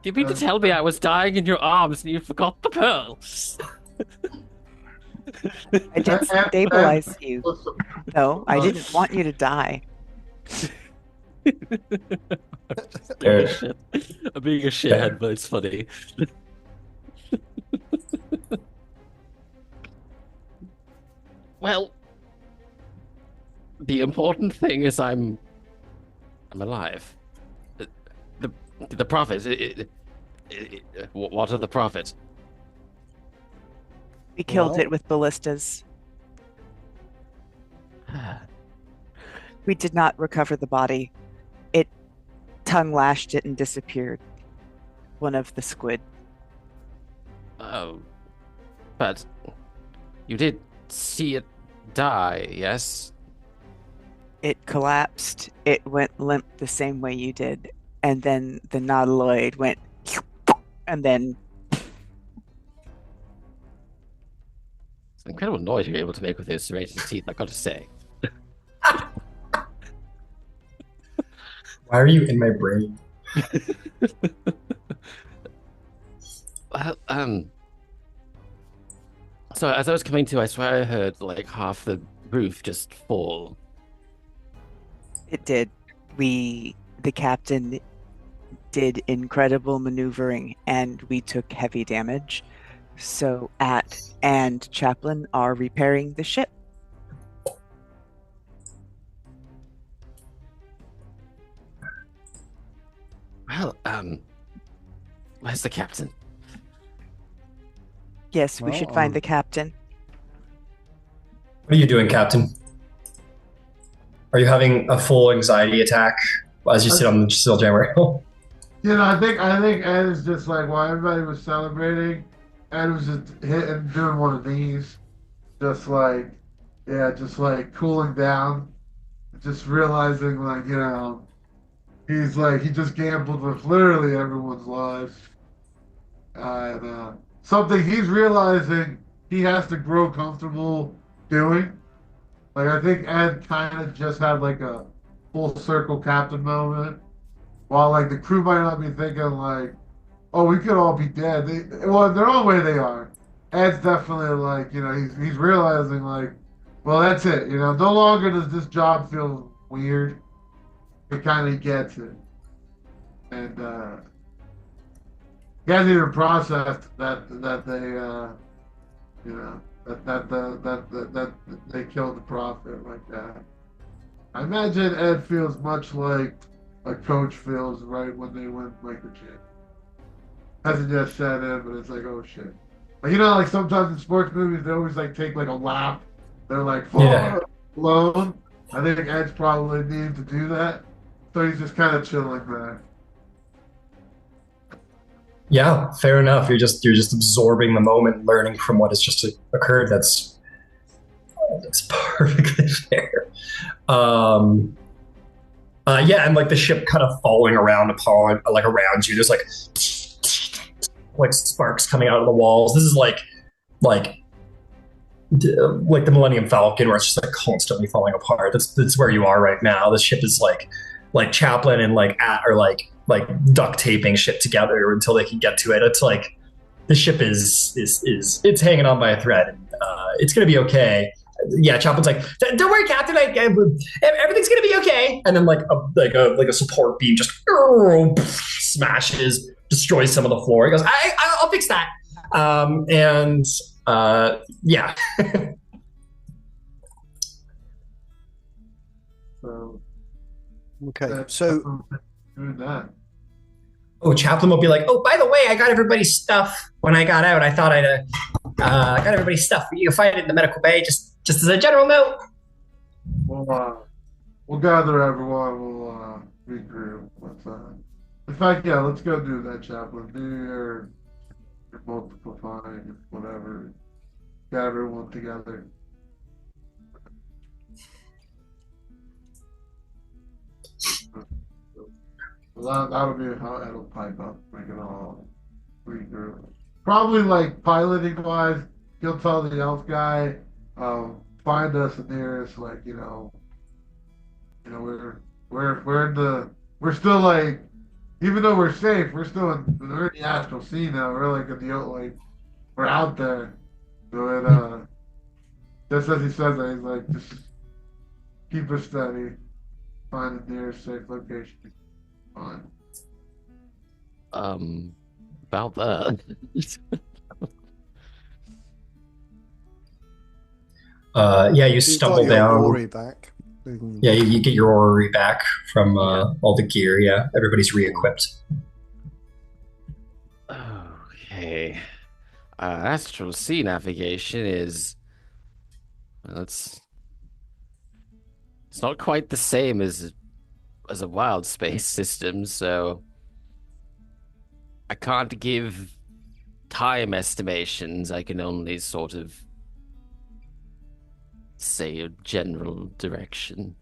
Do you mean to tell me I was dying in your arms and you forgot the pearl? I did stabilize you. No, I didn't want you to die. Being a shithead, but it's funny. Well, the important thing is I'm alive. The prophets. What are the prophets? We killed it with ballistas. We did not recover the body. It tongue lashed it and disappeared. One of the squid. Oh, but you did see it die, yes? It collapsed. It went limp the same way you did. And then the nautiloid went and then It's an incredible noise you're able to make with those serrated teeth, I gotta say. Why are you in my brain? Well, so as I was coming to, I swear I heard like half the roof just fall. it did. The captain did incredible maneuvering and we took heavy damage. So At and Chaplin are repairing the ship. Well, where's the captain? Yes, we should find the captain. What are you doing, Captain? Are you having a full anxiety attack as you sit on the Spelljammer rail? I think Ed is just like while everybody was celebrating, Ed was just hitting doing one of these, just like just like cooling down, just realizing like he's like he just gambled with literally everyone's lives, and something he's realizing he has to grow comfortable doing. Like I think Ed kind of just had like a full circle captain moment, while like the crew might not be thinking like, oh, we could all be dead. Well, in their own way they are. Ed's definitely like he's realizing like, well that's it. No longer does this job feel weird. It kind of gets it, and he hasn't even processed that they that they killed the prophet like that. I imagine Ed feels much like a coach feels right when they win like the chip. Hasn't yet set in, but it's like, oh shit. Like like sometimes in sports movies they always like take like a lap. They're like Yeah. alone. I think Ed's probably needing to do that. So he's just kind of chilling there. Yeah, fair enough. You're just absorbing the moment, learning from what has just occurred. That's perfectly fair. Um, yeah, and like the ship kind of falling around upon like around you. There's like sparks coming out of the walls. This is like like the Millennium Falcon, where it's just like constantly falling apart. That's where you are right now. The ship is like Chaplin and like At are like duct taping shit together until they can get to it. It's like the ship is it's hanging on by a thread. And, it's gonna be okay. Yeah, Chaplin's like, don't worry, Captain. Everything's gonna be okay. And then like a support beam just smashes, destroys some of the floor. He goes, I'll fix that. And yeah. So Okay, that's so doing that. Oh, Chaplin will be like, oh, by the way, I got everybody's stuff when I got out. I thought I got everybody's stuff. You can find it in the medical bay, just as a general note. We'll gather everyone. We'll regroup. In fact, yeah, let's go do that, Chaplain. Do your multiple find, whatever. Get everyone together. Well, that'll be how it'll pipe up. We can all regroup. Probably like piloting wise, he'll tell the elf guy, find us the nearest, like we're in the we're still like even though we're safe, we're in the astral sea now. We're like in the like we're out there. So just as he says that, he's like just keep us steady, find the nearest safe location. Fine. About that. Yeah, you you've stumble got your down. Ori back. Yeah, you get your orrery back from all the gear. Yeah, everybody's re-equipped. Okay. Astral sea navigation is well, it's not quite the same as a wild space system, so I can't give time estimations. I can only sort of say a general direction.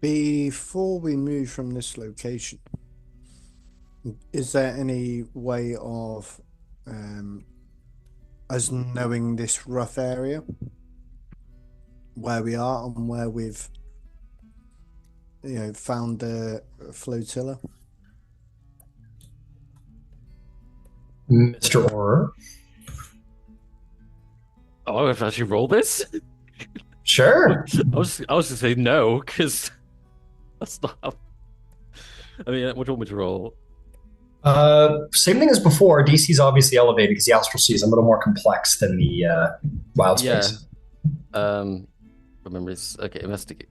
Before we move from this location, is there any way of us knowing this rough area where we are and where we've found the flotilla? Mr. Orr? Oh, I've actually rolled this? Sure. I was gonna say no, because that's not how... I mean, what do you want me to roll? Same thing as before. DC's obviously elevated because the Astral Sea is a little more complex than the Wild Space. Remember, it's okay.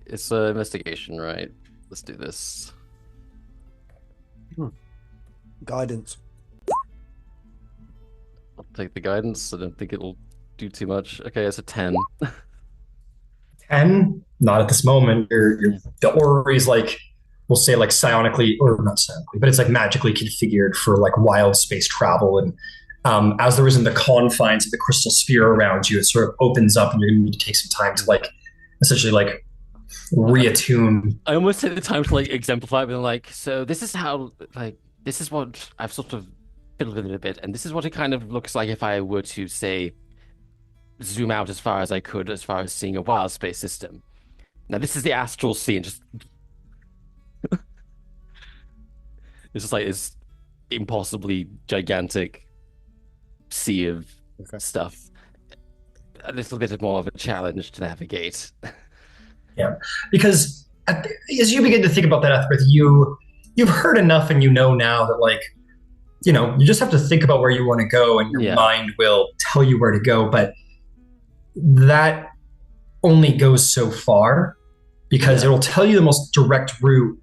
It's investigation, right? Let's do this. Guidance. I'll take the guidance. I don't think it'll do too much. Okay, it's a 10. 10? Not at this moment. The Orr is like, we'll say like psionically, or not psionically, but it's like magically configured for like wild space travel. And as there is in the confines of the crystal sphere around you, it sort of opens up and you're going to need to take some time to like essentially like reattune. I almost take the time to like exemplify, but like, so this is how, like, this is what I've sort of fiddled with it a bit, and this is what it kind of looks like if I were to say zoom out as far as I could, as far as seeing a wild space system. Now this is the astral sea, and just it's just like this impossibly gigantic sea of stuff. A little bit more of a challenge to navigate. Yeah, because as you begin to think about that, Ethbert, you've heard enough, and you know now that like, you just have to think about where you want to go, and your mind will tell you where to go. But that only goes so far, because it'll tell you the most direct route,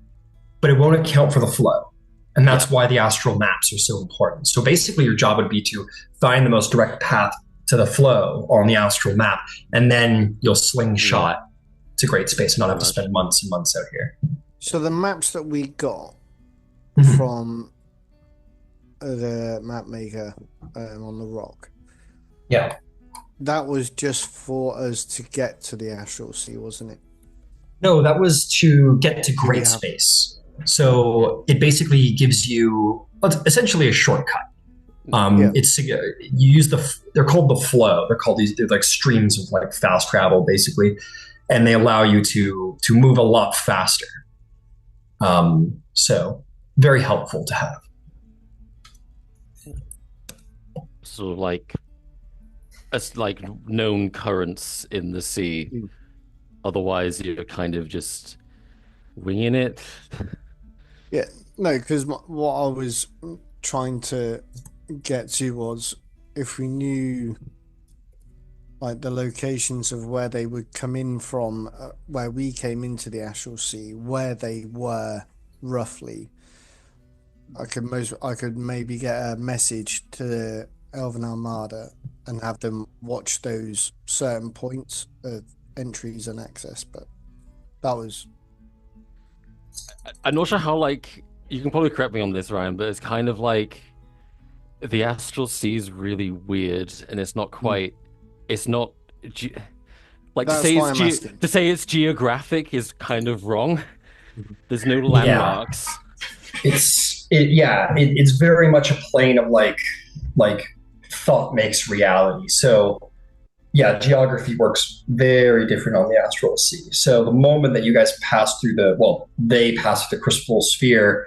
but it won't account for the flow. And that's why the astral maps are so important. So basically your job would be to find the most direct path to the flow on the astral map, and then you'll slingshot to great space and not have to spend months and months out here. So the maps that we got from the map maker on the rock, that was just for us to get to the astral sea, wasn't it? No, that was to get to great space. So it basically gives you essentially a shortcut. It's you use they're called the flow. They're like streams of like fast travel basically, and they allow you to move a lot faster. So very helpful to have. Sort of like as like known currents in the sea. Otherwise, you're kind of just winging it. Yeah, no, because what I was trying to get to was if we knew like the locations of where they would come in from, where we came into the Astral Sea, where they were roughly, I could maybe get a message to the Elven Armada and have them watch those certain points of entries and access. But that was... I'm not sure how, like, you can probably correct me on this, Ryan, but it's kind of like the Astral Sea is really weird, and it's not quite. It's not like That's to say it's geographic is kind of wrong. There's no landmarks. It's very much a plane of like thought makes reality. So yeah, geography works very different on the Astral Sea. So the moment that you guys pass through they pass through the crystal sphere,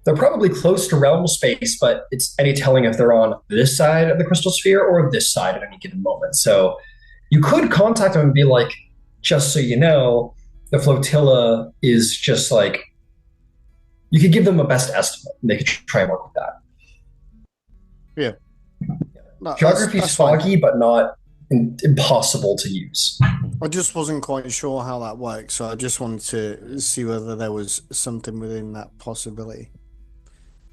they're probably close to realm space, but it's any telling if they're on this side of the crystal sphere or this side at any given moment. So you could contact them and be like, just so you know, the flotilla is just like, you could give them a best estimate and they could try and work with that. Yeah. No, Geography's foggy, but not impossible to use. I just wasn't quite sure how that worked, so I just wanted to see whether there was something within that possibility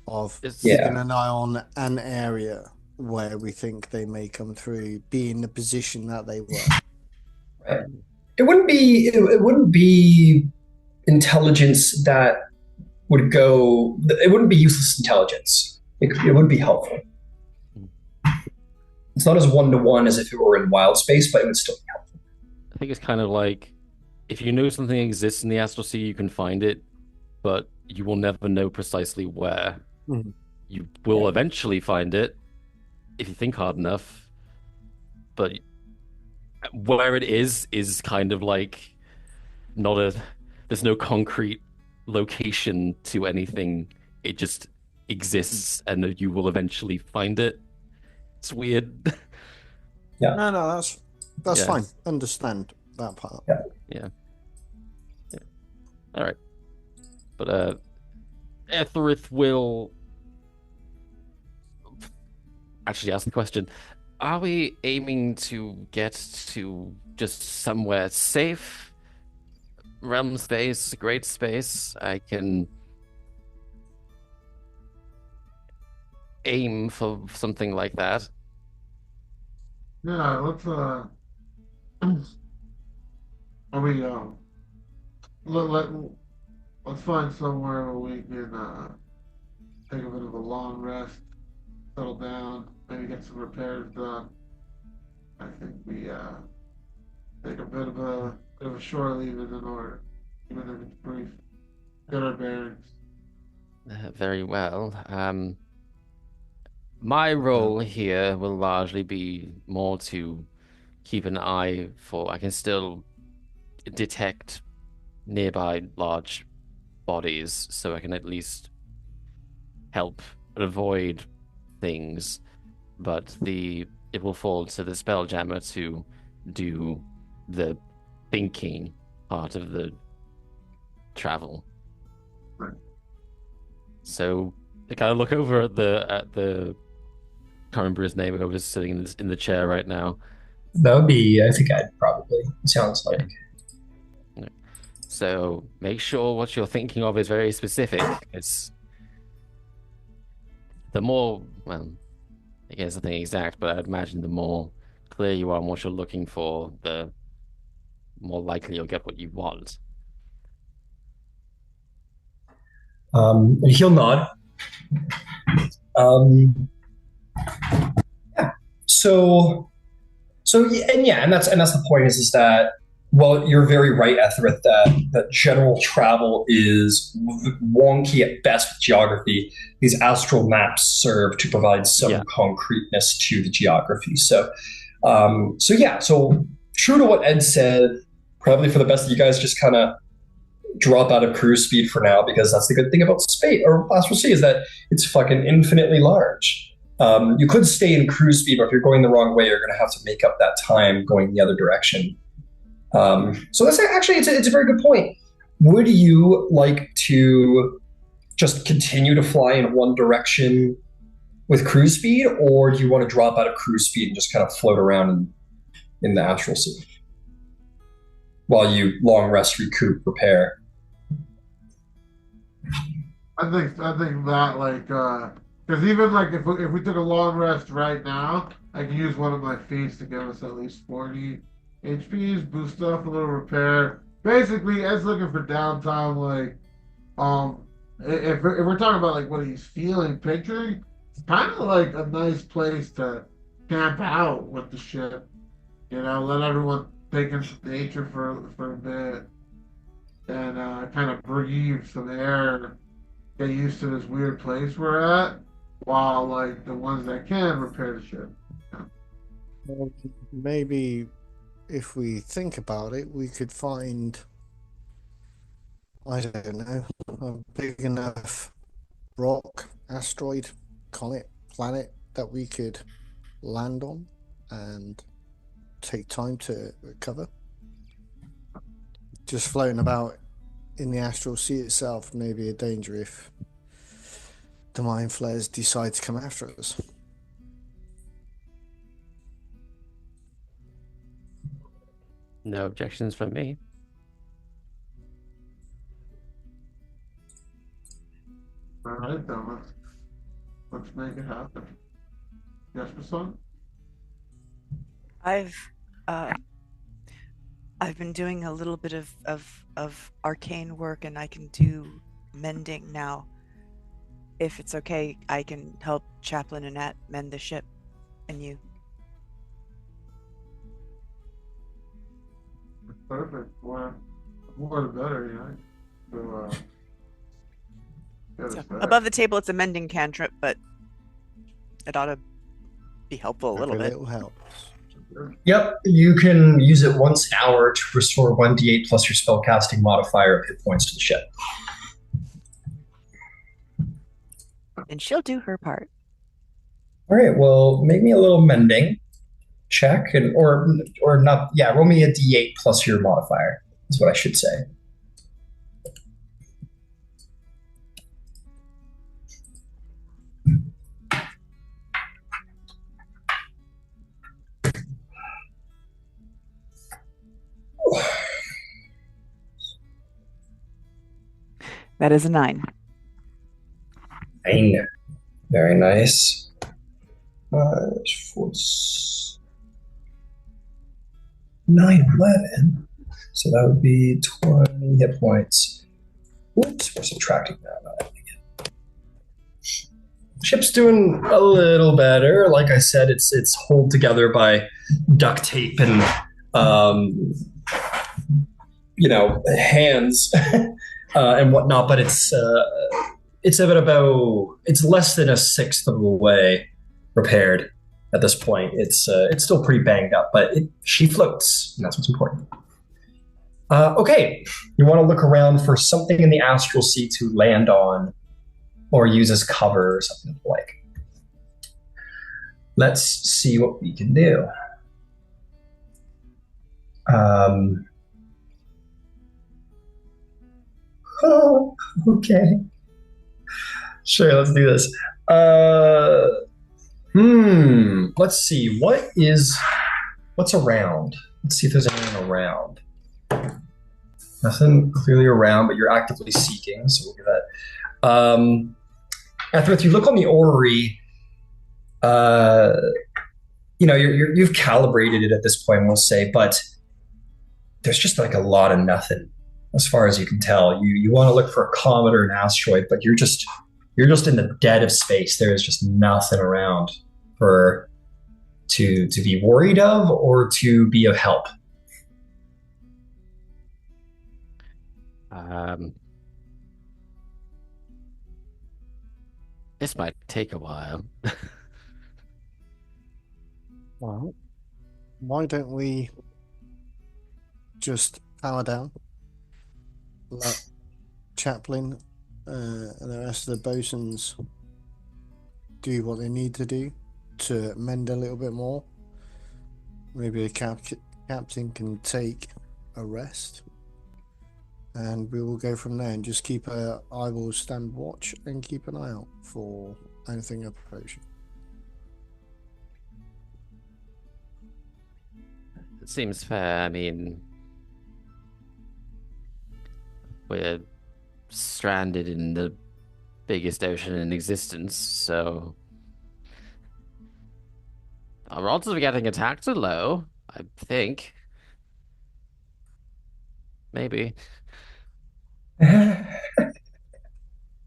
of keeping an eye on an area where we think they may come through, be in the position that they were. Right. It wouldn't be intelligence that would go. It wouldn't be useless intelligence. It would be helpful. It's not as one-to-one as if it were in wild space, but it would still be helpful. I think it's kind of like if you know something exists in the astral sea, you can find it, but you will never know precisely where. Mhm. You will eventually find it if you think hard enough, but where it is kind of like not a there's no concrete location to anything. It just exists and you will eventually find it. It's weird. Yeah. No, that's Yeah. fine. Understand that part. Yeah. Yeah. All right. But Etherith will actually ask the question. Are we aiming to get to just somewhere safe? Realm space, great space. I can aim for something like that. Yeah, let's are we let, let let's find somewhere where we can take a bit of a long rest, settle down, maybe get some repairs done. I think we take a bit of a shore leave in order, even if it's brief. Get our bearings. Very well. My role here will largely be more to keep an eye for. I can still detect nearby large bodies, so I can at least help avoid things. But it will fall to the Spelljammer to do the thinking part of the travel. Right. So I kind of look over at the can't remember his name. Whoever's sitting in the chair right now. That would be, I think I'd probably, sounds like. Yeah. So make sure what you're thinking of is very specific. It's the more, well, I guess nothing exact, but I'd imagine the more clear you are on what you're looking for, the more likely you'll get what you want. And he'll nod. Um, yeah. And that's the point is that well, you're very right, Ethereth, that general travel is wonky at best with geography. These astral maps serve to provide some concreteness to the geography. So true to what Ed said, probably for the best that you guys just kind of drop out of cruise speed for now, because that's the good thing about space or astral sea is that it's fucking infinitely large. You could stay in cruise speed, but if you're going the wrong way, you're going to have to make up that time going the other direction. So that's actually it's a very good point. Would you like to just continue to fly in one direction with cruise speed, or do you want to drop out of cruise speed and just kind of float around in the astral sea while you long rest, recoup, repair? I think that like because even like if we took a long rest right now, I can use one of my feats to give us at least 40 HPs, boost up a little repair. Basically, Ed's looking for downtime. Like if we're talking about like what he's feeling, picturing, it's kind of like a nice place to camp out with the ship. You know, let everyone take in nature for a bit and kind of breathe some air, get used to this weird place we're at, while like the ones that can repair the ship. Well, maybe if we think about it, we could find, I don't know, a big enough rock, asteroid, comet, planet that we could land on and take time to recover. Just floating about in the astral sea itself may be a danger if the mind flares decide to come after us. No objections from me. All right, then let's make it happen. Yes, son. I've uh I've been doing a little bit of arcane work, and I can do mending now. If it's okay, I can help Chaplin and Nat mend the ship and you. Perfect. more the better, you know. So, get us So back. above the table, it's a mending cantrip, but it ought to be helpful a little Every bit. little helps. Yep, you can use it once an hour to restore 1d8 plus your spellcasting modifier of hit points to the ship. And she'll do her part. All right, well, make me a little mending check, and or not. Yeah, roll me a d8 plus your modifier. Is what I should say. That is a 9. 9. Very nice. 9, 11. So that would be 20 hit points. Whoops, we're subtracting that. Ship's doing a little better. Like I said, it's held together by duct tape and hands and whatnot. But it's less than a sixth of the way repaired at this point. It's still pretty banged up, but she floats, and that's what's important. Okay, you want to look around for something in the astral sea to land on or use as cover or something like. Let's see what we can do. Oh, okay. Sure, let's do this. Let's see. What's around? Let's see if there's anything around. Nothing clearly around, but you're actively seeking, so we'll do that. After you look on the orrery, you've calibrated it at this point, we'll say, but there's just like a lot of nothing as far as you can tell. You want to look for a comet or an asteroid, but you're just in the dead of space. There is just nothing around to be worried of or to be of help. This might take a while. Well, why don't we just power down, let Chaplin and the rest of the bosuns do what they need to do to mend a little bit more. Maybe the captain can take a rest, and we will go from there and just I will stand watch and keep an eye out for anything approaching. It seems fair. I mean, we're stranded in the biggest ocean in existence, so our odds of getting attacked are low, I think. Maybe.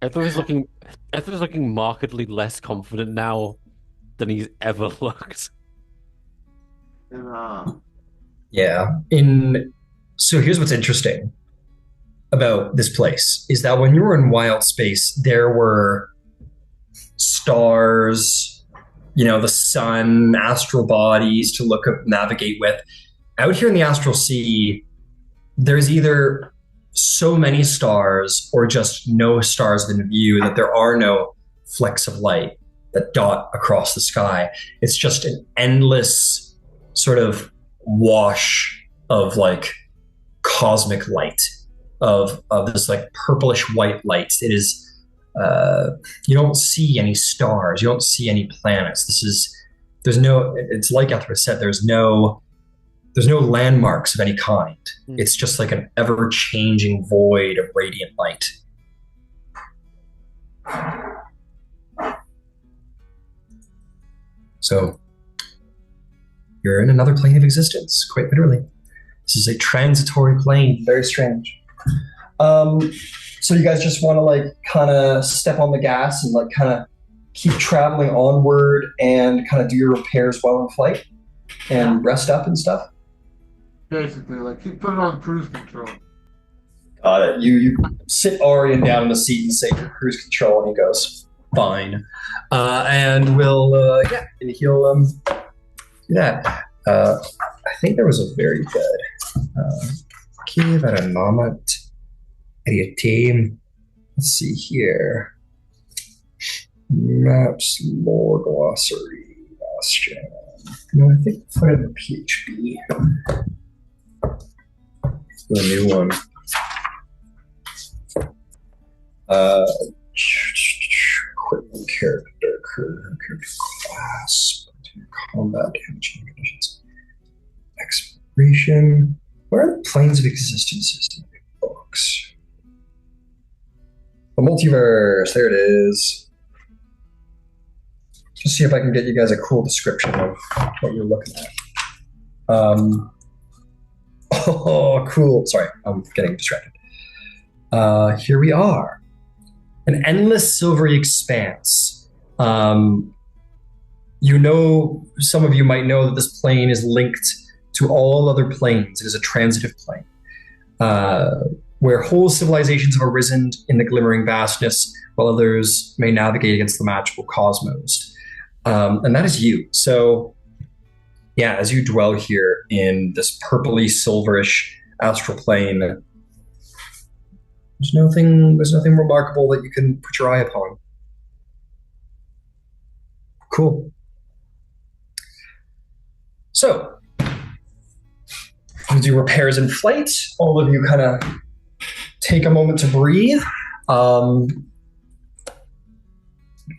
Ethel's looking markedly less confident now than he's ever looked. Yeah. So here's what's interesting about this place is that when you were in wild space, there were stars, the sun, astral bodies to navigate with. Out here in the astral sea, there's either so many stars or just no stars in view that there are no flecks of light that dot across the sky. It's just an endless sort of wash of like cosmic light, of this like purplish white light. It is you don't see any stars, you don't see any planets. It's like Ethra said, there's no landmarks of any kind. It's just like an ever-changing void of radiant light. So you're in another plane of existence, quite literally. This is a transitory plane, very strange. So you guys just want to like kind of step on the gas and like kind of keep traveling onward and kind of do your repairs while in flight and rest up and stuff? Basically, like keep putting on cruise control. You sit Arian down in the seat and say cruise control, and he goes, "Fine," and and he'll I think there was a very good give it a moment. A team. Let's see here. Maps, lore glossary, Bastion. No, I think put in the PHP. The new one. Equipment character class, combat damage conditions, exploration. Where are the planes of existence in the books? The multiverse. There it is. Just see if I can get you guys a cool description of what you're looking at. Oh, cool. Sorry, I'm getting distracted. Here we are. An endless silvery expanse. Some of you might know that this plane is linked to all other planes. It is a transitive plane, where whole civilizations have arisen in the glimmering vastness, while others may navigate against the magical cosmos. And that is you. So, yeah, as you dwell here in this purpley, silverish astral plane, there's nothing remarkable that you can put your eye upon. Cool. So, you do repairs in flight. All of you kind of take a moment to breathe.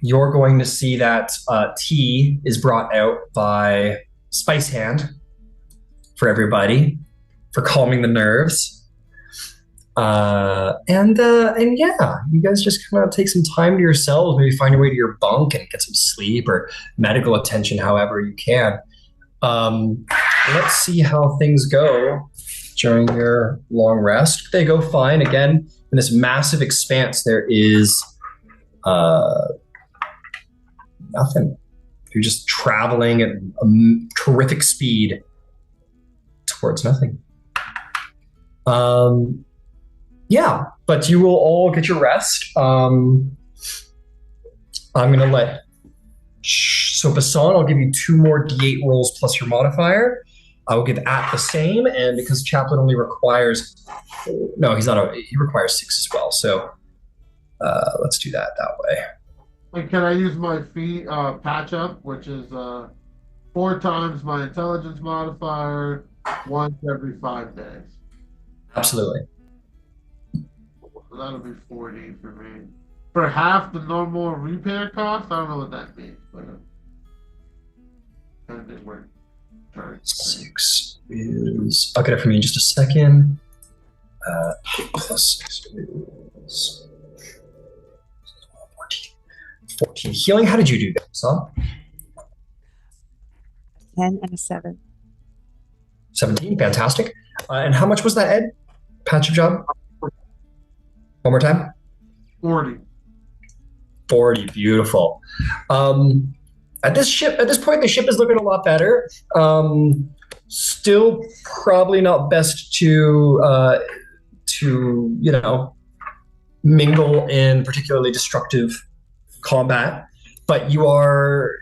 You're going to see that tea is brought out by Spice Hand for everybody, for calming the nerves. And yeah, you guys just kind of take some time to yourselves, maybe find your way to your bunk and get some sleep or medical attention however you can. Let's see how things go during your long rest. They go fine. Again, in this massive expanse, there is nothing. You're just traveling at a terrific speed towards nothing. Yeah, but you will all get your rest. I'm going to let... So Bassan, I'll give you 2 more D8 rolls plus your modifier. I will give At the same, and because Chaplin only requires... No, he requires 6 as well, so let's do that way. And can I use my patch up, which is 4 times my intelligence modifier, once every 5 days? Absolutely. So that'll be 40 for me. For half the normal repair cost, I don't know what that means, but and it worked. 6 is... I'll get it from you in just a second. 8 plus 6 is... 14. Healing, how did you do that, son? 10 and a 7. 17, fantastic. And how much was that, Ed? Patch of job? One more time? 40. 40, beautiful. At this point, the ship is looking a lot better. Still probably not best to mingle in particularly destructive combat, but you are,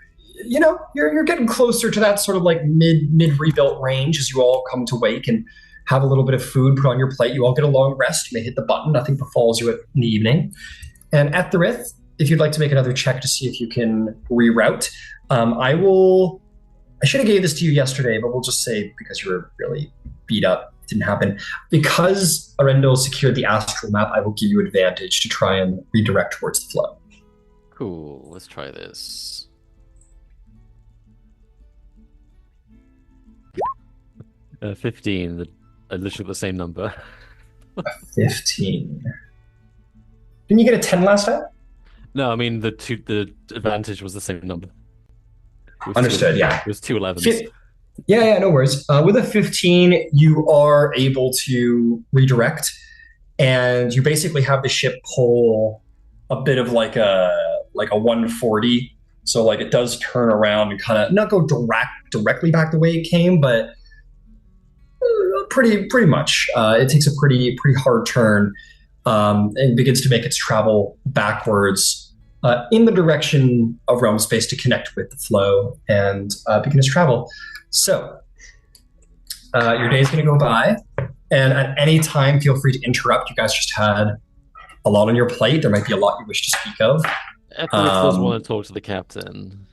you're getting closer to that sort of like mid rebuilt range as you all come to wake and have a little bit of food put on your plate. You all get a long rest. You may hit the button. Nothing befalls you in the evening. And at the Rith, if you'd like to make another check to see if you can reroute, I should have gave this to you yesterday, but we'll just say because you were really beat up, it didn't happen. Because Arendil secured the astral map, I will give you advantage to try and redirect towards the flow. Cool, let's try this. Uh, 15, literally the same number. 15. Didn't you get a 10 last time? No, I mean the advantage was the same number. Understood, yeah. It was 2 11s. Yeah, no worries. With a 15, you are able to redirect, and you basically have the ship pull a bit of like a 140. So like it does turn around and kind of not go directly back the way it came, but pretty much. It takes a pretty hard turn and begins to make its travel backwards in the direction of realm space to connect with the flow and begin its travel. So your day is going to go by, and at any time, feel free to interrupt. You guys just had a lot on your plate. There might be a lot you wish to speak of. Etherith does want to talk to the captain.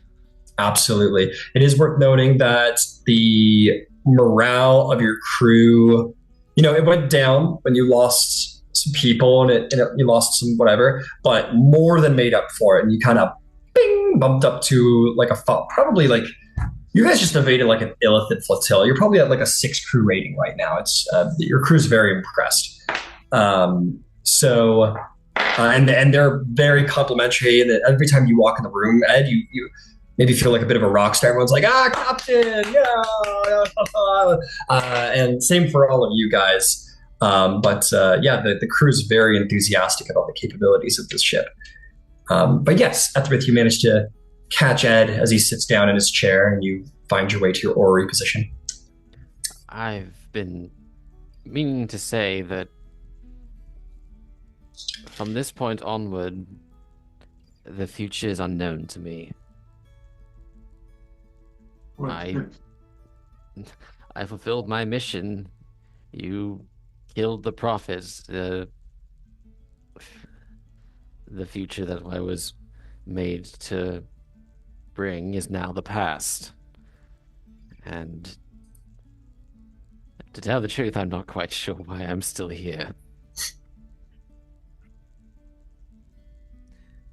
Absolutely. It is worth noting that the morale of your crew, it went down when you lost some people and you lost some whatever, but more than made up for it. And you kind of bumped up to like probably like you guys just evaded like an illithid flotilla. You're probably at like a 6 crew rating right now. It's your crew's very impressed. And they're very complimentary. And every time you walk in the room, Ed, you maybe feel like a bit of a rock star. Everyone's like, Captain, yeah. And same for all of you guys. The crew's very enthusiastic about the capabilities of this ship. But yes, Etherith, you managed to catch Ed as he sits down in his chair, and you find your way to your orrery position. I've been meaning to say that from this point onward, the future is unknown to me. I fulfilled my mission. You killed the prophets. The future that I was made to bring is now the past. And to tell the truth, I'm not quite sure why I'm still here.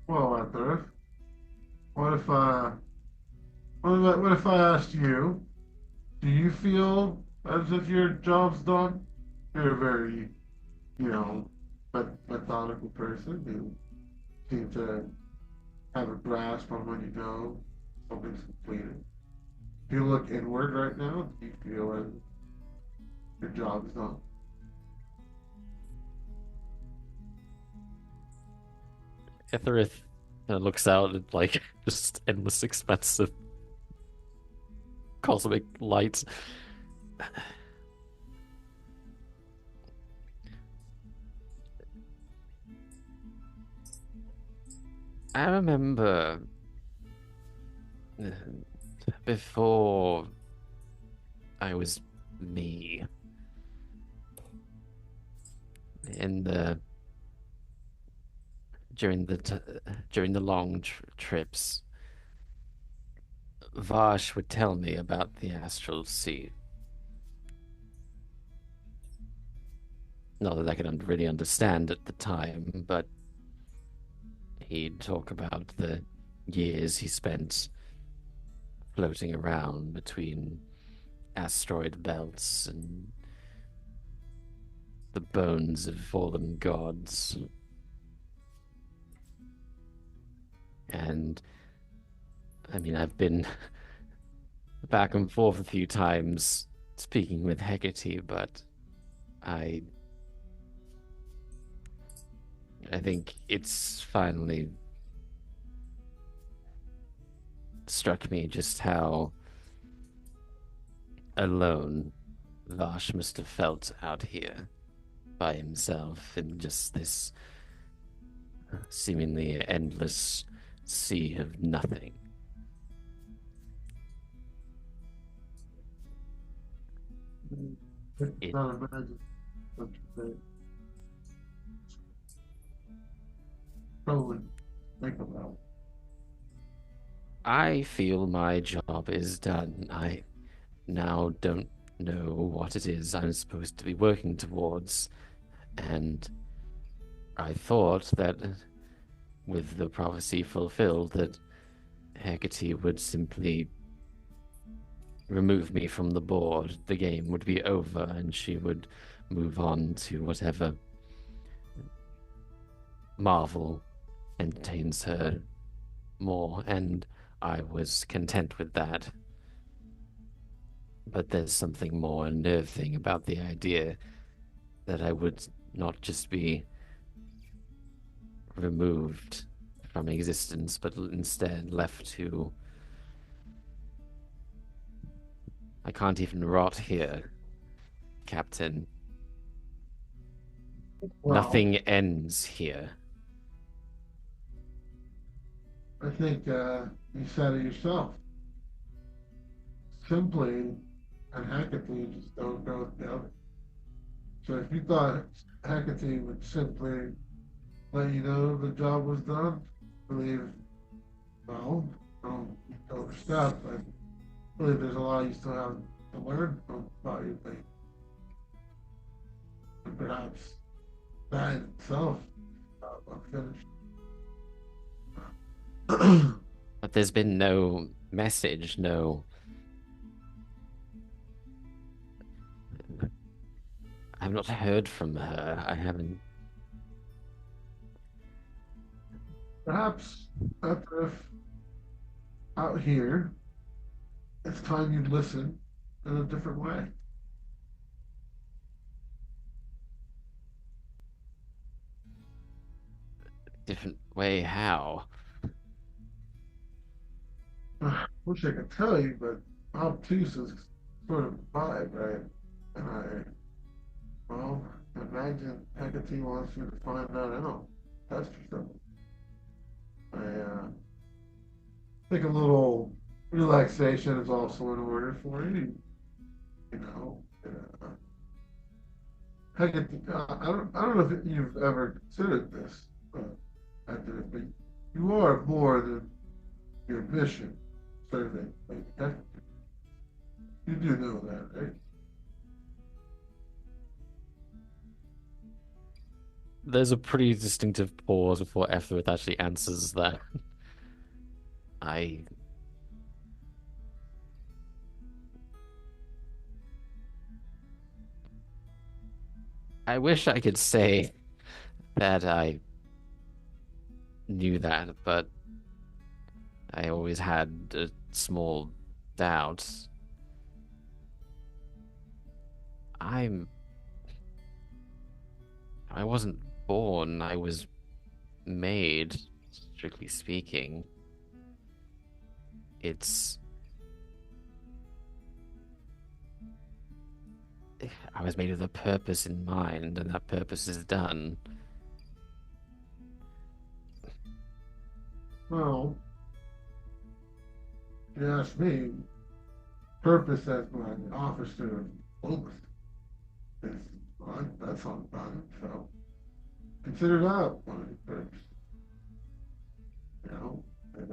Well, Arthur, what if I asked you, do you feel as if your job's done? You're a very, methodical person. You seem to have a grasp on when you know something's completed. If you look inward right now, do you feel as your job is done? Etherith looks out at like just endless expensive cosmic lights. I remember before I was me during the long trips, Vash would tell me about the astral sea. Not that I could really understand at the time, but he'd talk about the years he spent floating around between asteroid belts and the bones of fallen gods. And I mean, I've been back and forth a few times speaking with Hecate, but I think it's finally struck me just how alone Vash must have felt out here by himself in just this seemingly endless sea of nothing. Not imagine what you say. Probably think about. I feel my job is done. I now don't know what it is I'm supposed to be working towards, and I thought that with the prophecy fulfilled that Hecate would simply remove me from the board, the game would be over, and she would move on to whatever marvel entertains her more, and I was content with that. But there's something more unnerving about the idea that I would not just be removed from existence, but instead left to... I can't even rot here Captain. Well, Nothing ends here. I think you said it yourself. Simply and Hecate just don't go together. So if you thought Hecate would simply let you know the job was done, believe, well, don't overstep, but I believe there's a lot you still have to learn about your thing. And perhaps that in itself unfinished. But there's been no message, no. I've not heard from her. I haven't. Perhaps after if out here, it's time you listen in a different way. Different way, how? Wish I could tell you, but obtuse is sort of vibe, right? And well, imagine Hecate wants you to find that out. Test yourself. I think a little relaxation is also in order for you. You know, Hecate, I don't know if you've ever considered this, but you are more than your mission serving. Like, you do know that, right? There's a pretty distinctive pause before Etherith actually answers that. I. I wish I could say that I knew that, but I always had a small doubt. I'm. I wasn't born, I was made, strictly speaking. It's. I was made with a purpose in mind, and that purpose is done. Well, if you ask me, purpose as my officer of Oath is well, that's all done. So consider that one of your purpose. You know, and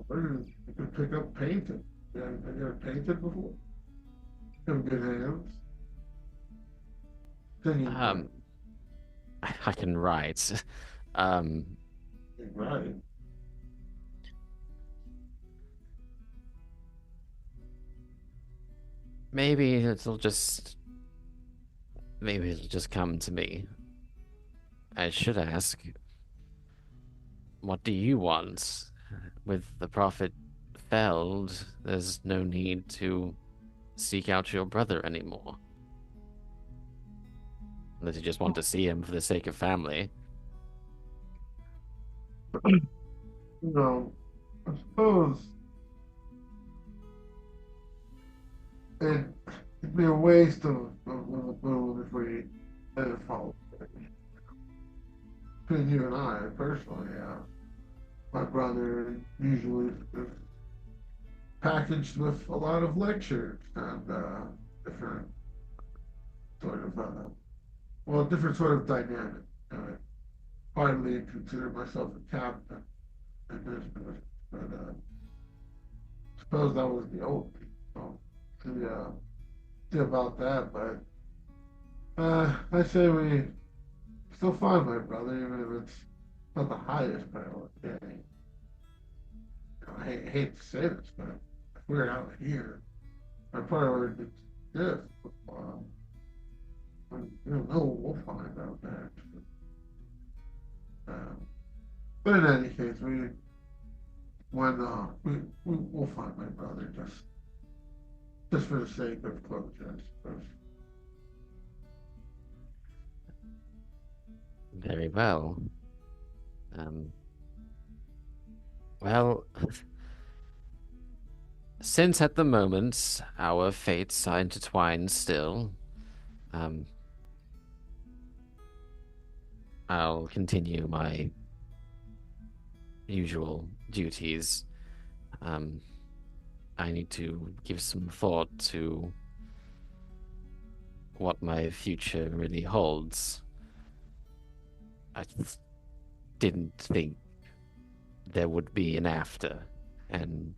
or you could pick up painting. Have you ever painted before? You have good hands. Singing, Um, I can write. Um, right. maybe it'll just. Maybe it'll just come to me. I should ask, what do you want? With the prophet felled, there's no need to seek out your brother anymore. Unless you just want to see him for the sake of family. You know, I suppose it, it'd be a waste of a boon if we didn't follow it. Between you and I, personally, my brother usually is packaged with a lot of lectures and different sort of, well, different sort of dynamic. I hardly consider myself a captain in this business, but suppose that was the old me. So, see about that, but I say we still find my brother, even if it's not the highest priority. I hate to say this, but if we're out here, our priority is this. We don't know what we'll find out there. But in any case, we'll find my brother just for the sake of closure, I suppose. Very well. Well, since at the moment our fates are intertwined still, um, I'll continue my usual duties. Um, I need to give some thought to what my future really holds. I didn't think there would be an after, and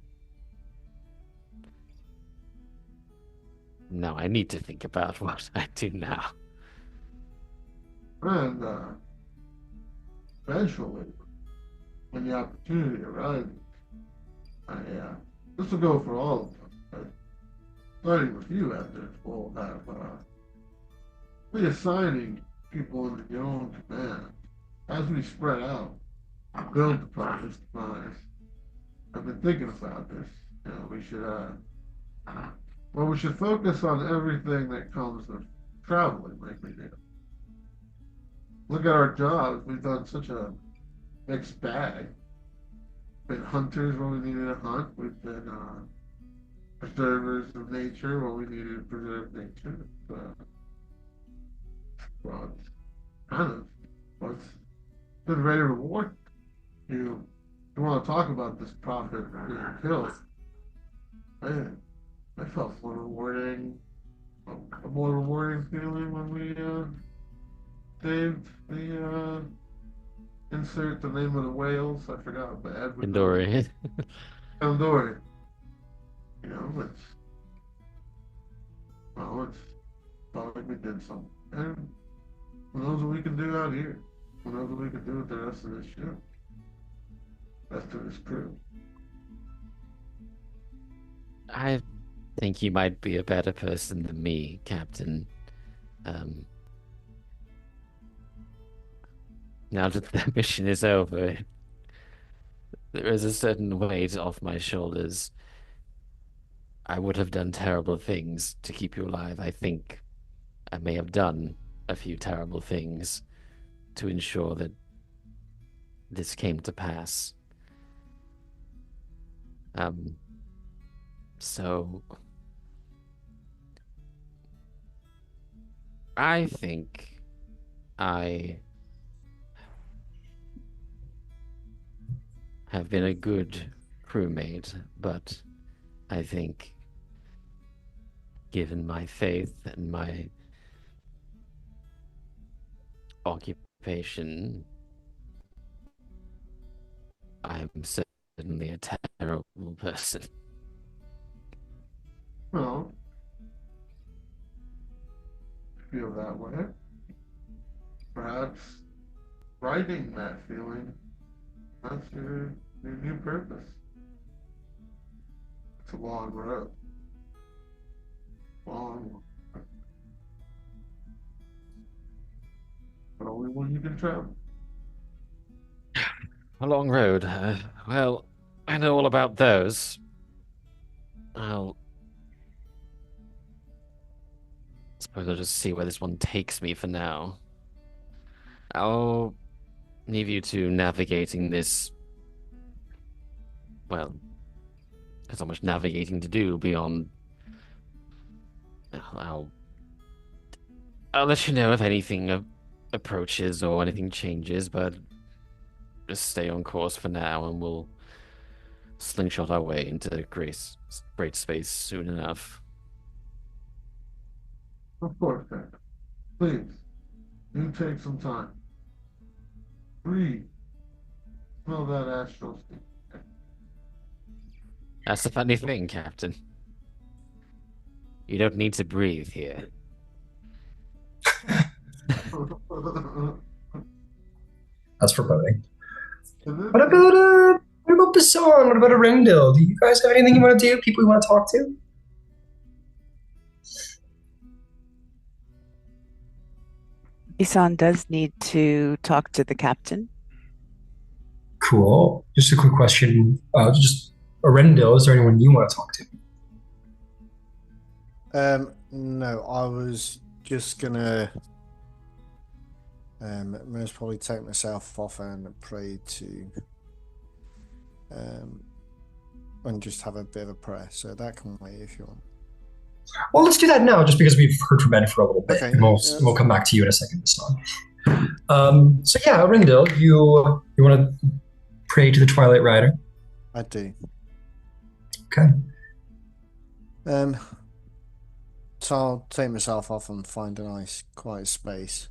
now I need to think about what I do now. And eventually, when the opportunity arises, this will go for all of us. But starting with you, Edgar, we'll have reassigning people into your own command as we spread out, build the project demise. I've been thinking about this. We should well, we should focus on everything that comes with traveling like we do. Look at our jobs. We've done such a mixed bag. Been hunters when we needed to hunt. We've been preservers of nature when we needed to preserve nature. Well, it's kind of what's been very rewarding. You want to talk about this prophet being killed? I felt a more rewarding feeling when we saved the insert the name of the whales. I forgot, but Edward Endori. Eldori. It's felt like we did something. And who knows what we can do out here? Who knows what we can do with the rest of this ship? Rest of this crew. I think you might be a better person than me, Captain. Now that the mission is over, there is a certain weight off my shoulders. I would have done terrible things to keep you alive. I think I may have done a few terrible things to ensure that this came to pass. So I think I have been a good crewmate, but I think given my faith and my occupation, I'm certainly a terrible person. Well, feel that way. Perhaps writing that feeling, that's your new purpose. It's a long road. Long road. But only one you can travel. A long road. Well, I know all about those. I'll suppose I'll just see where this one takes me for now. I'll leave you to navigating this. Well, there's not much navigating to do beyond. I'll let you know if anything approaches or anything changes, but just stay on course for now, and we'll slingshot our way into great space soon enough. Of course, then. Please, you take some time. Breathe. Smell that astral steam. That's the funny thing, Captain. You don't need to breathe here. That's foreboding. What about the song? What about Arendil? Do you guys have anything you want to do? People you want to talk to? Isan does need to talk to the captain. Cool. Just a quick question. Just Arendil, is there anyone you want to talk to? No, I was just gonna most probably take myself off and pray to and just have a bit of a prayer. So that can wait if you want. Well, let's do that now, just because we've heard from Ben for a little bit, Okay, and we'll come back to you in a second, Bastan. So yeah, Arendil, you want to pray to the Twilight Rider? I do. Okay. So I'll take myself off and find a nice, quiet space.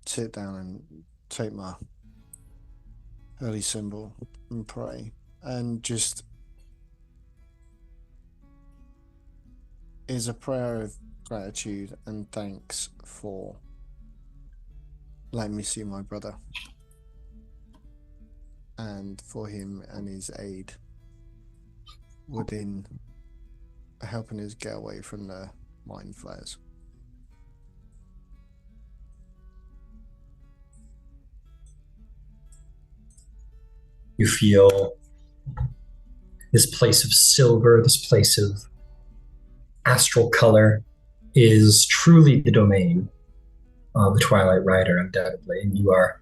Sit down and take my holy symbol and pray, and just is a prayer of gratitude and thanks for letting me see my brother, and for him and his aid within helping us get away from the mind flares. You feel this place of silver, this place of astral color is truly the domain of the Twilight Rider, undoubtedly. And you are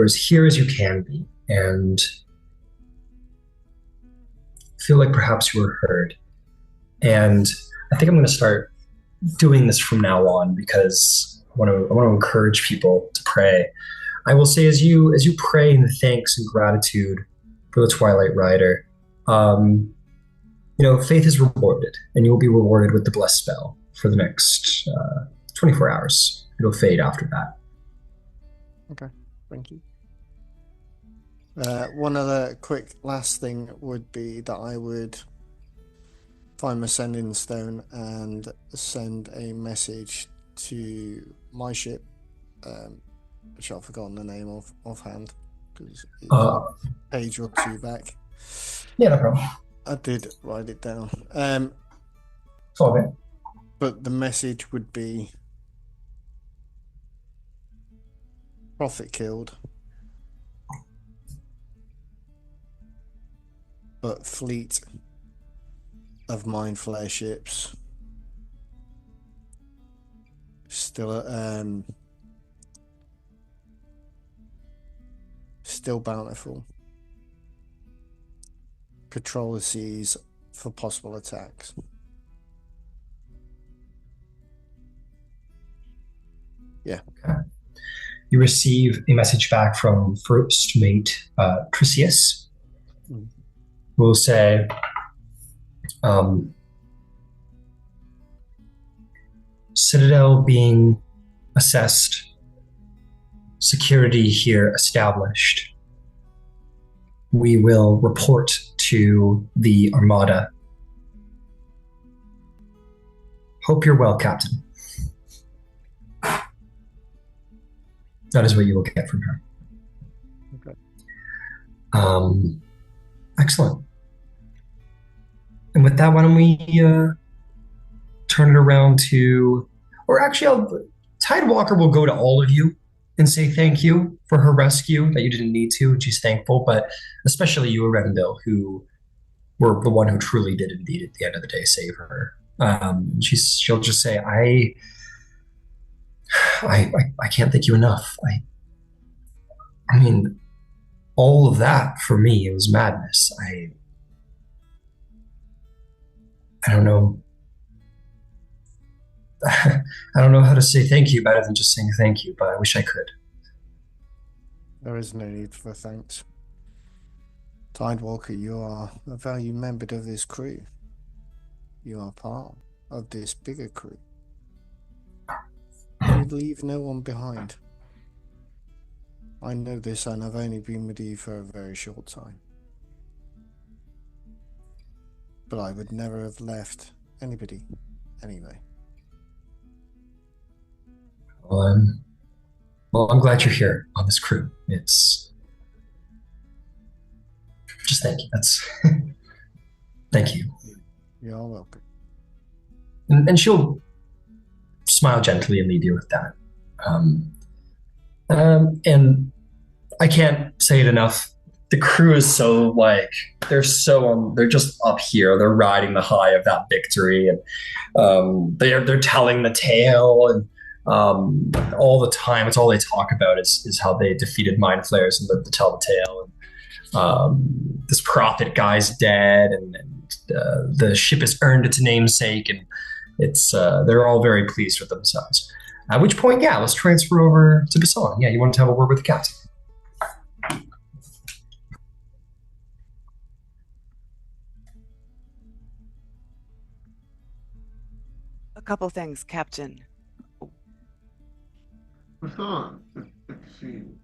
as here as you can be, and feel like perhaps you were heard. And I think I'm going to start doing this from now on, because I want to encourage people to pray. I will say, as you pray in thanks and gratitude for the Twilight Rider, faith is rewarded, and you will be rewarded with the blessed spell for the next 24 hours. It'll fade after that. Okay, thank you. One other quick last thing would be that I would find my sending stone and send a message to my ship, which I've forgotten the name of offhand, because it's a page or two back. Yeah, no problem. I did write it down. It's all good. But the message would be: Prophet killed, but fleet of mind flare ships still bountiful. Patrol the seas for possible attacks. Yeah. Okay. You receive a message back from First Mate Trisius, who will say, Citadel being assessed, security here established. We will report to the Armada. Hope you're well, Captain. That is what you will get from her. Okay. Excellent. And with that, why don't we turn it around to, or actually, Tidewalker will go to all of you and say thank you for her rescue, that you didn't need to, and she's thankful, but especially you, Arendil, who were the one who truly did indeed at the end of the day save her. She'll just say, I can't thank you enough. I mean, all of that for me, it was madness. I don't know. I don't know how to say thank you better than just saying thank you, but I wish I could. There is no need for thanks. Tidewalker, you are a valued member of this crew. You are part of this bigger crew. You would leave no one behind. I know this, and I've only been with you for a very short time. But I would never have left anybody anyway. Well, I'm glad you're here on this crew. It's just thank you. That's thank you. You're welcome. And she'll smile gently and leave you with that. And I can't say it enough. The crew is so they're just up here. They're riding the high of that victory, and they're telling the tale, and all the time. It's all they talk about is how they defeated mind flayers and lived to tell the tale. And this prophet guy's dead, and the ship has earned its namesake, and it's they're all very pleased with themselves. At which point, yeah, let's transfer over to Basson. Yeah, you wanted to have a word with the captain. A couple things, Captain. What's on? Good to see you.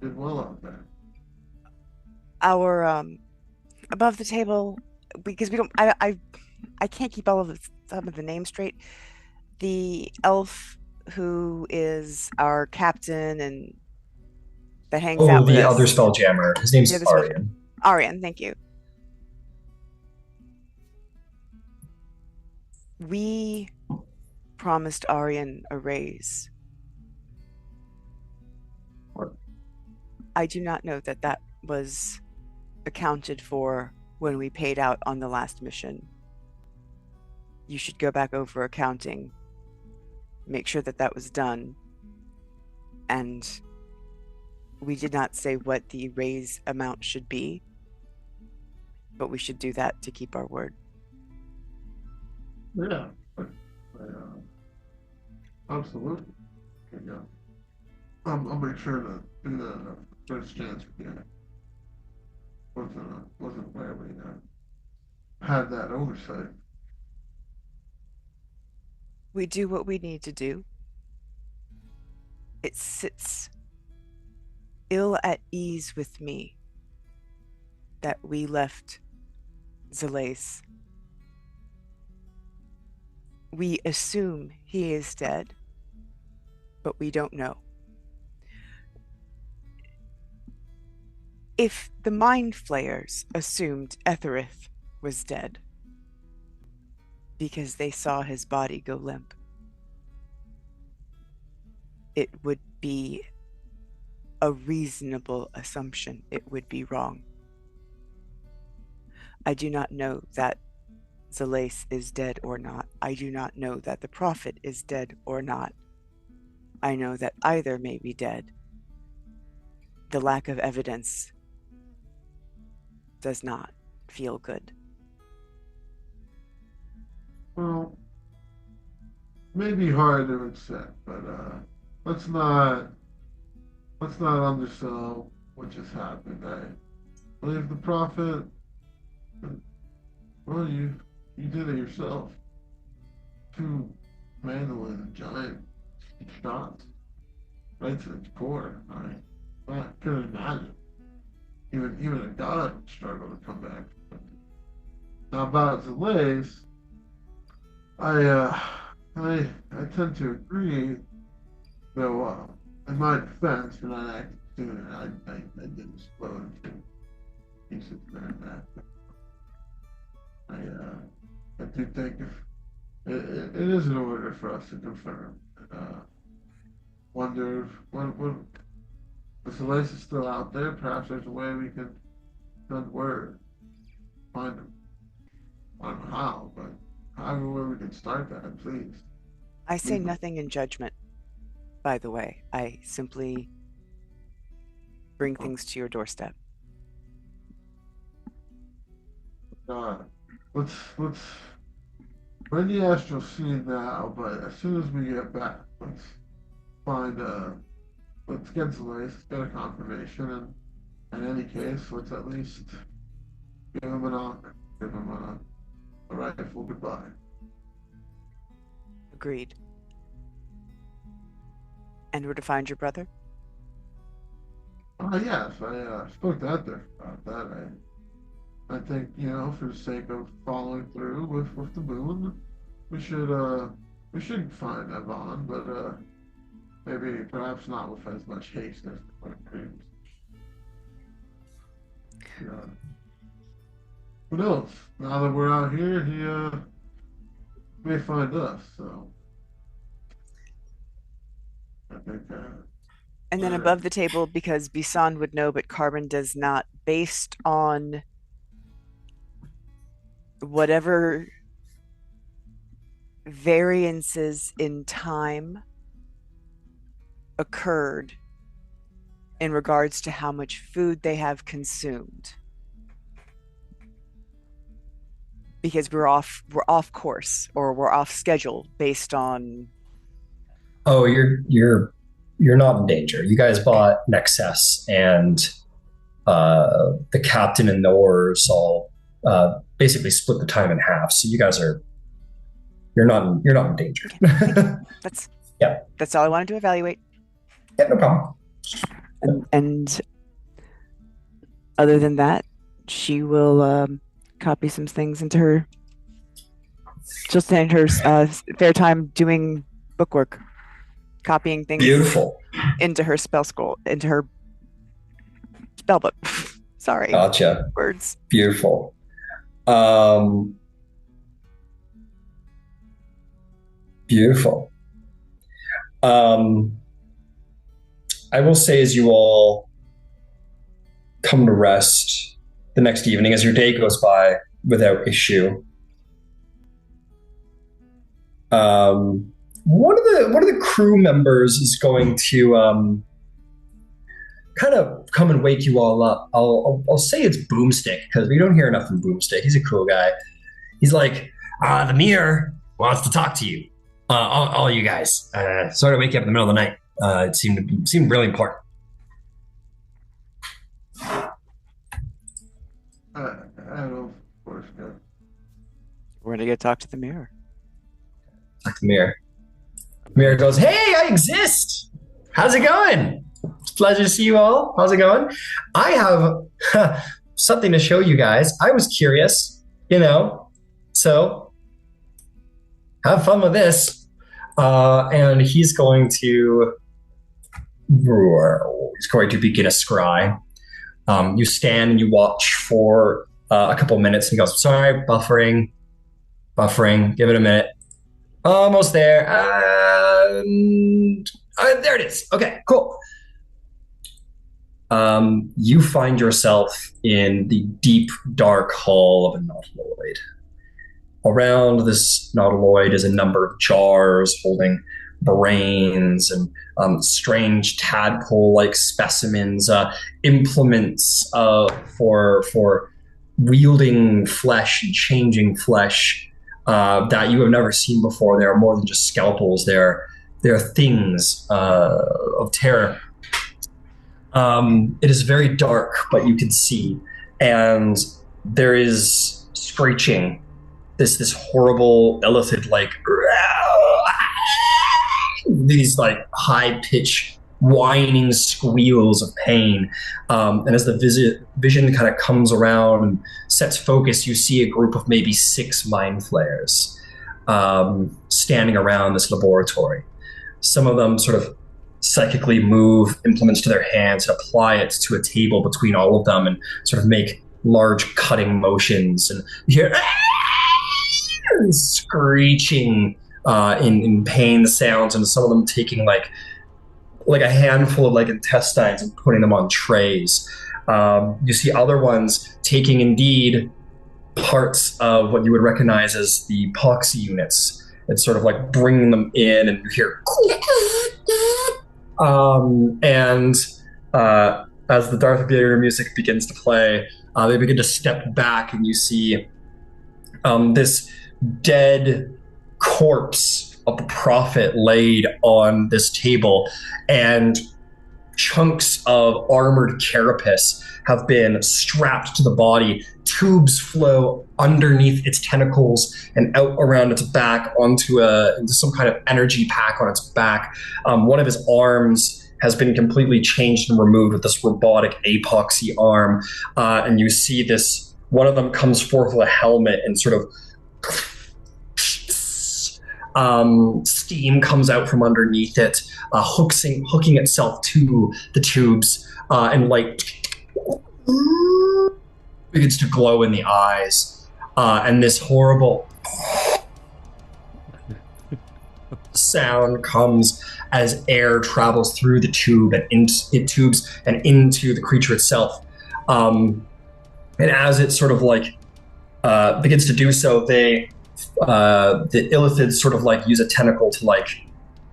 Did well out there. Our above the table, because we don't I can't keep all of some of the names straight. The elf who is our captain and that hangs Oh, out with the other us. Spelljammer. His The name's other spell, Arian. Arian, thank you. We promised Arian a raise. What? I do not know that that was accounted for when we paid out on the last mission. You should go back over accounting, make sure that that was done, and we did not say what the raise amount should be, but we should do that to keep our word. Yeah. Absolutely. Yeah. I'll make sure to do the first chance we get. Wasn't where we had that oversight. We do what we need to do. It sits ill at ease with me that we left Zalace. We assume he is dead, but we don't know. If the mind flayers assumed Etherith was dead because they saw his body go limp, it would be a reasonable assumption. It would be wrong. I do not know that Zalace is dead or not. I do not know that the prophet is dead or not. I know that either may be dead. The lack of evidence does not feel good. Well, maybe hard to accept, but let's not undersell what just happened. I believe the prophet. Well, you did it yourself. Two mandolin giant shots right to the core. I couldn't imagine. Even a god would struggle to come back. Now about the lace, I tend to agree. Though in my defense, when I acted sooner, I did explode into pieces there and that. I do think if it is in order for us to confirm. Wonder if the lace is still out there. Perhaps there's a way we can send word, find him. I don't know how, but however way we can start that, please. I say Leave it. nothing in judgment, by the way. I simply bring things to your doorstep. Uh, let's we're in the astral scene now, but as soon as we get back, let's find let's get the lace, let's get a confirmation, and in any case, let's at least give him an honor, give him a rightful goodbye. Agreed. And we're to find your brother? Yes, I spoke to Ether about that. I think, for the sake of following through with the moon, we should find Avon, but maybe perhaps not with as much haste as the dreams. Yeah. Who knows? Now that we're out here, he may find us. So I think. And then above the table, because Bisan would know, but Carbon does not, based on whatever variances in time occurred in regards to how much food they have consumed. Because we're off course, or we're off schedule based on. Oh, you're not in danger. You guys bought Nexus, and the captain and the oars all basically split the time in half. So you guys you're not in danger. Okay. That's Yeah. That's all I wanted to evaluate. Yeah, no problem. And other than that, she will copy some things into her. She'll spend her fair time doing bookwork, copying things Beautiful. into her into her spell book. Sorry, Gotcha. words. Beautiful. Beautiful. I will say, as you all come to rest the next evening, as your day goes by without issue, one of the crew members is going to kind of come and wake you all up. I'll say it's Boomstick, because we don't hear enough from Boomstick. He's a cool guy. He's like, the mirror wants to talk to you. All you guys. Sorry to wake you up in the middle of the night. It seemed really important. I don't force go. We're gonna go talk to the mirror. Talk to the mirror. Mirror goes, "Hey, I exist. How's it going? It's a pleasure to see you all. How's it going? I have something to show you guys. I was curious, so have fun with this." And he's going to begin a scry. You stand and you watch for a couple minutes, and he goes, "Sorry, buffering. Give it a minute. Almost there. There it is. Okay, cool." You find yourself in the deep, dark hull of a nautiloid. Around this nautiloid is a number of jars holding brains and strange tadpole-like specimens, implements for wielding flesh and changing flesh that you have never seen before. They are more than just scalpels. They're things of terror. It is very dark, but you can see, and there is screeching. This horrible illithid these high pitched whining squeals of pain. And as the vision kind of comes around and sets focus, you see a group of maybe 6 mind flayers standing around this laboratory. Some of them sort of psychically move implements to their hands and apply it to a table between all of them and sort of make large cutting motions. And you hear screeching in pain sounds, and some of them taking like a handful of intestines and putting them on trays. You see other ones taking indeed parts of what you would recognize as the epoxy units and sort of bringing them in, and you hear as the Darth Vader music begins to play, they begin to step back, and you see this dead corpse of the prophet laid on this table, and chunks of armored carapace have been strapped to the body. Tubes flow underneath its tentacles and out around its back into some kind of energy pack on its back. One of his arms has been completely changed and removed with this robotic epoxy arm, and you see this. One of them comes forth with a helmet, and sort of steam comes out from underneath it, hooking itself to the tubes, and begins to glow in the eyes, and this horrible sound comes as air travels through the tube and into the creature itself, and as it sort of begins to do so, they the illithids sort of like use a tentacle to like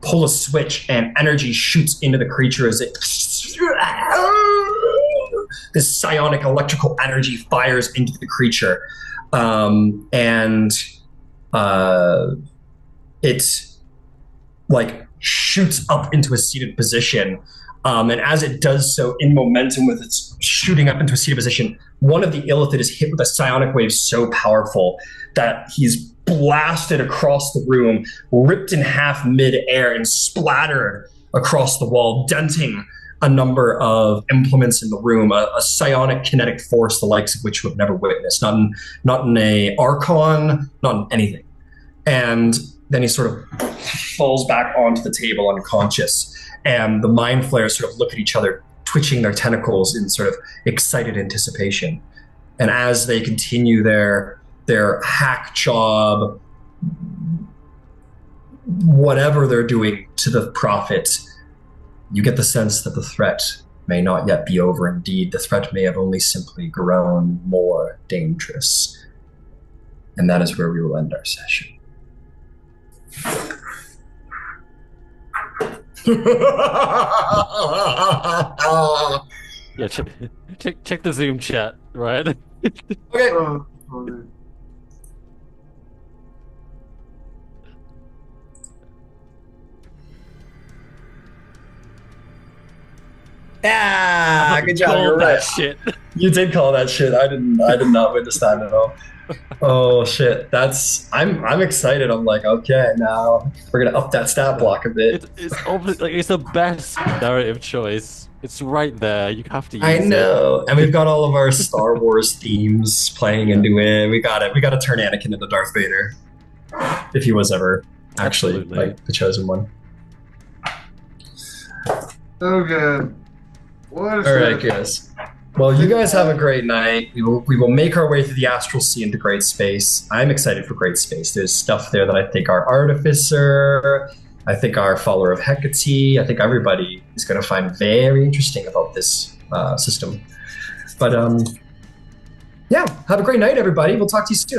pull a switch, and energy shoots into the creature as it this psionic electrical energy fires into the creature, and it like shoots up into a seated position. And as it does so, in momentum with its shooting up into a seated position, one of the illithid is hit with a psionic wave so powerful that he's blasted across the room, ripped in half mid-air, and splattered across the wall, denting a number of implements in the room, a psionic kinetic force the likes of which we've never witnessed, not in a Archon, not in anything. And then he sort of falls back onto the table unconscious, and the mind flayers sort of look at each other, twitching their tentacles in sort of excited anticipation. And as they continue their hack job, whatever they're doing to the prophet, you get the sense that the threat may not yet be over. Indeed, the threat may have only simply grown more dangerous. And that is where we will end our session. Yeah, check the Zoom chat, right? Okay. Yeah, good job. You're right. Shit. You did call that shit. I did not witness that at all. Oh shit. I'm excited. I'm like, okay, now we're gonna up that stat block a bit. It's obviously like it's the best narrative choice. It's right there. You have to use I know. And we've got all of our Star Wars themes playing into it. We gotta turn Anakin into Darth Vader. If he was ever actually like the chosen one. So good. What all right, guys. Well, you guys have a great night. We will make our way through the astral sea into Great Space. I'm excited for Great Space. There's stuff there that I think our Artificer, I think our Follower of Hecate, I think everybody is going to find very interesting about this system. But yeah, have a great night, everybody. We'll talk to you soon.